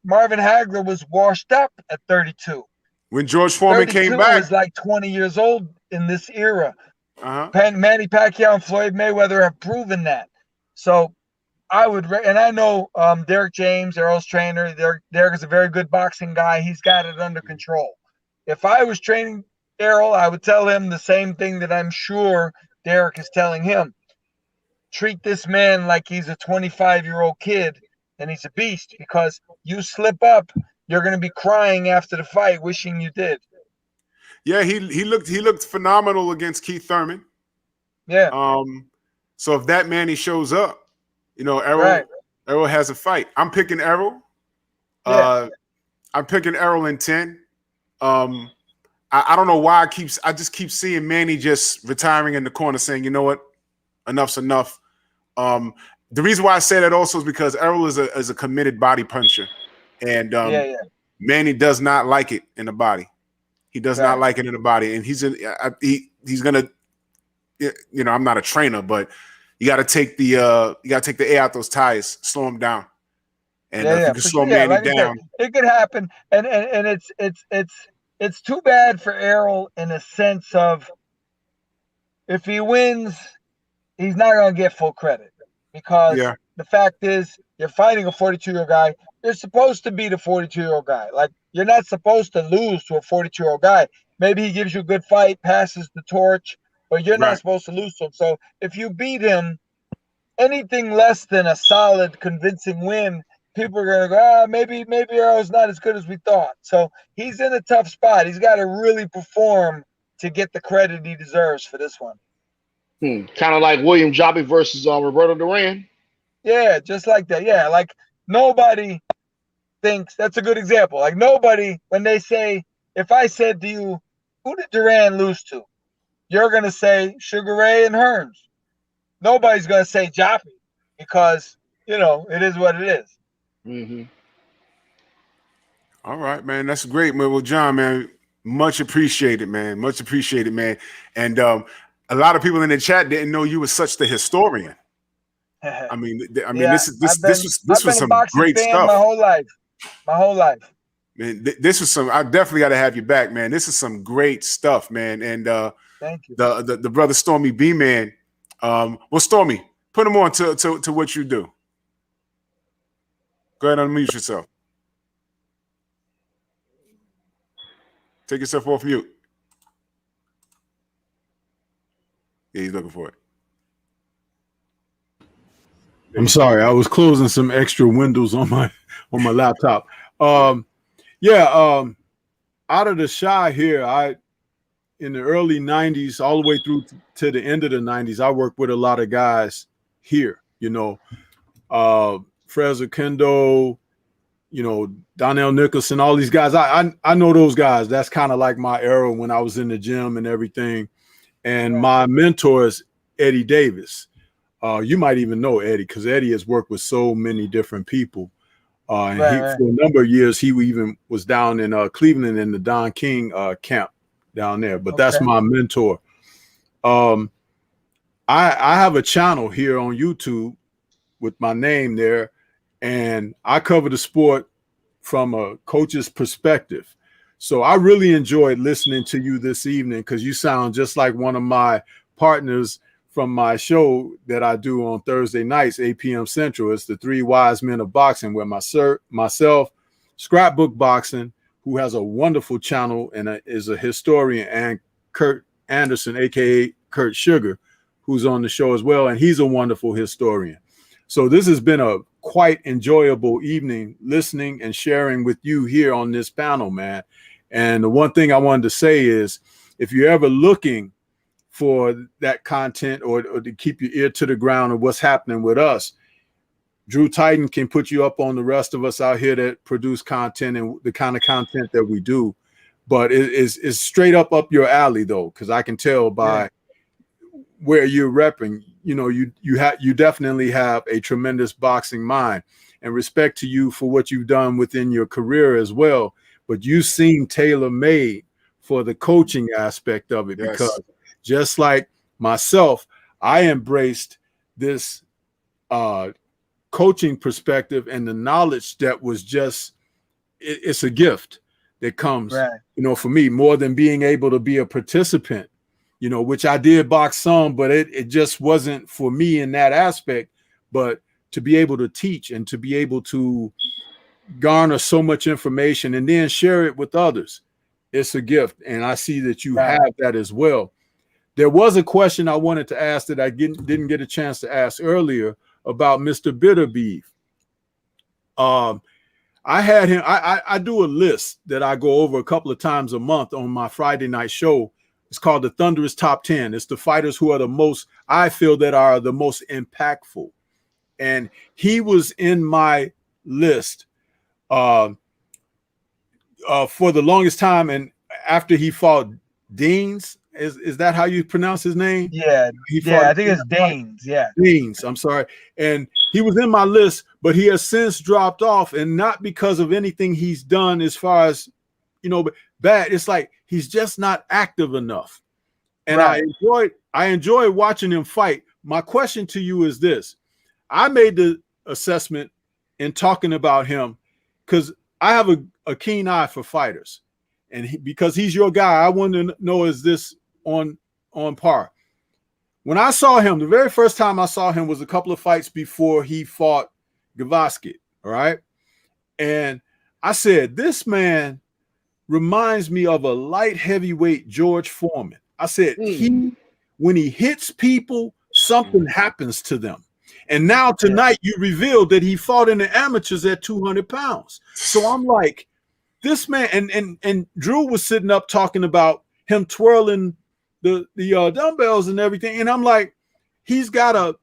Marvin Hagler was washed up at 32. When George Foreman came back, was like 20 years old in this era. Manny Pacquiao and Floyd Mayweather have proven that. So I would, and I know Derek James, Errol's trainer. Derek is a very good boxing guy. He's got it under control. If I was training Errol, I would tell him the same thing that I'm sure Derek is telling him. Treat this man like he's a 25-year-old kid and he's a beast, because you slip up, you're going to be crying after the fight, wishing you did. Yeah, he looked phenomenal against Keith Thurman. Yeah. So if that Manny shows up, you know, Errol has a fight. I'm picking Errol. I'm picking Errol in 10. I don't know why I just keep seeing Manny just retiring in the corner, saying, you know what, enough's enough. The reason why I say that also is because Errol is a committed body puncher, and Manny does not like it in the body. He does not like it in the body, and he's gonna, you know, I'm not a trainer, but you got to take the air out those tires, slow him down, and if you can slow Manny down, it could happen. And it's too bad for Errol in a sense of, if he wins, he's not going to get full credit, because the fact is, you're fighting a 42-year-old guy. You're supposed to be the 42-year-old guy. Like, you're not supposed to lose to a 42-year-old guy. Maybe he gives you a good fight, passes the torch, but you're not supposed to lose to him. So if you beat him, anything less than a solid, convincing win, people are going to go, maybe Errol's not as good as we thought. So he's in a tough spot. He's got to really perform to get the credit he deserves for this one. Kind of like William Jobby versus Roberto Duran. Yeah, just like that. Yeah, like nobody thinks, that's a good example. Like nobody, when they say, if I said to you, who did Duran lose to? You're going to say Sugar Ray and Hearns. Nobody's going to say Jobby, because, you know, it is what it is. Mm-hmm. All right, man. That's great, man. Well, John, man, much appreciated, man. Much appreciated, man. And a lot of people in the chat didn't know you were such the historian. I mean, this was some great stuff. My whole life. Man, this was some. I definitely got to have you back, man. This is some great stuff, man. And thank you. The brother Stormy B, man. Well, Stormy, put him on to what you do. Go ahead and unmute yourself. Take yourself off mute. Yeah, he's looking for it. I'm sorry, I was closing some extra windows on my laptop. Out of the shy here, in the early 90s, all the way through to the end of the 90s, I worked with a lot of guys here, Fraser Kendo, Donnell Nicholson, all these guys. I know those guys. That's kind of like my era when I was in the gym and everything. And my mentor is Eddie Davis. You might even know Eddie because Eddie has worked with so many different people. For a number of years, he even was down in Cleveland in the Don King camp down there. But that's my mentor. I have a channel here on YouTube with my name there, and I cover the sport from a coach's perspective. So I really enjoyed listening to you this evening because you sound just like one of my partners from my show that I do on Thursday nights, 8 p.m. Central. It's the Three Wise Men of Boxing, where myself, Scrapbook Boxing, who has a wonderful channel and is a historian, and Kurt Anderson, a.k.a. Kurt Sugar, who's on the show as well, and he's a wonderful historian. So this has been a quite enjoyable evening listening and sharing with you here on this panel, man. And the one thing I wanted to say is, if you're ever looking for that content or to keep your ear to the ground of what's happening with us, Drew Titan can put you up on the rest of us out here that produce content and the kind of content that we do. But it's straight up your alley, though, because I can tell by where you're repping, you definitely have a tremendous boxing mind, and respect to you for what you've done within your career as well. But you seem tailor-made for the coaching aspect of it, because just like myself, I embraced this coaching perspective and the knowledge that was just, it's a gift that comes, for me, more than being able to be a participant, which I did box some, but it just wasn't for me in that aspect. But to be able to teach and to be able to garner so much information and then share it with others, it's a gift. And I see that you have that as well. There was a question I wanted to ask that I didn't get a chance to ask earlier about Mr. Beterbiev. I had him, I do a list that I go over a couple of times a month on my Friday night show. It's called the Thunderous Top 10. It's the fighters who are the most, I feel, that are the most impactful. And he was in my list for the longest time. And after he fought Deans, is that how you pronounce his name? Yeah, I think it's Danes. Yeah, Deans. I'm sorry. And he was in my list, but he has since dropped off, and not because of anything he's done as far as, bad. It's like he's just not active enough. And I enjoy watching him fight. My question to you is this: I made the assessment in talking about him because I have a keen eye for fighters, and because he's your guy, I want to know, is this on par? When I saw him, the very first time I saw him was a couple of fights before he fought Gavaskit, all right? And I said, this man reminds me of a light heavyweight George Foreman. I said, when he hits people, something happens to them. And now tonight you revealed that he fought in the amateurs at 200 pounds. So I'm like, this man, and Drew was sitting up talking about him twirling the dumbbells and everything. And I'm like, he's got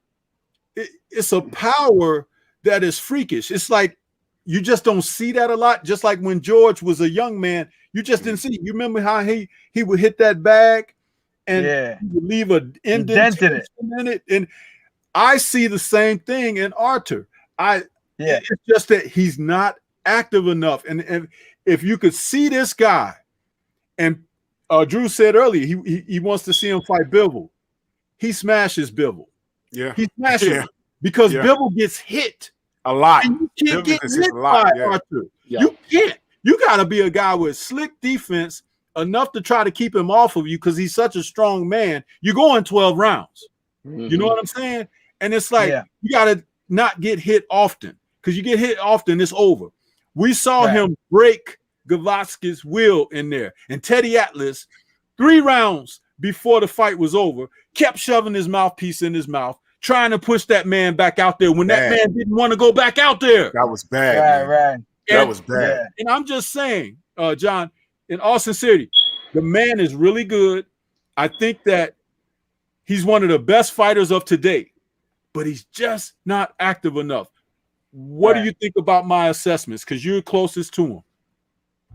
it's a power that is freakish. It's like, you just don't see that a lot. Just like when George was a young man, you just didn't see it. You remember how he would hit that bag and he would leave an indentation in it. And I see the same thing in Artur. It's just that he's not active enough. And if you could see this guy, and Drew said earlier, he wants to see him fight Bivol. He smashes Bivol. Yeah. He smashes him because Bivol gets hit a lot. And you can't get hit by Artur. You can't. You got to be a guy with slick defense enough to try to keep him off of you because he's such a strong man. You're going 12 rounds. You know what I'm saying? And it's like you gotta not get hit often, because you get hit often, it's over. We saw him break Gavatsky's will in there, and Teddy Atlas, 3 rounds before the fight was over, kept shoving his mouthpiece in his mouth, trying to push that man back out there when that man didn't want to go back out there. That was bad. Right. That was bad. And I'm just saying, John, in all sincerity, the man is really good. I think that he's one of the best fighters of today, but he's just not active enough. What do you think about my assessments? Because you're closest to him.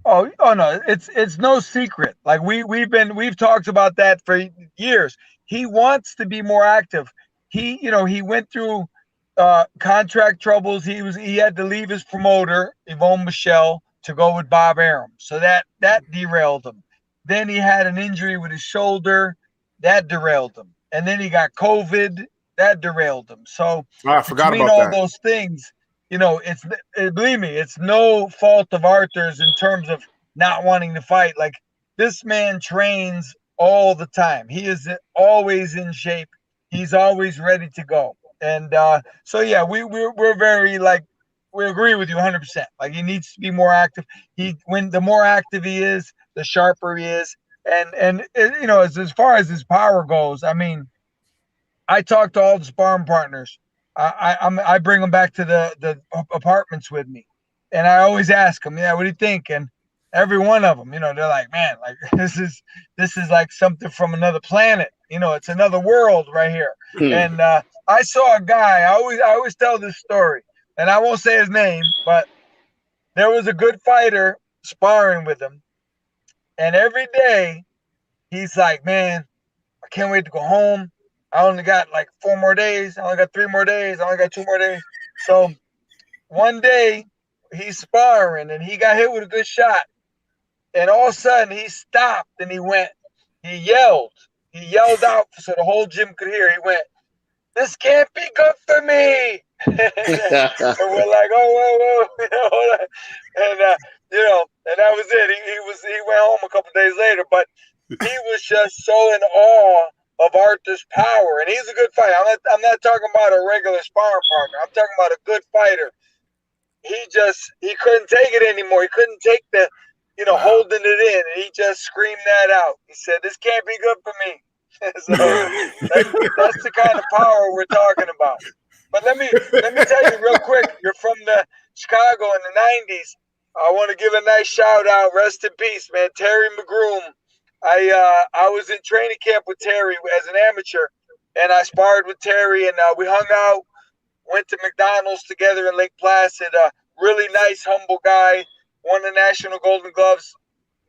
Oh no, it's no secret. Like we've talked about that for years. He wants to be more active. He went through contract troubles. He had to leave his promoter, Yvonne Michelle, to go with Bob Arum. So that derailed him. Then he had an injury with his shoulder, that derailed him. And then he got COVID, that derailed him. So I forgot between about all that. those things, believe me, it's no fault of Artur's in terms of not wanting to fight. Like, this man trains all the time. He is always in shape. He's always ready to go. And so yeah, we're very, like, we agree with you 100%. Like, he needs to be more active. The more active he is, the sharper he is. And as far as his power goes, I mean, I talk to all the sparring partners. I bring them back to the apartments with me, and I always ask them, what do you think? And every one of them, they're like, man, like this is like something from another planet. It's another world right here. And I saw a guy. I always tell this story, and I won't say his name, but there was a good fighter sparring with him, and every day he's like, man, I can't wait to go home. I only got like 4 more days. I only got 3 more days. I only got 2 more days. So one day he's sparring and he got hit with a good shot. And all of a sudden he stopped and he yelled. He yelled out so the whole gym could hear. He went, "This can't be good for me." And we're like, oh, whoa. And that was it. He went home a couple days later, but he was just so in awe of Artur's power, and he's a good fighter. I'm not talking about a regular sparring partner. I'm talking about a good fighter. He couldn't take it anymore. He couldn't take the, holding it in, and he just screamed that out. He said, "This can't be good for me." So that's the kind of power we're talking about. But let me tell you real quick. You're from Chicago in the '90s. I want to give a nice shout out. Rest in peace, man. Terry McGroom. I was in training camp with Terry as an amateur, and I sparred with Terry, and we hung out, went to McDonald's together in Lake Placid. Really nice, humble guy. Won the National Golden Gloves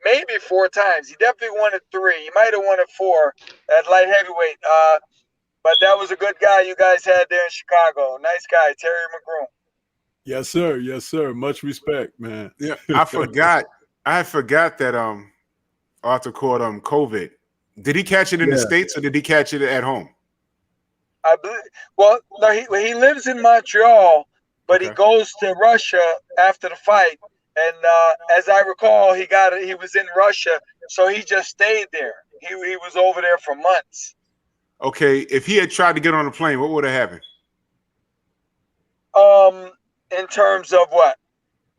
maybe 4 times. He definitely won it 3. He might have won it 4 at light heavyweight. But that was a good guy you guys had there in Chicago. Nice guy, Terry McGroom. Yes, sir. Yes, sir. Much respect, man. Yeah, I forgot that Artur caught COVID. Did he catch it in the States or did he catch it at home? I believe. Well, no, he lives in Montreal, but he goes to Russia after the fight. And as I recall, he was in Russia, so he just stayed there. He was over there for months. Okay, if he had tried to get on a plane, what would have happened? In terms of what?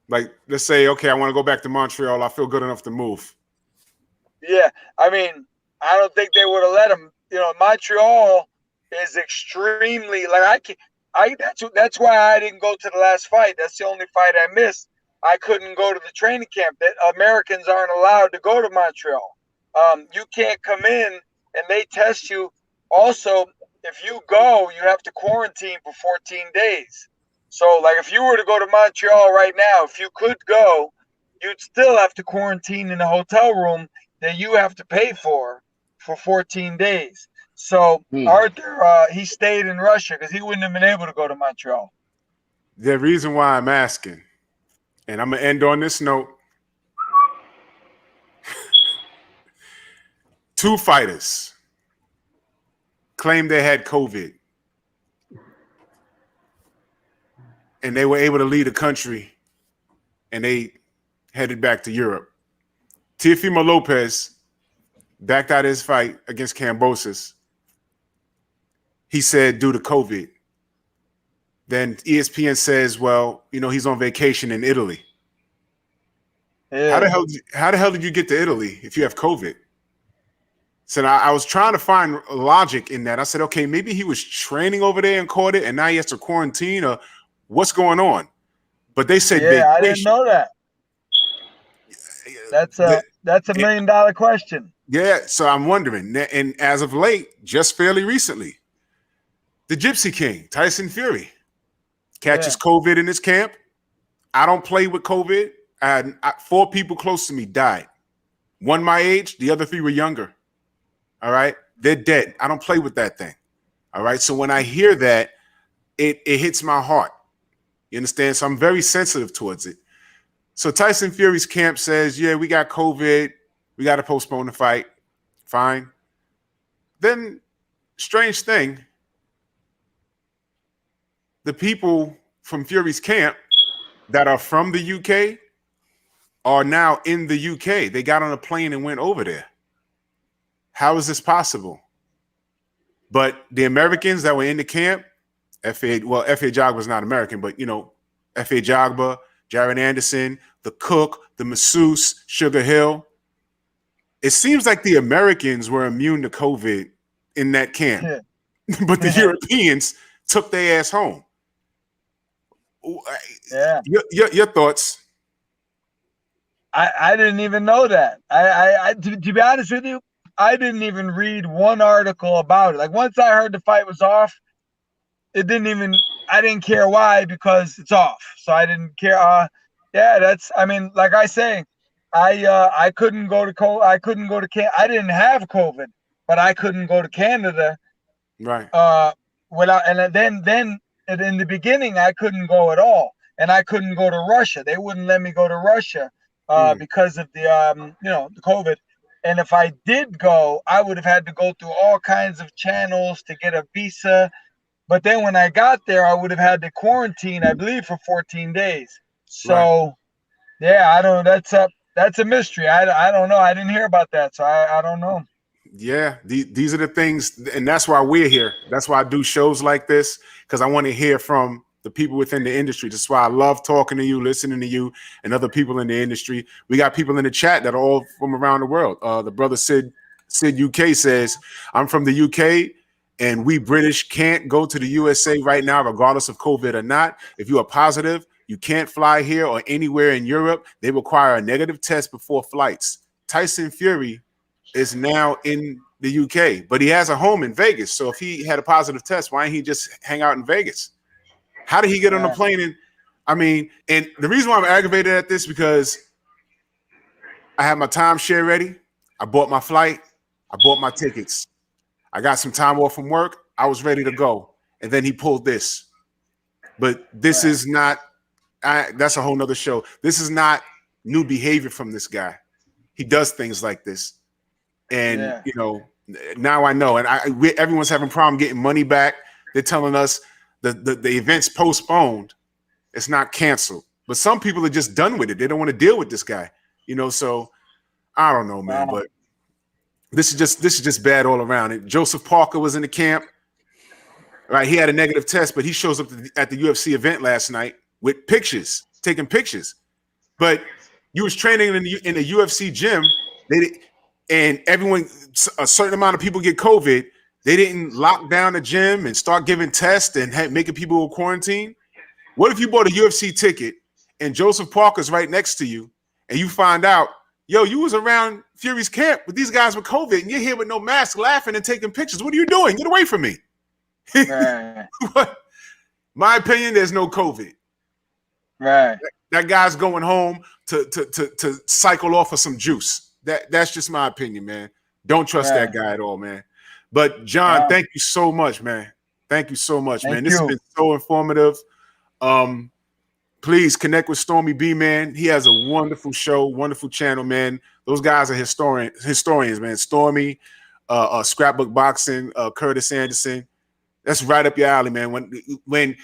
Like, let's say, okay, I want to go back to Montreal. I feel good enough to move. Yeah, I mean, I don't think they would have let him. Montreal is extremely that's why I didn't go to the last fight. That's the only fight I missed. I couldn't go to the training camp. That Americans aren't allowed to go to Montreal. You can't come in, and they test you. Also, if you go, you have to quarantine for 14 days. So, like, if you were to go to Montreal right now, if you could go, you'd still have to quarantine in a hotel room that you have to pay for 14 days. So Artur, he stayed in Russia because he wouldn't have been able to go to Montreal. The reason why I'm asking, and I'm going to end on this note, 2 fighters claimed they had COVID, and they were able to leave the country, and they headed back to Europe. Teofimo Lopez backed out of his fight against Kambosos. he said due to COVID. Then ESPN says, well, you know, he's on vacation in Italy. Yeah. How the hell did you get to Italy if you have COVID? So I was trying to find logic in that. I said, okay, maybe he was training over there and caught it, and now he has to quarantine, or what's going on? But they said, yeah, I didn't know that. That's a $1 million question. Yeah, so I'm wondering, and as of late, just fairly recently, the Gypsy King, Tyson Fury, catches COVID in his camp. I don't play with COVID. 4 people close to me died. 1 my age, the other 3 were younger. All right, they're dead. I don't play with that thing. All right, so when I hear that, it hits my heart. You understand? So I'm very sensitive towards it. So Tyson Fury's camp says, yeah, we got COVID. We got to postpone the fight. Fine. Then, strange thing, the people from Fury's camp that are from the UK are now in the UK. They got on a plane and went over there. How is this possible? But the Americans that were in the camp, F.A. Jogba was not American, but, you know, F.A. Jogba, Jared Anderson, the cook, the masseuse, Sugar Hill. It seems like the Americans were immune to COVID in that camp, but the Europeans took their ass home. Yeah. Your thoughts? I didn't even know that. To be honest with you, I didn't even read one article about it. Like, once I heard the fight was off, I didn't care why, because it's off. So I didn't care. I mean, like I say, I couldn't go to I didn't have COVID, but I couldn't go to Canada. Right. And then in the beginning, I couldn't go at all, and I couldn't go to Russia. They wouldn't let me go to Russia because of the the COVID. And if I did go, I would have had to go through all kinds of channels to get a visa. But then when I got there, I would have had to quarantine, I believe, for 14 days. So, I don't. That's a mystery. I don't know. I didn't hear about that, so I don't know. Yeah, these are the things, and that's why we're here. That's why I do shows like this, because I want to hear from the people within the industry. That's why I love talking to you, listening to you, and other people in the industry. We got people in the chat that are all from around the world. The brother Sid UK says, I'm from the UK, and we British can't go to the USA right now, regardless of COVID or not. If you are positive, you can't fly here or anywhere in Europe. They require a negative test before flights. Tyson Fury is now in the UK, but he has a home in Vegas. So if he had a positive test, why didn't he just hang out in Vegas? How did he get on the plane? And the reason why I'm aggravated at this, because I have my timeshare ready. I bought my flight. I bought my tickets. I got some time off from work. I was ready to go. And then he pulled this. But this is not, that's a whole nother show. This is not new behavior from this guy. He does things like this. And, now I know. And everyone's having a problem getting money back. They're telling us the event's postponed. It's not canceled. But some people are just done with it. They don't want to deal with this guy. So I don't know, man. But this is just bad all around. And Joseph Parker was in the camp. Right, he had a negative test, but he shows up at the UFC event last night with pictures, taking pictures. But you was training in a UFC gym, and a certain amount of people get COVID. They didn't lock down the gym and start giving tests and making people go quarantine. What if you bought a UFC ticket and Joseph Parker's right next to you, and you find out, you was around Fury's camp with these guys with COVID, and you're here with no mask, laughing and taking pictures. What are you doing? Get away from me. My opinion, there's no COVID. Right. That guy's going home to cycle off of some juice. That's just my opinion, man. Don't trust that guy at all, man. But John, thank you so much, man. Thank you so much, man. This has been so informative. Please connect with Stormy B, man. He has a wonderful show, wonderful channel, man. Those guys are historians, man. Stormy, Scrapbook Boxing, Curtis Anderson. That's right up your alley, man. When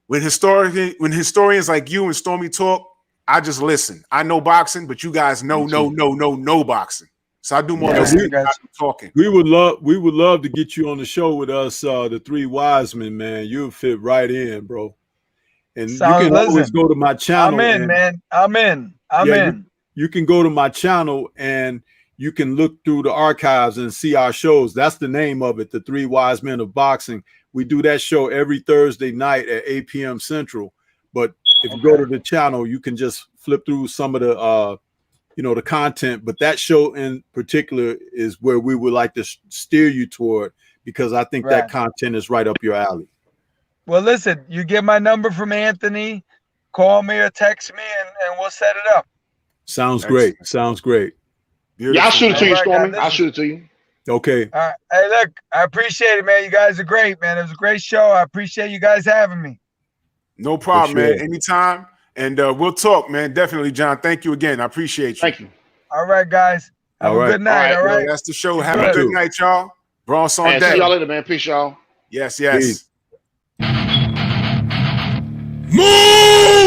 historians like you and Stormy talk, I just listen. I know boxing, but you guys know boxing. So I do more Yeah, listening than I do talking. We would love to get you on the show with us, the three wise men, man. You'll fit right in, bro. And you can always go to my channel. I'm in, man. I'm in. You can go to my channel and you can look through the archives and see our shows. That's the name of it, the Three Wise Men of Boxing. We do that show every Thursday night at 8 p.m. Central. But if you go to the channel, you can just flip through some of the the content. But that show in particular is where we would like to steer you toward, because I think that content is right up your alley. Well, listen, you get my number from Anthony, call me or text me, and we'll set it up. Sounds great. Sounds great. Beautiful. Yeah, I'll shoot it to you, All right, Stormy. guys, I'll shoot it to you. Okay. All right. Hey, look, I appreciate it, man. You guys are great, man. It was a great show. I appreciate you guys having me. No problem, For sure. man. Anytime. And we'll talk, man. Definitely, John. Thank you again. I appreciate you. Thank you. All right, guys. Have All a right. good night. All right. That's the show. Have Good. a good night, y'all. Bronx on Hey, deck. see y'all later, man. Peace, y'all. Yes, yes. Peace. Move!